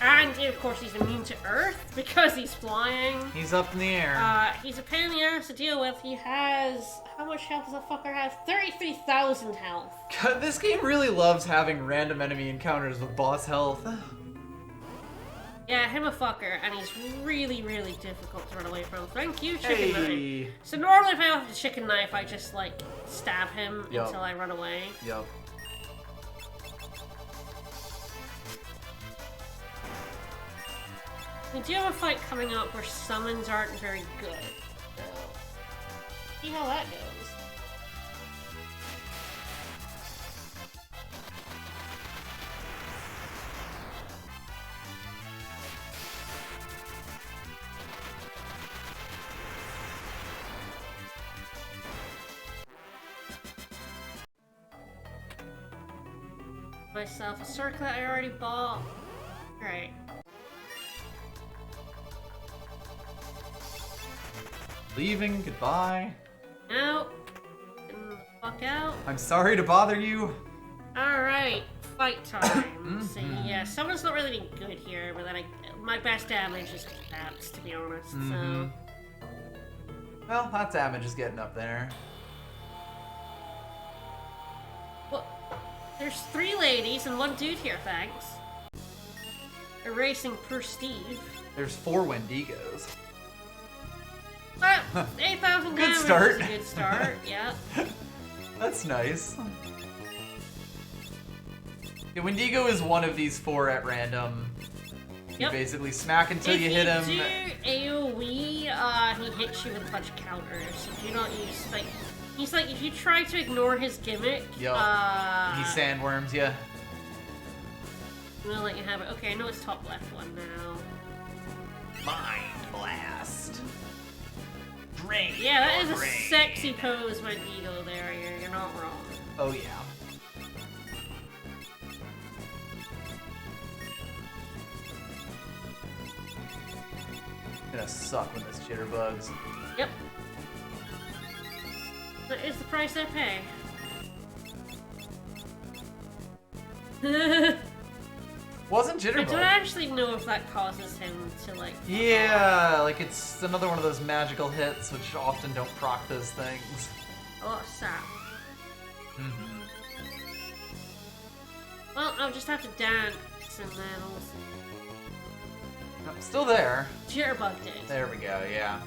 and of course he's immune to earth because he's flying. He's up in the air. He's a pain in the ass to deal with. He has, how much health does that fucker have? 33,000 health. God, this game really loves having random enemy encounters with boss health. Yeah, him a fucker, and he's really, really difficult to run away from. Thank you, chicken knife. So normally if I have the chicken knife, I just like stab him until I run away. Yup. We do have a fight coming up where summons aren't very good. So, see how that goes. Myself a circlet I already bought. Alright. Leaving, goodbye. Now, getting the fuck out. I'm sorry to bother you. Alright, fight time. See, yeah, someone's not really been good here, but then my best damage is caps, to be honest, so... Well, that damage is getting up there. Well, there's 3 ladies and 1 dude here, thanks. Erasing per Steve. There's 4 Wendigos. Well, 8,000 damage start. is a good start, yeah. That's nice. Yeah, Wendigo is one of these 4 at random. You basically smack until you hit him. If you do AoE, he hits you with a bunch of counters. So do not use, like... He's like, if you try to ignore his gimmick, he sandworms you. I'm gonna let you have it. Okay, I know it's top left one now. Mind Blast. Drain. Yeah, that is a sexy pose, Wendigo there. You're not wrong. Oh, yeah. Gonna suck when this jitterbugs. Yep. That is the price I pay. Wasn't jitterbug. I don't actually know if that causes him to, like... Yeah, like it's another one of those magical hits which often don't proc those things. A lot of sap. Well, I'll just have to dance and then we'll see. Still there. Jitterbug did. There we go, yeah.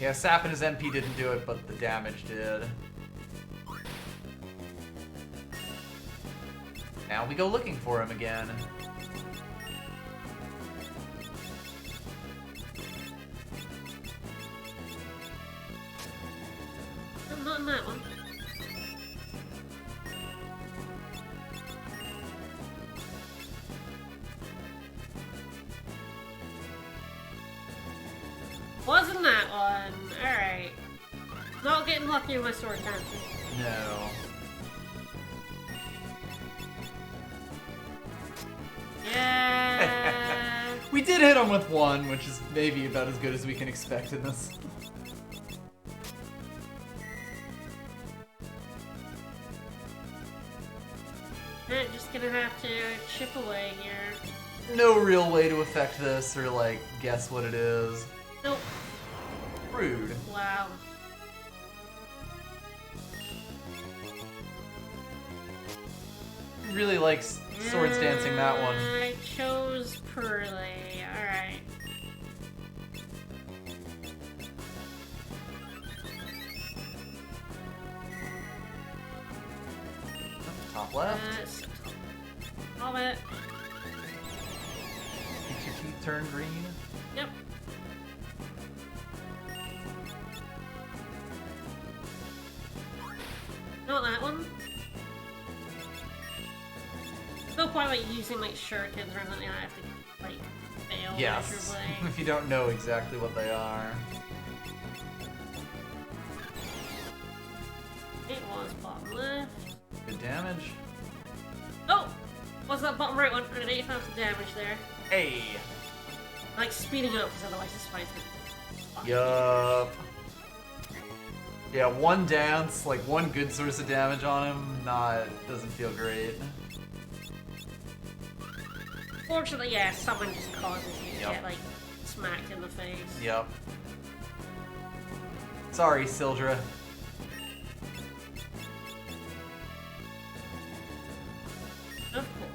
Yeah, sap and his MP didn't do it, but the damage did. Now we go looking for him again. I'm not in that one. Wasn't that one. Alright. Not getting lucky with my sword dancing. No. Yeah. We did hit him with 1, which is maybe about as good as we can expect in this. I'm just gonna have to chip away here. No real way to affect this or, like, guess what it is. Nope. Rude. Wow. Really likes swords dancing that one. I chose poorly. Alright. Top left. All it. Keep your teeth turn green. Yep. Not that one. No point like using like shurikens or anything. I have to like fail Yes. miserably. If you don't know exactly what they are. It was bottom left. Good damage. Oh! What's that bottom right one? 85 damage there. Hey. Like speeding up, because otherwise this fight's gonna... Yup. Yeah, one dance, like one good source of damage on him, doesn't feel great. Fortunately, yeah, someone just causes you to Yep. get, like, smacked in the face. Yep. Sorry, Sildra. Of course.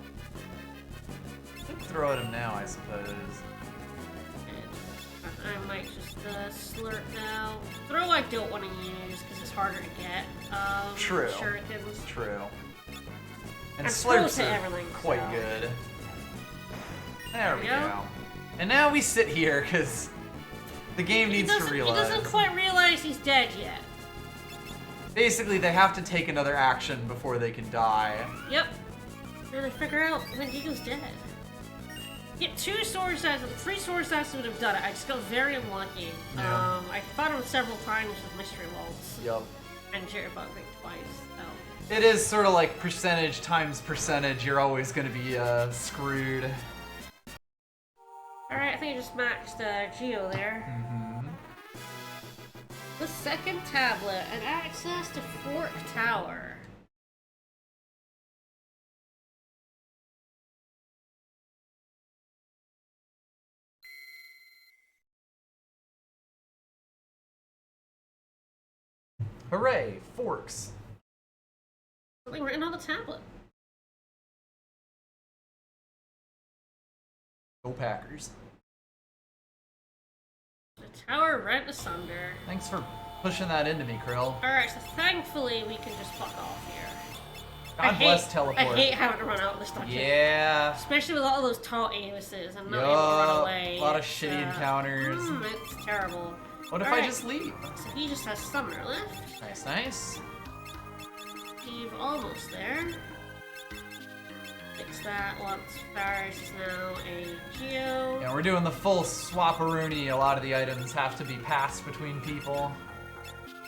Could throw at him now, I suppose. I might just slurp now. Throw I don't want to use because it's harder to get. True. Shurikens. True. And And slurps throws are at everything, quite so. good. There we go. go. And now we sit here because the game needs to realize. He doesn't quite realize he's dead yet. Basically, they have to take another action before they can die. Yep. And they figure out when Gigo's dead. Get 2 sword assassins, 3 sword assassins would have done it. I just got very unlucky. Yeah. I fought him several times with mystery waltz. Yup. And Jitterbug like twice. So. It is sort of like percentage times percentage. You're always going to be screwed. Alright, I think I just maxed Geo there. Mm-hmm. The second tablet and access to Fork Tower. Hooray, forks. Something written on the tablet. Go Packers. The tower rent asunder. Thanks for pushing that into me, Krill. Alright, so thankfully we can just fuck off here. God bless teleport. I hate having to run out of this dungeon. Yeah. Especially with all those tall Amuses and not able to run away. A lot of shitty encounters. It's terrible. What if I just leave? So he just has Summoner left. Nice, nice. Steve almost there. Fix that once Faris is now a Geo. Yeah, we're doing the full swap-a-rooney. A lot of the items have to be passed between people.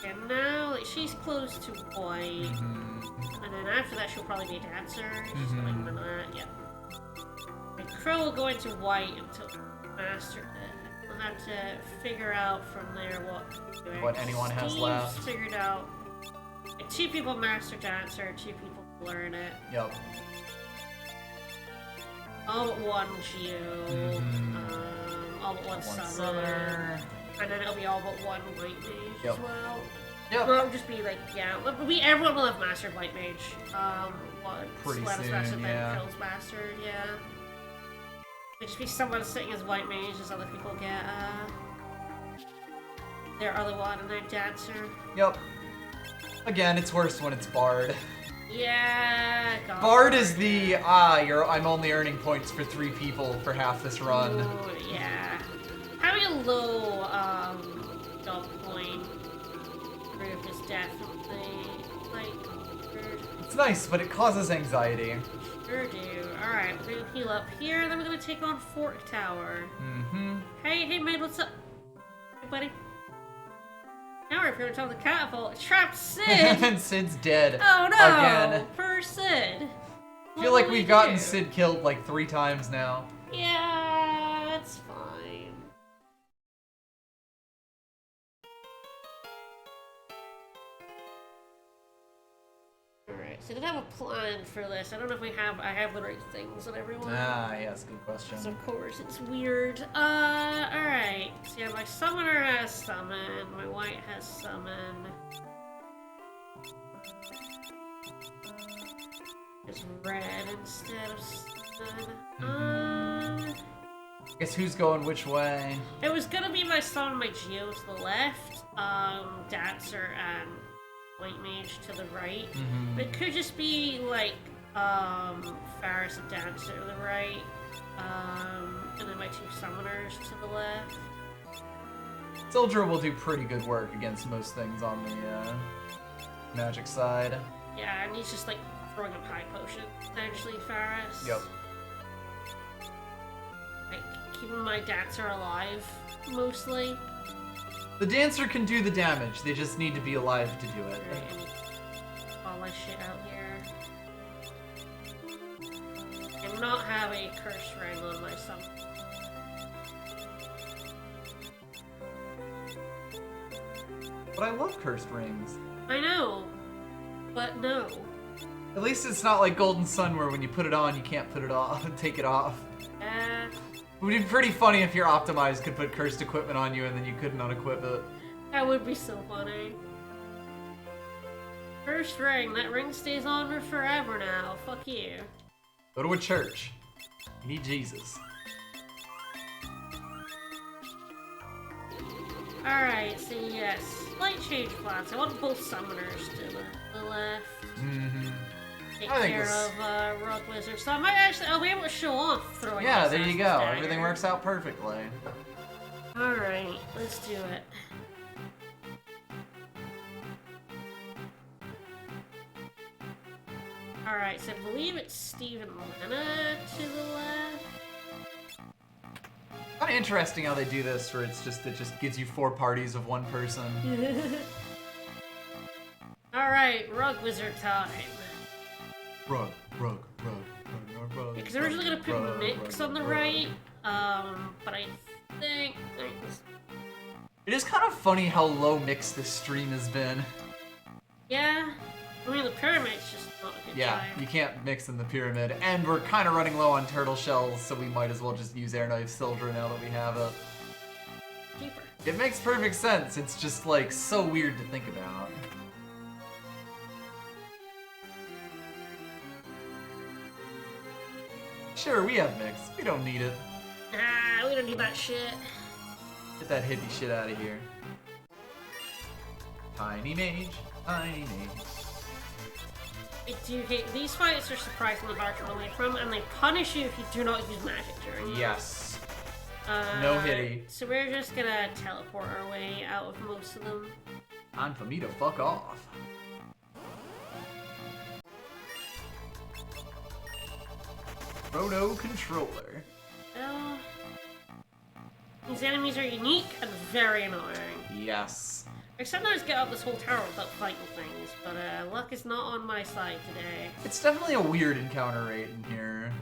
And now like, she's close to white. Mm-hmm. And then after that she'll probably be a dancer. She's going to remember that, yeah. And Crow will go into white until Master We'll have to figure out from there what anyone has Steve's left. Figured out. Like, 2 people master dancer, 2 people learn it. Yep. All but 1 Geo. All but 1 summoner. And then it'll be all but 1 white mage as well. Yep. Well, it'll just be like, yeah, everyone will have mastered white mage. Pretty Sweat's soon, mastered, yeah. then Phil's mastered, yeah. It'll just be someone sitting as white mage as other people get their other one and then dancer. Yep. Again, it's worse when it's Bard. Yeah, God. Bard is the, I'm only earning points for 3 people for half this run. Ooh, yeah. Having a low, dog point group is definitely, like, weird. It's nice, but it causes anxiety. Sure do. Alright, we're gonna heal up here, then we're gonna take on Fork Tower. Mm-hmm. Hey, maid, what's up? Hey, buddy. Now we're up here on top of the catapult. Trapped Sid! And Sid's dead. Oh no! Again. Poor Sid. I feel like we've gotten Sid killed like 3 times now. Yeah, that's fine. Alright, so I did have a plan for this. I don't know if I have the right things on everyone. Yes, good question. So of course it's weird. Alright. So yeah, my summoner has summon, my white has summon. It's red instead of summon. Guess who's going which way? It was gonna be my summon, my Geo to the left, Dancer and White Mage to the right. But it could just be like Faris and Dancer to the right, and then my 2 summoners to the left. Sildra will do pretty good work against most things on the magic side. Yeah, and he's just like throwing up high potion, essentially, Faris. Yep. Like keeping my Dancer alive, mostly. The dancer can do the damage, they just need to be alive to do it. Right, and all my shit out here. Curse Ring on my summon. But I love cursed rings. I know, but no. At least it's not like Golden Sun where when you put it on, you can't put it off, take it off. It would be pretty funny if your optimized could put cursed equipment on you and then you couldn't unequip it. That would be so funny. First ring, that ring stays on for forever now. Fuck you. Go to a church. You need Jesus. Alright, so yes, slight change of plans. I want both summoners to the left. Mm-hmm. Take care of Rock Wizard. So I might actually, I'll be able to show off throwing. Yeah, there you go. Dagger. Everything works out perfectly. Alright, let's do it. Alright, so I believe it's Steve and Lena to the left. Kind of interesting how they do this, where it just gives you 4 parties of 1 person. Alright, Rug Wizard time. Rug. Because I was originally gonna put Mix on the right, but I think... It is kind of funny how low mix this stream has been. Yeah, I mean the pyramid's just not a good time. You can't mix in the pyramid, and we're kind of running low on turtle shells, so we might as well just use Air Knife Sildra now that we have it. Cheaper. It makes perfect sense, it's just like so weird to think about. Sure, we have mix. We don't need it. Nah, we don't need that shit. Get that hippie shit out of here. Tiny mage, tiny mage. I do hate these fights are surprisingly hard to run away from, and they punish you if you do not use magic during them. Yes. No hitty. So we're just gonna teleport our way out of most of them. Time for me to fuck off. Proto controller. Well, these enemies are unique and very annoying. Yes. I sometimes get up this whole tower without fighting things, but luck is not on my side today. It's definitely a weird encounter rate in here.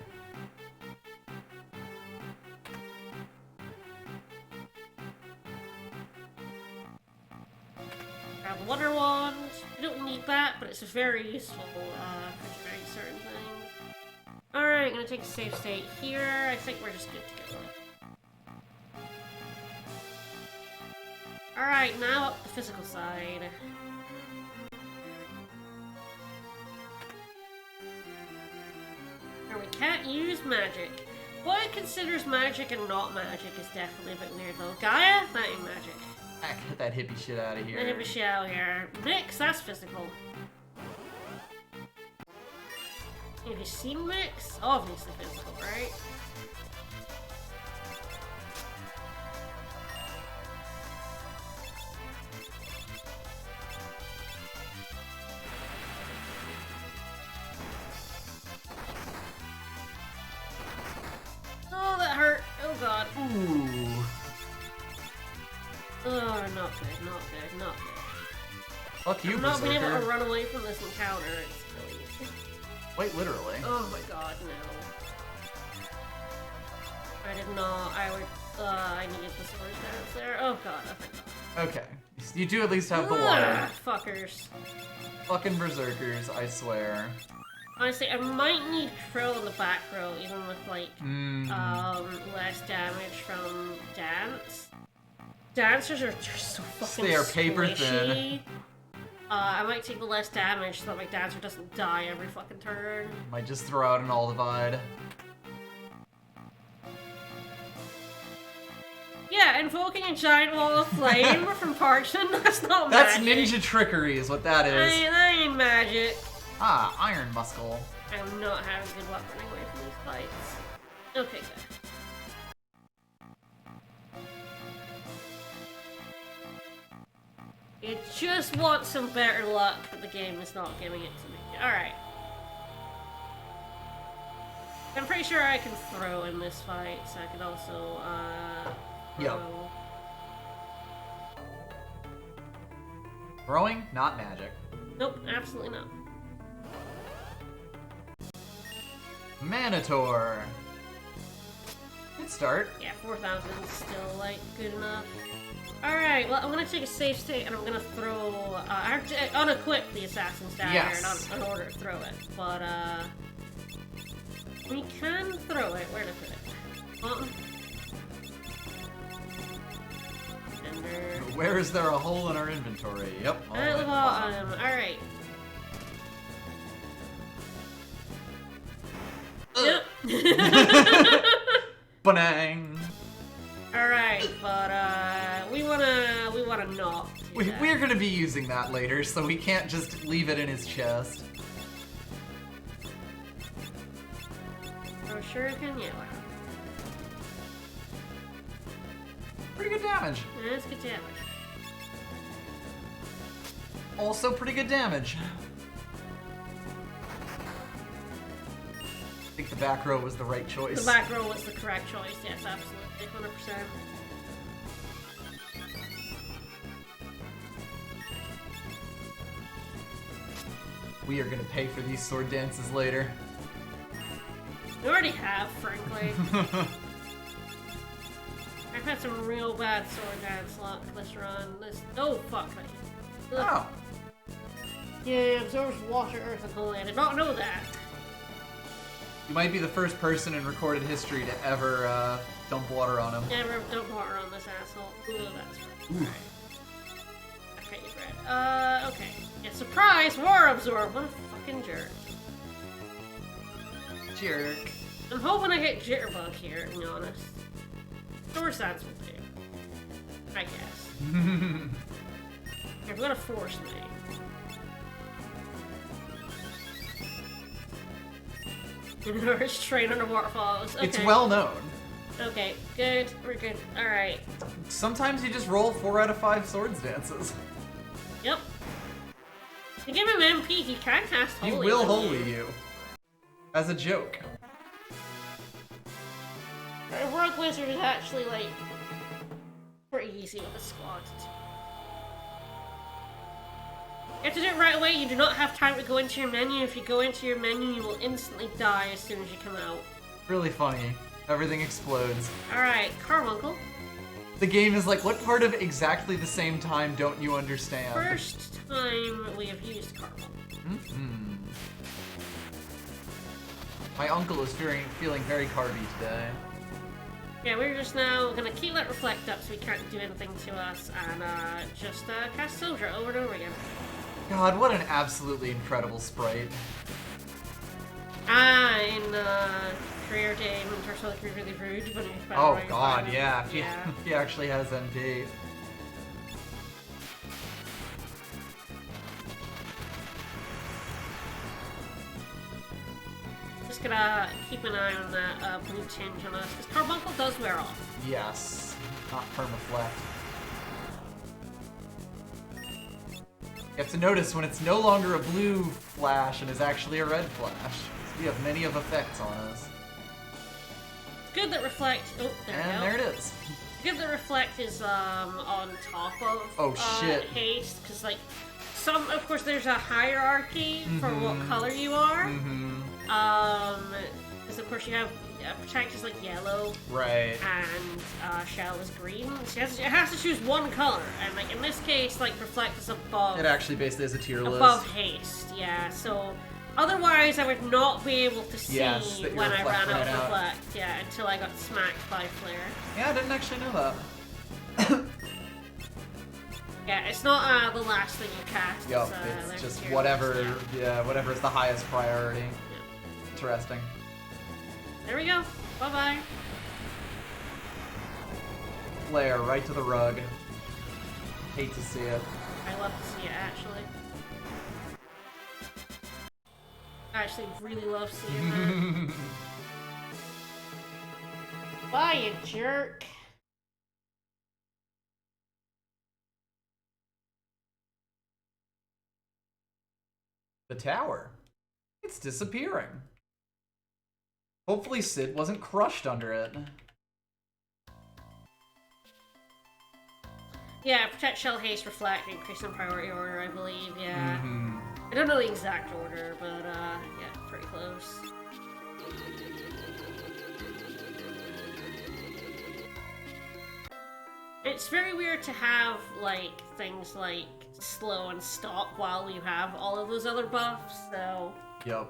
Grab the Wonder Wand. I don't need that, but it's very useful for doing certain things. Alright, gonna take a save state here. I think we're just good to go. Alright, now up the physical side. Now we can't use magic. What considers magic and not magic is definitely a bit weird though. Gaia? That ain't magic. Get that hippie shit out of here. That hippie shit out here. Mix, that's physical. Have you seen Mix? Obviously physical, right? Oh, that hurt. Oh god. Ooh. Oh, not good, not good, not good. Fuck you, I'm not being able to Berserker. run away from this encounter. It's really... Wait, literally. Oh my god, no. I did not. I would. I needed the sword dance there. Oh god, oh my god. Okay. You do at least have the water. Fuckers. Fucking berserkers, I swear. Honestly, I might need Krill in the back row, even with like less damage from dance. Dancers are just so fucking They are paper thin. squishy. I might take the less damage so that my dancer doesn't die every fucking turn. Might just throw out an all divide. Yeah, invoking a giant wall of flame from Parchment, that's not That's magic. ninja trickery is what that is. That ain't magic. Ah, iron muscle. I'm not having good luck running away from these fights. Okay, good. You just want some better luck, but the game is not giving it to me. Alright. I'm pretty sure I can throw in this fight, so I can also, Yep. throw. Throwing, not magic. Nope, absolutely not. good start. Yeah, 4,000 is still, like, good enough. Alright, well, I'm gonna take a safe state and I'm gonna throw, I have to unequip the Assassin's Dagger in order to throw it. But, we can throw it. Where to put it? Button. Ender. Where is there a hole in our inventory? Yep. At the bottom. Alright. Yep. Banang. Alright, but we wanna not do that. We're gonna be using that later, so we can't just leave it in his chest. Oh, shuriken? Yeah, wow. Pretty good damage. Yeah, that's good damage. Also pretty good damage. I think the back row was the right choice. The back row was the correct choice, yes, absolutely, 100%. We are gonna pay for these sword dances later. We already have, frankly. I've had some real bad sword dance luck this run. Oh, fuck me. Oh. Yeah, it absorbs water, earth, and holy. I did not know that. You might be the first person in recorded history to ever dump water on him. Never dump water on this asshole. Ooh, that's right. Alright. Okay, you bread. Okay. Yeah, surprise! War absorb! What a fucking jerk. Jerk. I'm hoping I hit Jitterbug here, to be honest. Sword Dance will do. I guess. You're gonna force me. Norris train under waterfalls. Okay. It's well known. Okay, good. We're good. Alright. Sometimes you just roll 4 out of 5 swords dances. Yep. To give him MP, he can cast Holy. He will holy you. As a joke. Rogue Wizard is actually, like, pretty easy with a squad. You have to do it right away. You do not have time to go into your menu. If you go into your menu, you will instantly die as soon as you come out. Really funny. Everything explodes. Alright, Carbuncle. The game is like, what part of exactly the same time don't you understand? First time we have used Carbuncle. Mm-hmm. My uncle is feeling very carby today. Yeah, we're just now gonna keep that reflect up so we can't do anything to us, and just cast Sildra over and over again. God, what an absolutely incredible sprite. In Career Day, when Torso can be really rude, but if Oh god, yeah. If he actually has MP. Just gonna keep an eye on that blue tinge on us, because Carbuncle does wear off. Yes. Not permaflect. You have to notice when it's no longer a blue flash and is actually a red flash. We have many of effects on us. It's good that Reflect... Oh, there it is. Good that Reflect is on top of shit. Haste, because like of course there's a hierarchy for what color you are. Because of course you have Protect is like yellow, right, and Shell is green. So it has to choose one color, and like in this case, like Reflect is above. It actually basically is a tier list. Above Haste, yeah. So otherwise, I would not be able to see when I ran out of Reflect, until I got smacked by Flare. Yeah, I didn't actually know that. Yeah, it's not the last thing you cast. Yup, it's just whatever. List, whatever is the highest priority. Yeah. Interesting. There we go. Bye bye. Flare right to the rug. Hate to see it. I love to see it actually. I actually really love seeing that. Bye, you jerk. The tower. It's disappearing. Hopefully Sid wasn't crushed under it. Yeah, Protect, Shell, Haste, Reflect, increase in priority order, I believe, yeah. Mm-hmm. I don't know the exact order, but yeah, pretty close. It's very weird to have, like, things like slow and stop while you have all of those other buffs, so... Yep.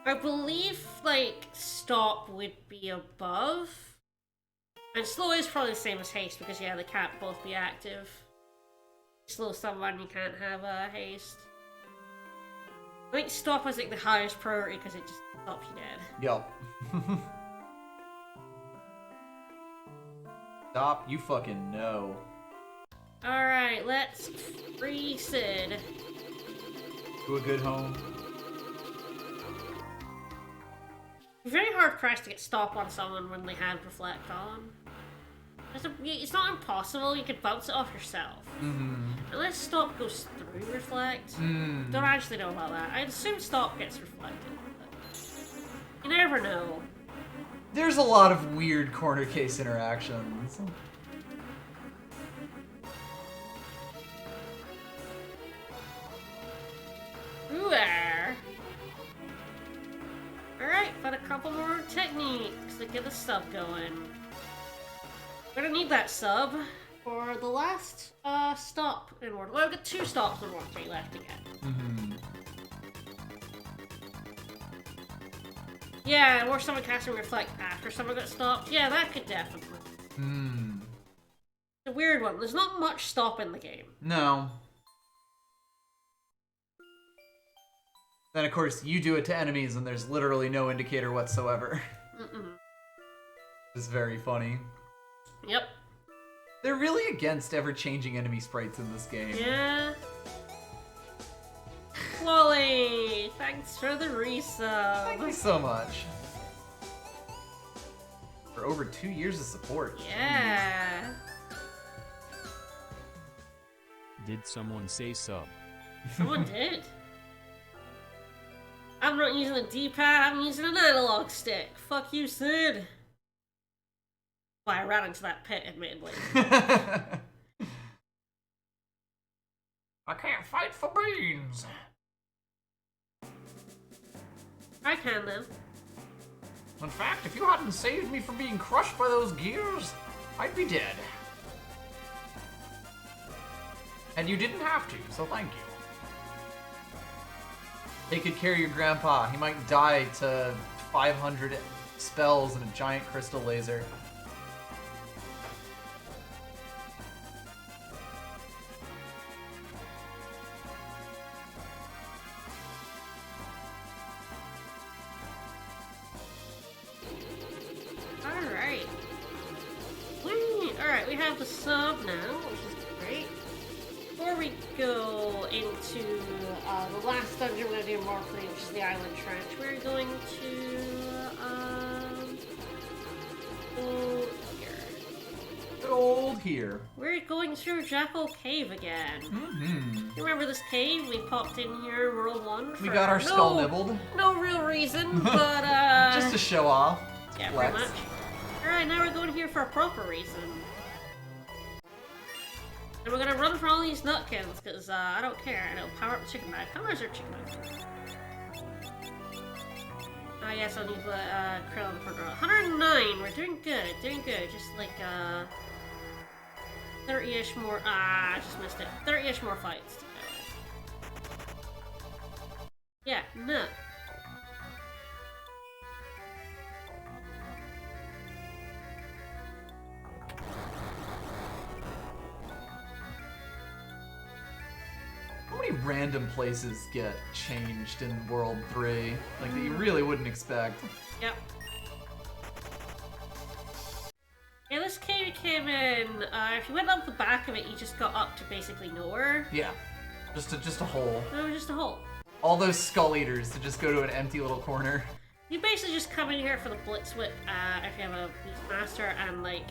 I believe, like, stop would be above. And slow is probably the same as haste, because, yeah, they can't both be active. Slow someone, you can't have haste. I think stop is, like, the highest priority, because it just stops you dead. Yep. Stop, you fucking know. Alright, let's free Sid. To a good home. Very hard pressed to get stop on someone when they had reflect on. It's not impossible, you could bounce it off yourself. Unless stop goes through reflect. Don't actually know about that. I'd assume stop gets reflected. But you never know. There's a lot of weird corner case interactions. Ooh, alright, got a couple more techniques to get the sub going. We're gonna need that sub for the last stop in World. Well, I've got 2 stops in World 3 left to get. Yeah, or someone casting reflect after someone got stopped. Yeah, that could definitely. It's a weird one. There's not much stop in the game. No. Then of course you do it to enemies and there's literally no indicator whatsoever. It's very funny. Yep. They're really against ever-changing enemy sprites in this game. Yeah. Wally, thanks for the resub. Thank you so much. For over 2 years of support. Yeah. Did someone say sub? Someone did. I'm not using a D-pad, I'm using an analog stick. Fuck you, Sid. Why, I ran into that pit, admittedly. I can't fight for beans. I can, then. In fact, if you hadn't saved me from being crushed by those gears, I'd be dead. And you didn't have to, so thank you. They could carry your grandpa. He might die to 500 spells and a giant crystal laser. Alright, we have the sub now, which is great. Before we go into the last dungeon we're going to do more for, which is the Island Trench, we're going to go here. Good old here. We're going through Jackal Cave again. You remember this cave? We popped in here in World 1 for We got our skull nibbled. No real reason, but just to show off. Yeah, pretty much. Alright, now we're going here for a proper reason. And we're gonna run for all these nutkins, because I don't care. I know, power up the chicken knife. How much is our chicken knife? I guess I'll need the krill for 109, we're doing good, Just like 30-ish more, I just missed it. 30-ish more fights to go. Yeah, no. How many random places get changed in World 3? Like, that you really wouldn't expect. Yep. Yeah, this cave came in, if you went up the back of it, you just got up to basically nowhere. Yeah. Just a hole. No, just a hole. All those skull eaters to just go to an empty little corner. You basically just come in here for the Blitz Whip, if you have a Beastmaster, and, like,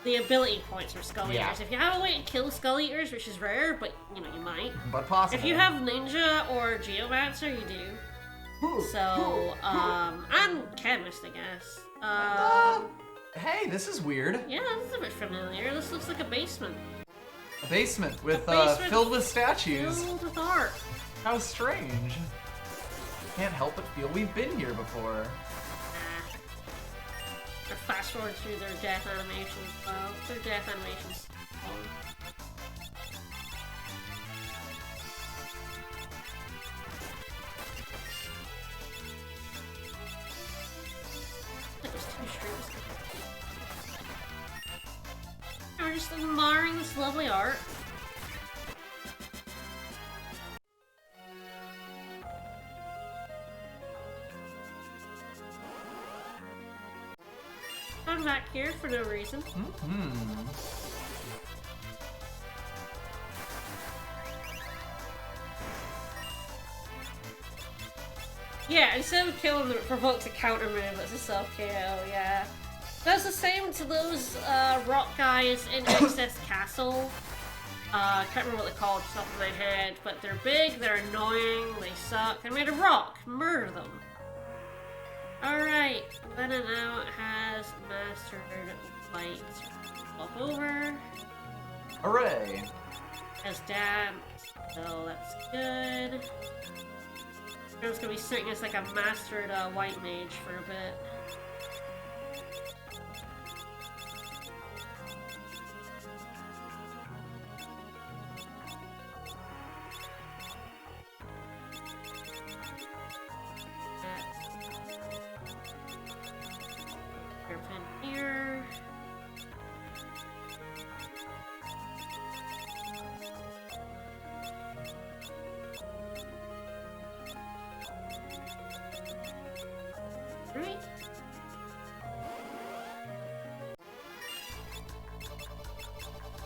the ability points for Skull Eaters. If you have a way to kill Skull Eaters, which is rare, but, you know, you might. But possible. If you have Ninja or Geomancer, you do. So, and Chemist, I guess. Hey, this is weird. Yeah, this is a bit familiar. This looks like a basement. A basement with, basement filled with statues. Filled with art. How strange. Can't help but feel we've been here before. Or fast forward through their death animations. Well, their death animations. We're just admiring this lovely art. I'm back here for no reason. Yeah, instead of killing them, it provokes a counter move that's a self-KO, yeah. That's the same to those rock guys in Excess Castle. I can't remember what they're called off the top of my head, but they're big, they're annoying, they suck. They're made of rock. Murder them. Alright, Lena now has mastered light. Flop over. Hooray! Has dance, so that's good. I'm just gonna be sitting as like a mastered white mage for a bit.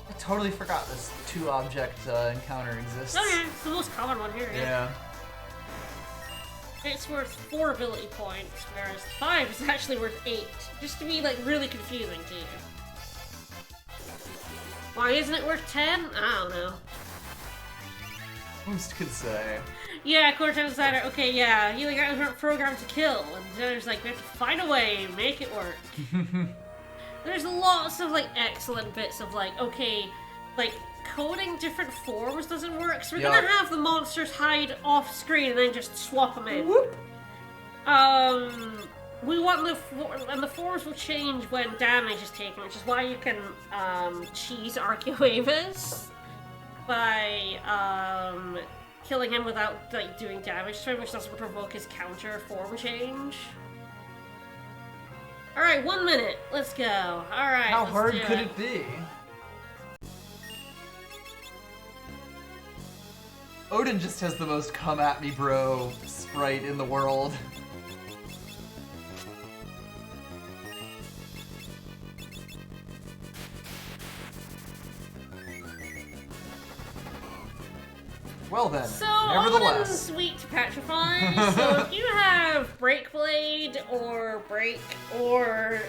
I totally forgot this 2-object encounter exists. Oh yeah, it's the most common one here. Yeah. It's worth 4 ability points, whereas 5 is actually worth 8. Just to be like really confusing to you. Why isn't it worth 10? I don't know. Who's could say? Yeah, Cortez designer, okay, yeah, you guys aren't programmed to kill, and there's like, we have to find a way, make it work. There's lots of like excellent bits of like, okay, like coding different forms doesn't work, so we're gonna have the monsters hide off screen and then just swap them in. Whoop. We want and the forms will change when damage is taken, which is why you can cheese Arcuavis by killing him without like doing damage to him, which doesn't provoke his counter form change. Alright, 1 minute. Let's go. Alright. How hard could it be? Odin just has the most come at me bro sprite in the world. Well then, so nevertheless. Odin's weak to petrify, so if you have Break Blade or Break or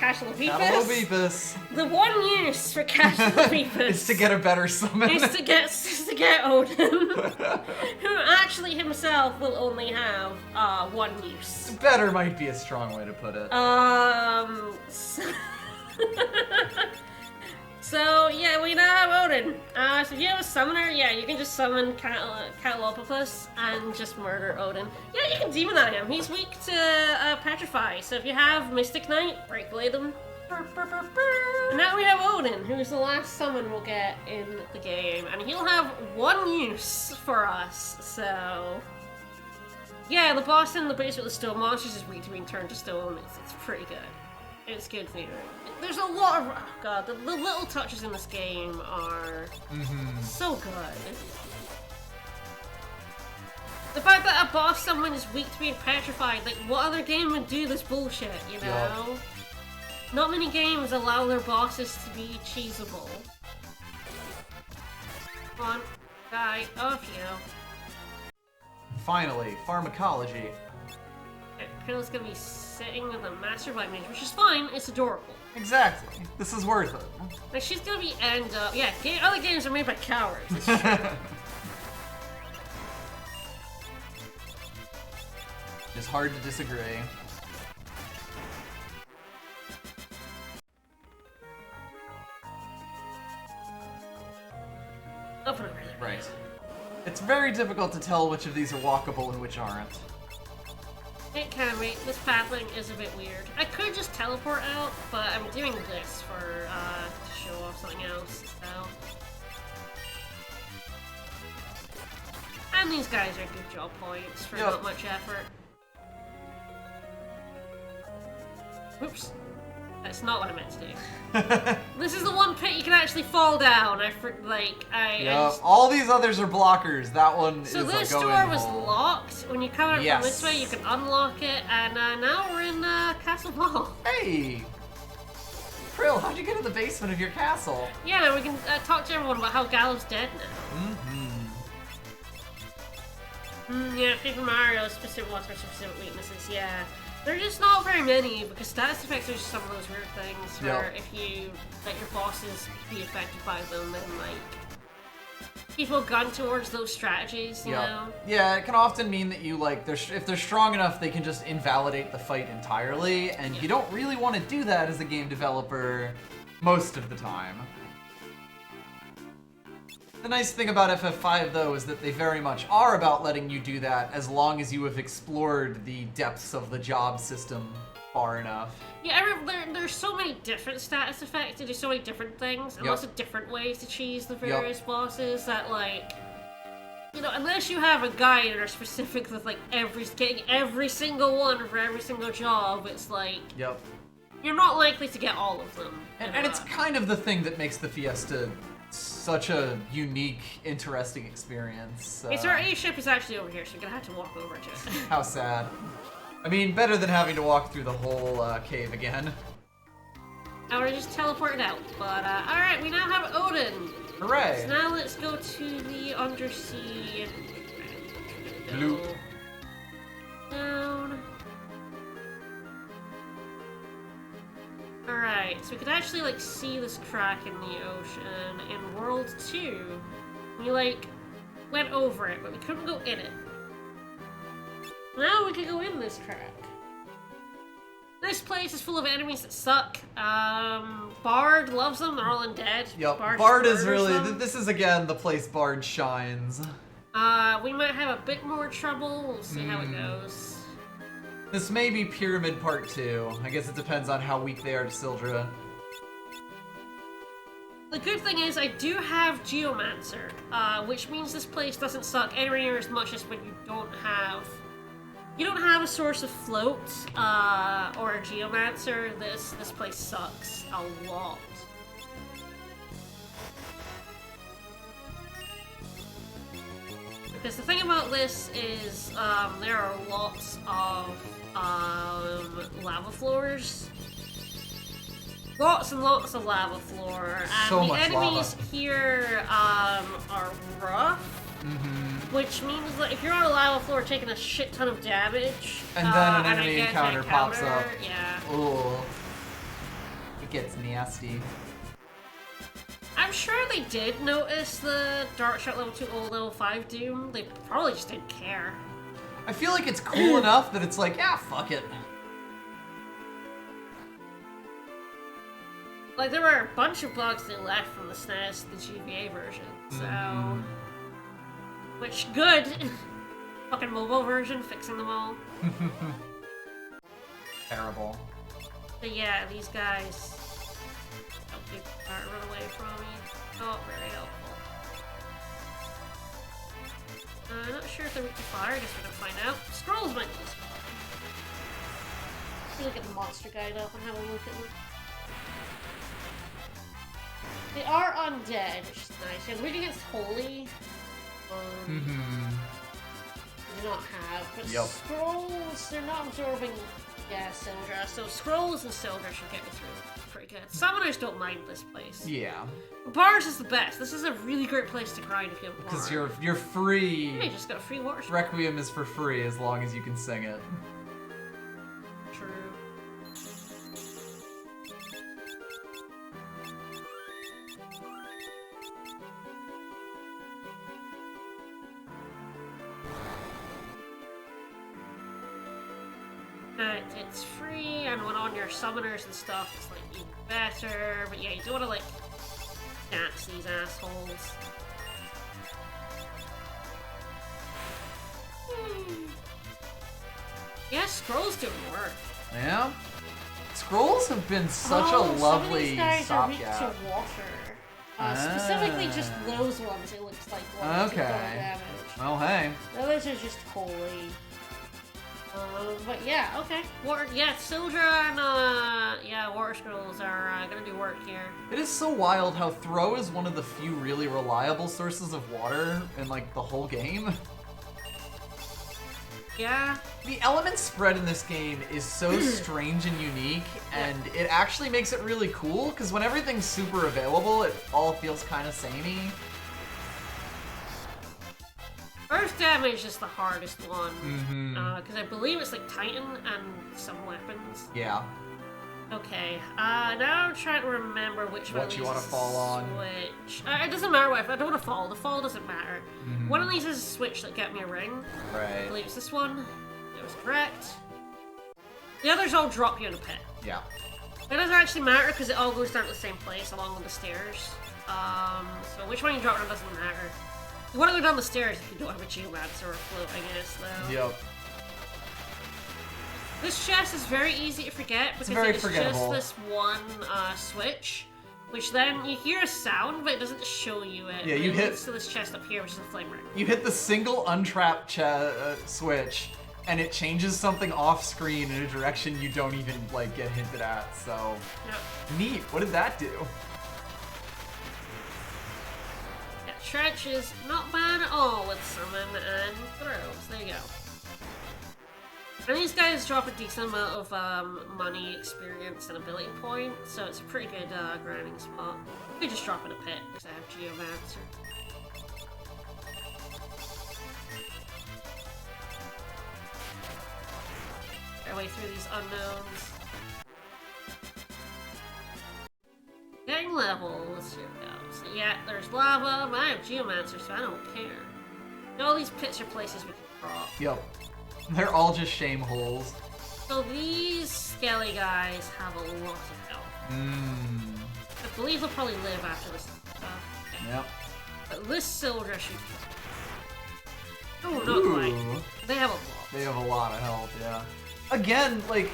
Cashalabepus, the one use for Cashalabepus is to get a better summon. is to get Odin, who actually himself will only have one use. Better might be a strong way to put it. So yeah, we now have Odin. So if you have a summoner, yeah, you can just summon Catalopopus and just murder Odin. Yeah, you can demon eye him. He's weak to Petrify, so if you have Mystic Knight, Break Blade him. And now we have Odin, who's the last summon we'll get in the game, and he'll have one use for us, so... Yeah, the boss in the base with the stone monsters is weak to being turned to stone. It's pretty good. It's good theater. There's a lot of... Oh god, the little touches in this game are so good. The fact that a boss summon is weak to being petrified, like what other game would do this bullshit, you know? Yep. Not many games allow their bosses to be cheesable. Come on, die, off you go. Finally, pharmacology. Krill's gonna be sitting with a Master White Mage, which is fine, it's adorable. Exactly. This is worth it. Like, she's gonna be end up. Yeah, other games are made by cowards. It's hard to disagree. I'll put it really right. It's very difficult to tell which of these are walkable and which aren't. It can be. This pathway is a bit weird. I could just teleport out, but I'm doing this for to show off something else. So, and these guys are good job points for not much effort. Oops. That's not what I meant to do. This is the one pit you can actually fall down. I just... All these others are blockers. That one is So this a door was locked. When you come out from this way, you can unlock it. And now we're in Castle Mall. Hey! Krill, how'd you get in the basement of your castle? Yeah, we can talk to everyone about how Gallo's dead now. Yeah, Paper Mario, specific ones for specific weaknesses, yeah. They're just not very many, because status effects are just some of those weird things where if you let your bosses be affected by them, then, like, people gun towards those strategies, you know? Yeah, it can often mean that you, like, if they're strong enough, they can just invalidate the fight entirely, and you don't really want to do that as a game developer most of the time. The nice thing about FF5, though, is that they very much are about letting you do that as long as you have explored the depths of the job system far enough. Yeah, there's so many different status effects to do so many different things, and lots of different ways to cheese the various bosses that, like, you know, unless you have a guide or specific with, like, getting every single one for every single job, it's like... You're not likely to get all of them. And it's kind of the thing that makes the Fiesta such a unique, interesting experience. Okay, so our A-ship is actually over here, so you're gonna have to walk over to it. How sad. I mean, better than having to walk through the whole cave again. I would've just teleported out, but alright, we now have Odin. Hooray! So now let's go to the undersea... Bloop. Down. Alright, so we could actually, like, see this crack in the ocean in World 2. We, like, went over it, but we couldn't go in it. Now we can go in this crack. This place is full of enemies that suck. Bard loves them, they're all undead. Yep, Bard is really... This is, again, the place Bard shines. We might have a bit more trouble. We'll see how it goes. This may be Pyramid Part 2. I guess it depends on how weak they are to Sildra. The good thing is I do have Geomancer, which means this place doesn't suck anywhere near as much as when you don't have a source of float or a Geomancer. This place sucks a lot. Because the thing about this is there are lots of lava floors. Lots and lots of lava floor. And so the much enemies lava. here are rough. Which means that if you're on a lava floor taking a shit ton of damage, and then an enemy encounter pops up. Yeah. Ooh. It gets nasty. I'm sure they did notice the Dark Shot level 2 or level 5 Doom. They probably just didn't care. I feel like it's cool enough that it's like, yeah, fuck it. Like, there were a bunch of bugs they left from the SNES, the GBA version, so... Which, good! Fucking mobile version, fixing them all. Terrible. But yeah, these guys... Help you run away from me. Not very helpful. I'm not sure if they're weak to fire, I guess we're gonna find out. Scrolls might be useful. Let's look at the monster guide up and have a look at them. They are undead, which is nice. Yeah, weak against holy. Do not have. But scrolls, they're not absorbing. Yeah, Sildra. So scrolls and Sildra should get me through pretty good. Summoners don't mind this place. Yeah. Bars is the best. This is a really great place to grind if you have a bar. Because you're free. Yeah, you just got a free water. Requiem is for free as long as you can sing it. True. It's free, and when on your summoners and stuff, it's like even better. But yeah, you don't want to like dance these assholes. Yeah, scrolls don't work. Yeah. Scrolls have been such a Some of lovely these guys are weak stopgap. to water. Specifically just those ones, it looks like ones that don't Okay. damage. Well, hey. The others are just holy. But yeah, okay. Water, yeah, Sildra and yeah, water scrolls are gonna do work here. It is so wild how throw is one of the few really reliable sources of water in like the whole game. Yeah. The element spread in this game is so strange and unique, and it actually makes it really cool, because when everything's super available, it all feels kind of samey. Earth damage is the hardest one. Mm-hmm. Because I believe it's like Titan and some weapons. Yeah. Okay, now I'm trying to remember which one What you wanna fall on. Switch. It doesn't matter what, I don't want to fall. The fall doesn't matter. Mm-hmm. One of these is a switch that get me a ring. I Right. believe it's this one. It was correct. The others all drop you in a pit. Yeah. It doesn't actually matter because it all goes down to the same place along with the stairs. So which one you drop on doesn't matter. You want to go down the stairs if you don't have a geomancer or a float, I guess, though. Yep. This chest is very easy to forget because very it's forgettable. just this one switch, which then you hear a sound, but it doesn't show you it. Yeah, you It hit- leads to this chest up here, which is a flame ring. You hit the single untrapped switch, and it changes something off screen in a direction you don't even like get hinted at. So Yep. neat. What did that do? Yeah, Trench is not bad at all with summon and throws. There you go. And these guys drop a decent amount of money, experience, and ability points, so it's a pretty good grinding spot. You could just drop in a pit, because I have Geomancer. Our way through these unknowns. Getting levels, here we go. So yeah, there's lava, but I have Geomancer, so I don't care. All these pits are places we can drop. Yep. They're all just shame holes. So these skelly guys have a lot of health. Mmm. I believe they'll probably live after this stuff. Okay. Yep. But this Sildra should... Oh, not Ooh. quite. They have a lot. They have a lot of health, yeah. Again, like,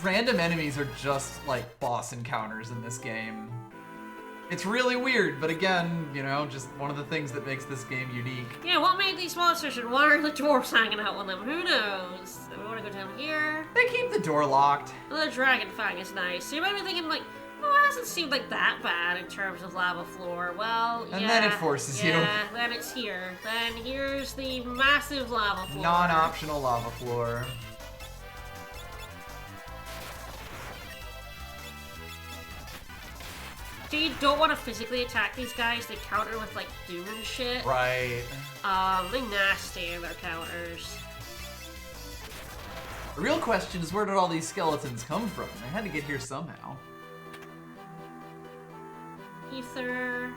random enemies are just like boss encounters in this game. It's really weird, but again, you know, just one of the things that makes this game unique. Yeah, what made these monsters and why are the dwarves hanging out with them? Who knows? So we want to go down here. They keep the door locked. The dragon fang is nice. So you might be thinking, like, oh, it doesn't seem like that bad in terms of lava floor. Well, And yeah. then it forces you. Yeah, then it's here. Then here's the massive lava floor. Non-optional lava floor. So you don't want to physically attack these guys. They counter with, like, doom and shit. Right. They're nasty in their counters. The real question is, where did all these skeletons come from? They had to get here somehow. Ether.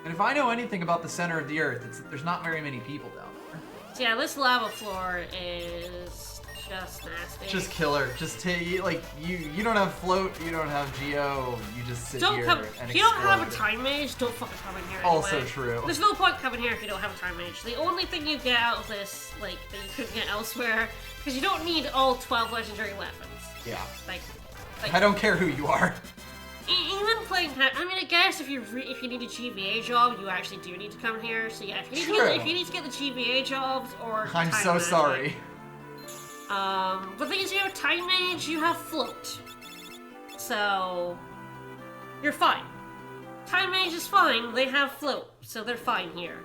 And if I know anything about the center of the Earth, it's that there's not very many people down there. So yeah, this lava floor is just nasty. Just killer. Just take, like, you don't have float, you don't have geo, you just sit Don't here come. and If you don't have a explode. time mage, don't fucking come in here. Also anyway. true. There's no point coming here if you don't have a time mage. The only thing you get out of this, like, that you couldn't get elsewhere, because you don't need all 12 legendary weapons. Yeah. Like I don't care who you are. even playing. I mean, I guess if you need a GVA job, you actually do need to come here. So yeah, if you need, True. if you need to get the GVA jobs or I'm time so mage, sorry. But the thing is, you have time mage, you have float, so you're fine. Time mage is fine. They have float, so they're fine here.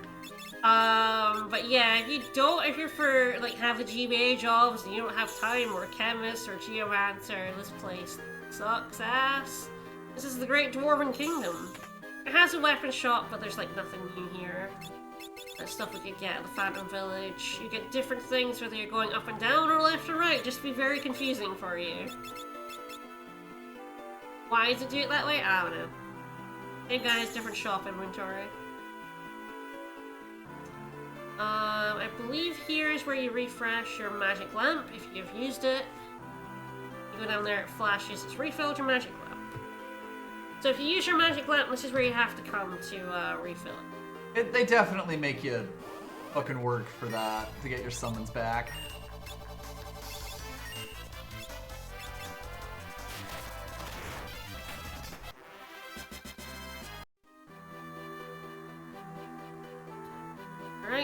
But yeah, if you're for like have the GBA jobs and you don't have time or chemist or geomancer, this place sucks ass. This is the Great Dwarven Kingdom. It has a weapon shop, but there's like nothing new here. That stuff we could get at the Phantom Village. You get different things whether you're going up and down or left or right. Just be very confusing for you. Why does it do it that way? I don't know. Hey guys, different shop inventory. I believe here is where you refresh your magic lamp if you've used it. You go down there, it flashes, it's refilled your magic lamp. So if you use your magic lamp, this is where you have to come to refill it. They definitely make you fucking work for that to get your summons back.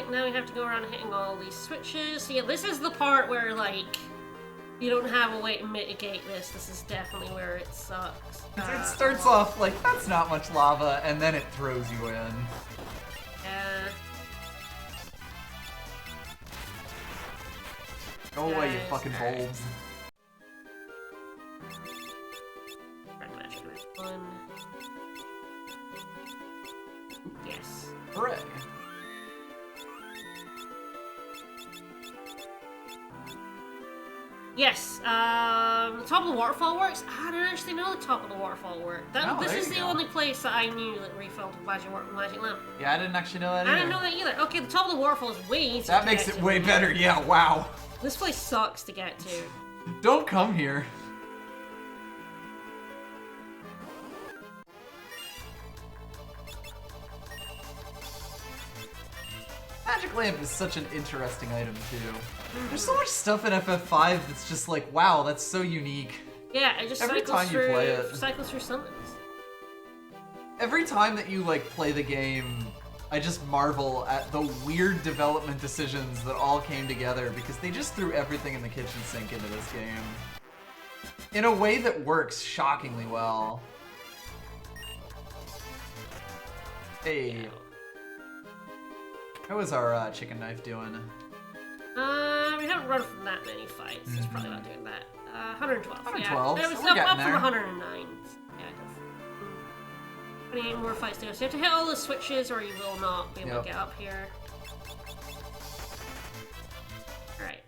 Alright, now we have to go around hitting all these switches. So yeah, this is the part where, like, you don't have a way to mitigate this. This is definitely where it sucks. It starts off like, that's not much lava, and then it throws you in. Yeah. Go away, you Guys, fucking alright. bulbs. Red magic one. Yes. Hooray. Yes, the top of the waterfall works. I didn't actually know the top of the waterfall worked. Oh, This there is you the go. only place that I knew that refilled with magic lamp. Yeah, I didn't actually know that either. I didn't know that either. Okay, the top of the waterfall is way easier That to makes get it to. way better, yeah, wow. This place sucks to get to. Don't come here. Magic lamp is such an interesting item too. There's so much stuff in FF5 that's just like, wow, that's so unique. Yeah, it just Every cycles time you through, play it. cycles through summons. Every time that you like play the game, I just marvel at the weird development decisions that all came together because they just threw everything in the kitchen sink into this game. In a way that works shockingly well. Hey. How is our chicken knife doing? We haven't run from that many fights. It's probably not doing that. 112. 112, Yeah. It was so we're up getting from there. 109. Yeah, 28 more fights to go. So you have to hit all the switches or you will not be able Yep. to get up here. Alright.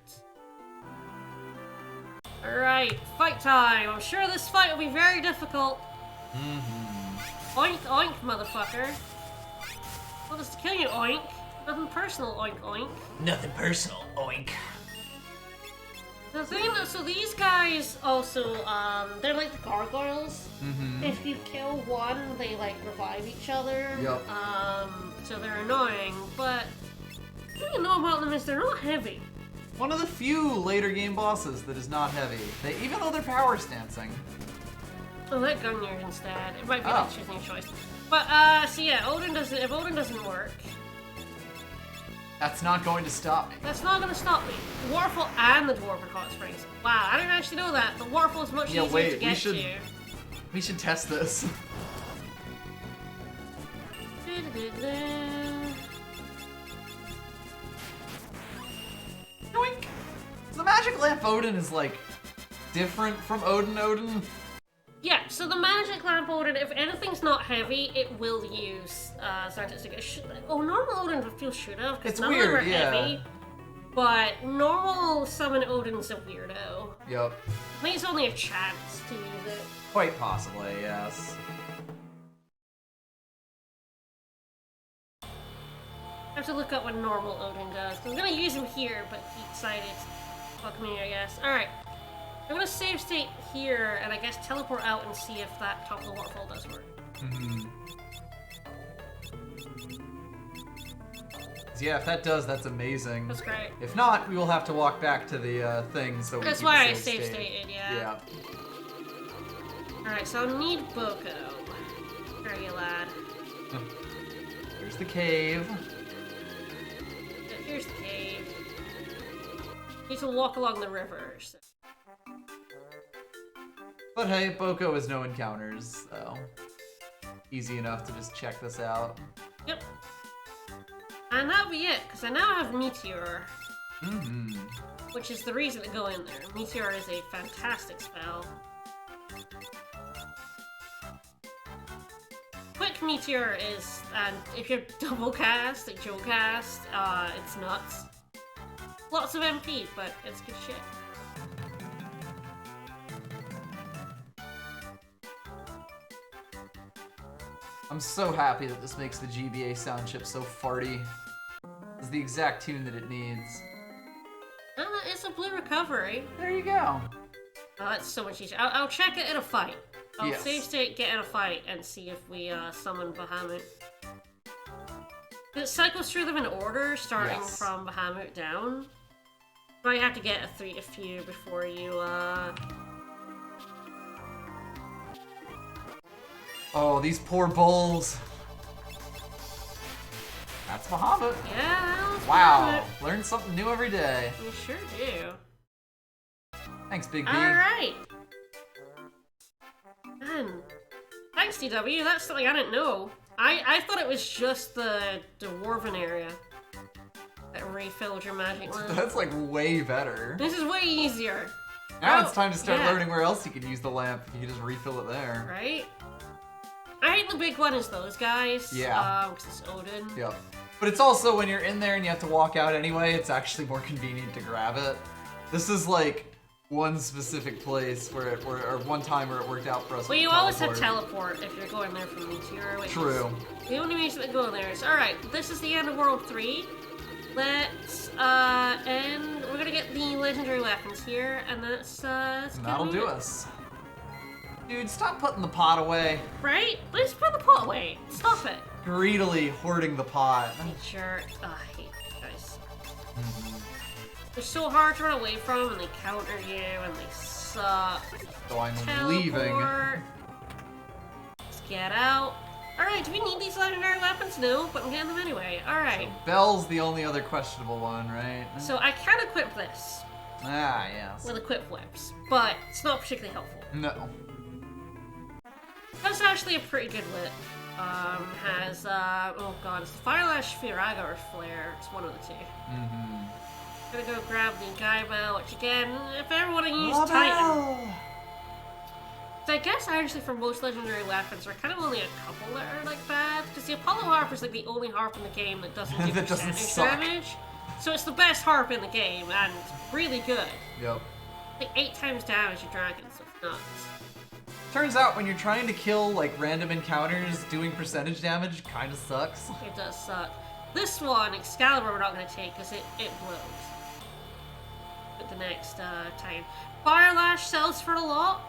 Alright, fight time. I'm sure this fight will be very difficult. Oink, oink, motherfucker. Well, just to kill you, oink. Nothing personal, oink, oink. Nothing personal, oink. The thing, so these guys also, they're like the gargoyles. If you kill one, they like revive each other. Yep. So they're annoying, but the thing you know about them is they're not heavy. One of the few later game bosses that is not heavy. Even though they're power stancing. Oh, that Gungnir instead. It might be Oh. like choosing a choice. But, so yeah, if Odin doesn't work, That's not going to stop me. that's not gonna stop me. The Waterfall and the Dwarven Hot Springs. Wow, I didn't actually know that. The Waterfall is much Yeah, easier wait, to we get should- to. We should test this. Yoink! So the magic lamp Odin is like different from Odin. Yeah, so the magic lamp Odin, if anything's not heavy, it will use Zantetsuga. Normal Odin should have, because It's none of weird, them are yeah. heavy. But normal summon Odin's a weirdo. Yep. I think it's only a chance to use it. Quite possibly, yes. I have to look up what normal Odin does. I was gonna use him here, but he decided to fuck me, I guess. Alright. I'm gonna save state here, and I guess teleport out and see if that top of the waterfall does work. Yeah, if that does, that's amazing. That's great. If not, we will have to walk back to the thing so we That's keep why a I save save state. stated, yeah. Yeah. Alright, so I'll need Boko. Where are you, lad? Here's the cave. Here's the cave. You need to walk along the river. So. But hey, Boko has no encounters, so easy enough to just check this out. Yep. And that'll be it, because I now have Meteor, which is the reason to go in there. Meteor is a fantastic spell. Quick Meteor is, and if you're double cast, like dual cast, it's nuts. Lots of MP, but it's good shit. I'm so happy that this makes the GBA sound chip so farty. It's the exact tune that it needs. It's a blue recovery. There you go. Oh, that's so much easier. I'll check it in a fight. I'll Yes. save state, get in a fight, and see if we summon Bahamut. It cycles through them in order, starting Yes. from Bahamut down. But you have to get a few before you, Oh, these poor bulls. That's Bahamut. Yeah, that's Wow, learn something new every day. You sure do. Thanks, Big B. Alright. Man, thanks, DW. That's something I didn't know. I thought it was just the Dwarven area that refilled your magic lamp. That's like way better. This is way easier. Now it's time to start yeah. learning where else you could use the lamp. You can just refill it there. Right? I think the big one is those guys. Yeah. Because it's Odin. Yep. But it's also when you're in there and you have to walk out anyway, it's actually more convenient to grab it. This is like one specific place where or one time where it worked out for us. Well, you always have teleport if you're going there from Meteor. Which True. Is the only reason to go there is alright. This is the end of World 3. Let's and we're gonna get the legendary weapons here, and that's That'll do us. Dude, stop putting the pot away. Right? Let's put the pot away. Stop it. Greedily hoarding the pot. Hey, jerk. I hate these guys. They're so hard to run away from, and they counter you, and they suck. So I'm Teleport. leaving. Let's get out. Alright, do we need these legendary weapons? No, but I'm getting them anyway. Alright. Bell's the only other questionable one, right? So I can equip this Ah, yes. with equip whips, but it's not particularly helpful. No. That's actually a pretty good whip. Has, oh god, it's the Firelash Firaga or Flare. It's one of the two. Gonna go grab the Guy Bell, which again, if I ever want to use Titan. So I guess actually for most legendary weapons, there are kind of only a couple that are like bad. Because the Apollo Harp is like the only harp in the game that doesn't do That doesn't percentage suck. damage. So it's the best harp in the game, and really good. Yep. Like 8 times damage to dragons, so it's nuts. Turns out when you're trying to kill like random encounters, doing percentage damage kind of sucks. It does suck. This one, Excalibur, we're not going to take because it blows. But the next time. Firelash sells for a lot.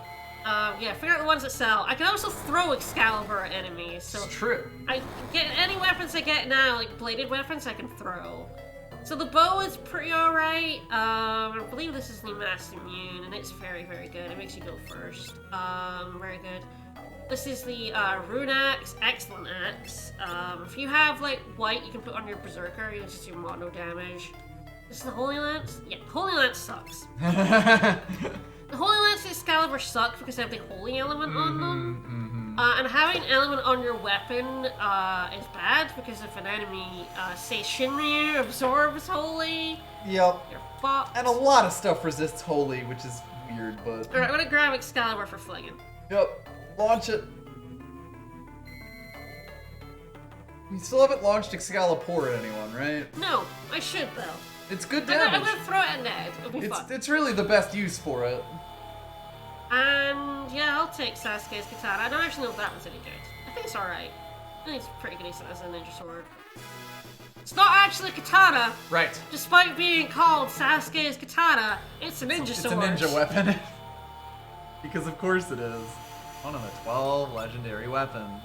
Yeah, figure out the ones that sell. I can also throw Excalibur at enemies, so It's true. I get any weapons I get now, like bladed weapons, I can throw. So the bow is pretty alright. I believe this is the Mass Immune, and it's very, very good. It makes you go first. Very good. This is the Rune Axe, excellent axe. If you have like white, you can put on your Berserker. You just do mono damage. This is the Holy Lance. Yeah, Holy Lance sucks. The Holy Lance and Excalibur suck because they have the Holy element on them. And having an element on your weapon is bad because if an enemy, say Shinryu, absorbs Holy, Yep. you're fucked. And a lot of stuff resists holy, which is weird, but... Alright, I'm gonna grab Excalibur for flinging. Yep. Launch it. You still haven't launched Excalibur at anyone, right? No, I should though. It's good I'm damage. gonna throw it at Ned. It'll be fun. It's really the best use for it. And yeah, I'll take Sasuke's katana. I don't actually know if that one's any good. I think it's alright. I think it's pretty decent as a ninja sword. It's not actually a katana, Right. despite being called Sasuke's katana. It's a ninja sword. It's a ninja weapon. Because of course it is. One of the 12 legendary weapons.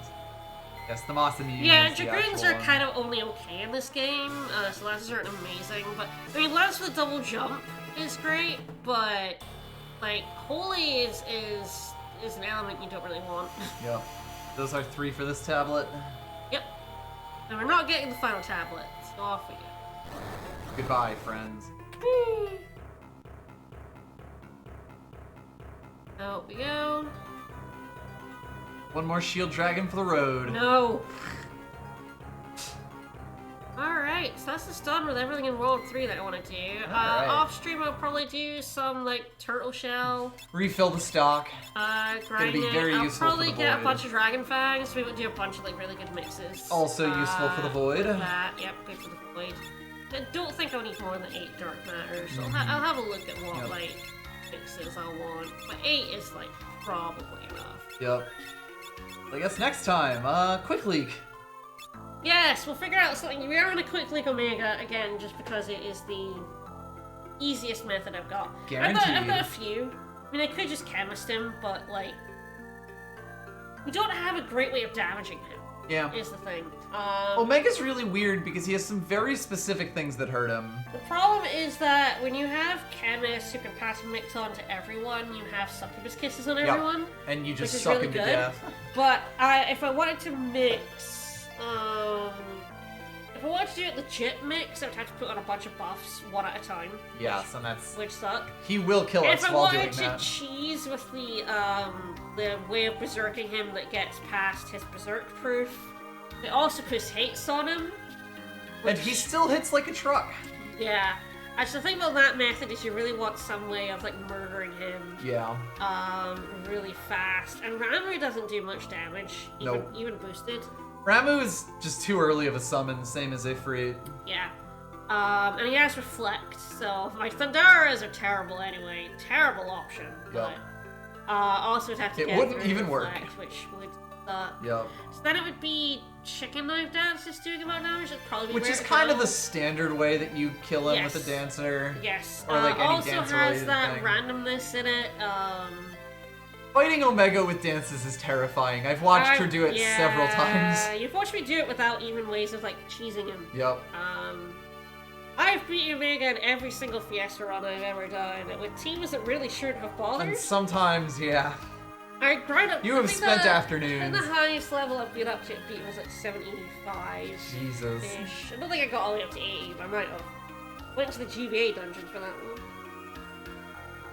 Yes, the Masamune. Yeah, Dragoons are kind of only okay in this game, so lances aren't amazing, but, I mean, lance with a double jump is great, but, like, Holy is an element you don't really want. Yep. Those are 3 for this tablet. Yep. And we're not getting the final tablet, so off we go. Goodbye, friends. Out we go. One more shield dragon for the road. No. Alright, so that's just done with everything in World 3 that I want to do. Alright. Off stream I'll probably do some, like, turtle shell. Refill the stock. Grinding. be very I'll useful probably for the get a void. bunch of dragon fangs. We would do a bunch of, like, really good mixes. Also useful for the void. That, yep, good for the void. I don't think I'll need more than 8 dark matter, so I'll have a look at what, Yep. like, mixes I'll want. But 8 is, like, probably enough. Yep. I guess next time, quick leak. Yes, we'll figure out something. We are on a quick leak Omega again, just because it is the easiest method I've got. I've Guaranteed. got a few. I mean, I could just chemist him, but like, we don't have a great way of damaging him. Yeah. Is the thing. Omega's really weird because he has some very specific things that hurt him. The problem is that when you have chemists who can pass a mix on to everyone, you have succubus kisses on everyone. And you just which is suck really him to good. death. But if I wanted to mix, if if I wanted to do it legit mix, I would have to put on a bunch of buffs one at a time. Yes, and that's... Which suck. He will kill us If I while doing wanted to that. cheese with the way of berserking him that gets past his berserk proof, it also puts hates on him. And he still hits like a truck. Yeah. Actually, the thing about that method is you really want some way of, like, murdering him. Yeah. Really fast. And Ramu doesn't do much damage, even boosted. Ramu is just too early of a summon, same as Ifrit. Yeah. And he has Reflect, so my Thundaras are terrible anyway. Terrible option. Yep. But, also would have to It get wouldn't through even work. Reflect, which would suck. Yep. So then it would be Chicken Knife Dance just doing about damage. It'd probably be Which where is to kind of go. the standard way that you kill him Yes. with a dancer. Yes. Or like any also dance-related has that thing. randomness in it. Fighting Omega with dances is terrifying. I've watched her do it several times. You've watched me do it without even ways of like cheesing him. Yep. I've beaten Omega in every single Fiesta run I've ever done, with teams that really shouldn't have bothered. And sometimes, yeah. I grind up. You have spent afternoons. I think the highest level I've been up to beat was like 75. Jesus. Ish. I don't think I got all the way up to 80, but I might have. Went to the GBA dungeon for that one.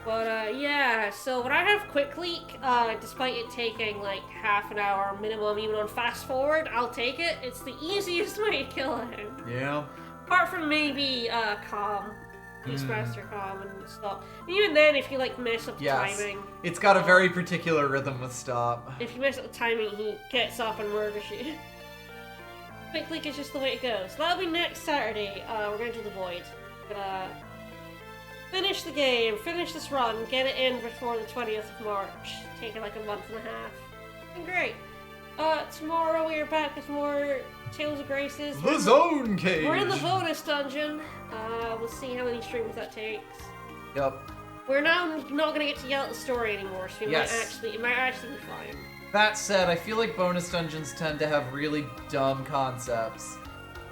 But yeah, so when I have Quick Leak, despite it taking like half an hour minimum, even on fast forward, I'll take it. It's the easiest way to kill him. Yeah. Apart from maybe Calm, Beastmaster Calm and Stop. Even then, if you like mess up the timing, It's got a very particular rhythm with Stop. if you mess up the timing, he gets up and murders you. Quick Leak is just the way it goes. That'll be next Saturday. We're going to do the Void. Gonna finish the game, finish this run, get it in before the 20th of March. Taking like a month and a half. And great. Tomorrow we are back with more Tales of Graces. The Zone Cage! We're in the bonus dungeon. We'll see how many streams that takes. Yep. We're now not gonna get to yell at the story anymore, so it Yes. might actually be fine. That said, I feel like bonus dungeons tend to have really dumb concepts.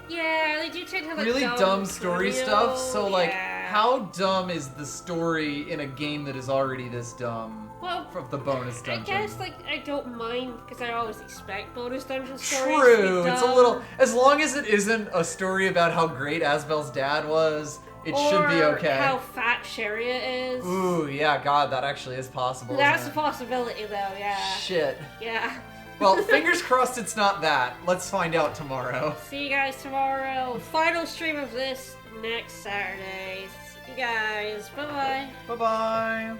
Yeah, they do tend to have like Really dumb story cameo, stuff, so like, yeah. how dumb is the story in a game that is already this dumb? Well, From the bonus I dungeon. guess like I don't mind because I always expect bonus dungeon stories. True, to be it's a dumb. little... As long as it isn't a story about how great Asbel's dad was, it should be Or okay. how fat Sharia is. Ooh, yeah, God, that actually is possible. That's a isn't possibility though, yeah. it? Shit. Yeah. Well, fingers crossed it's not that. Let's find out tomorrow. See you guys tomorrow. Final stream of this next Saturday. See you guys. Bye bye. Bye-bye.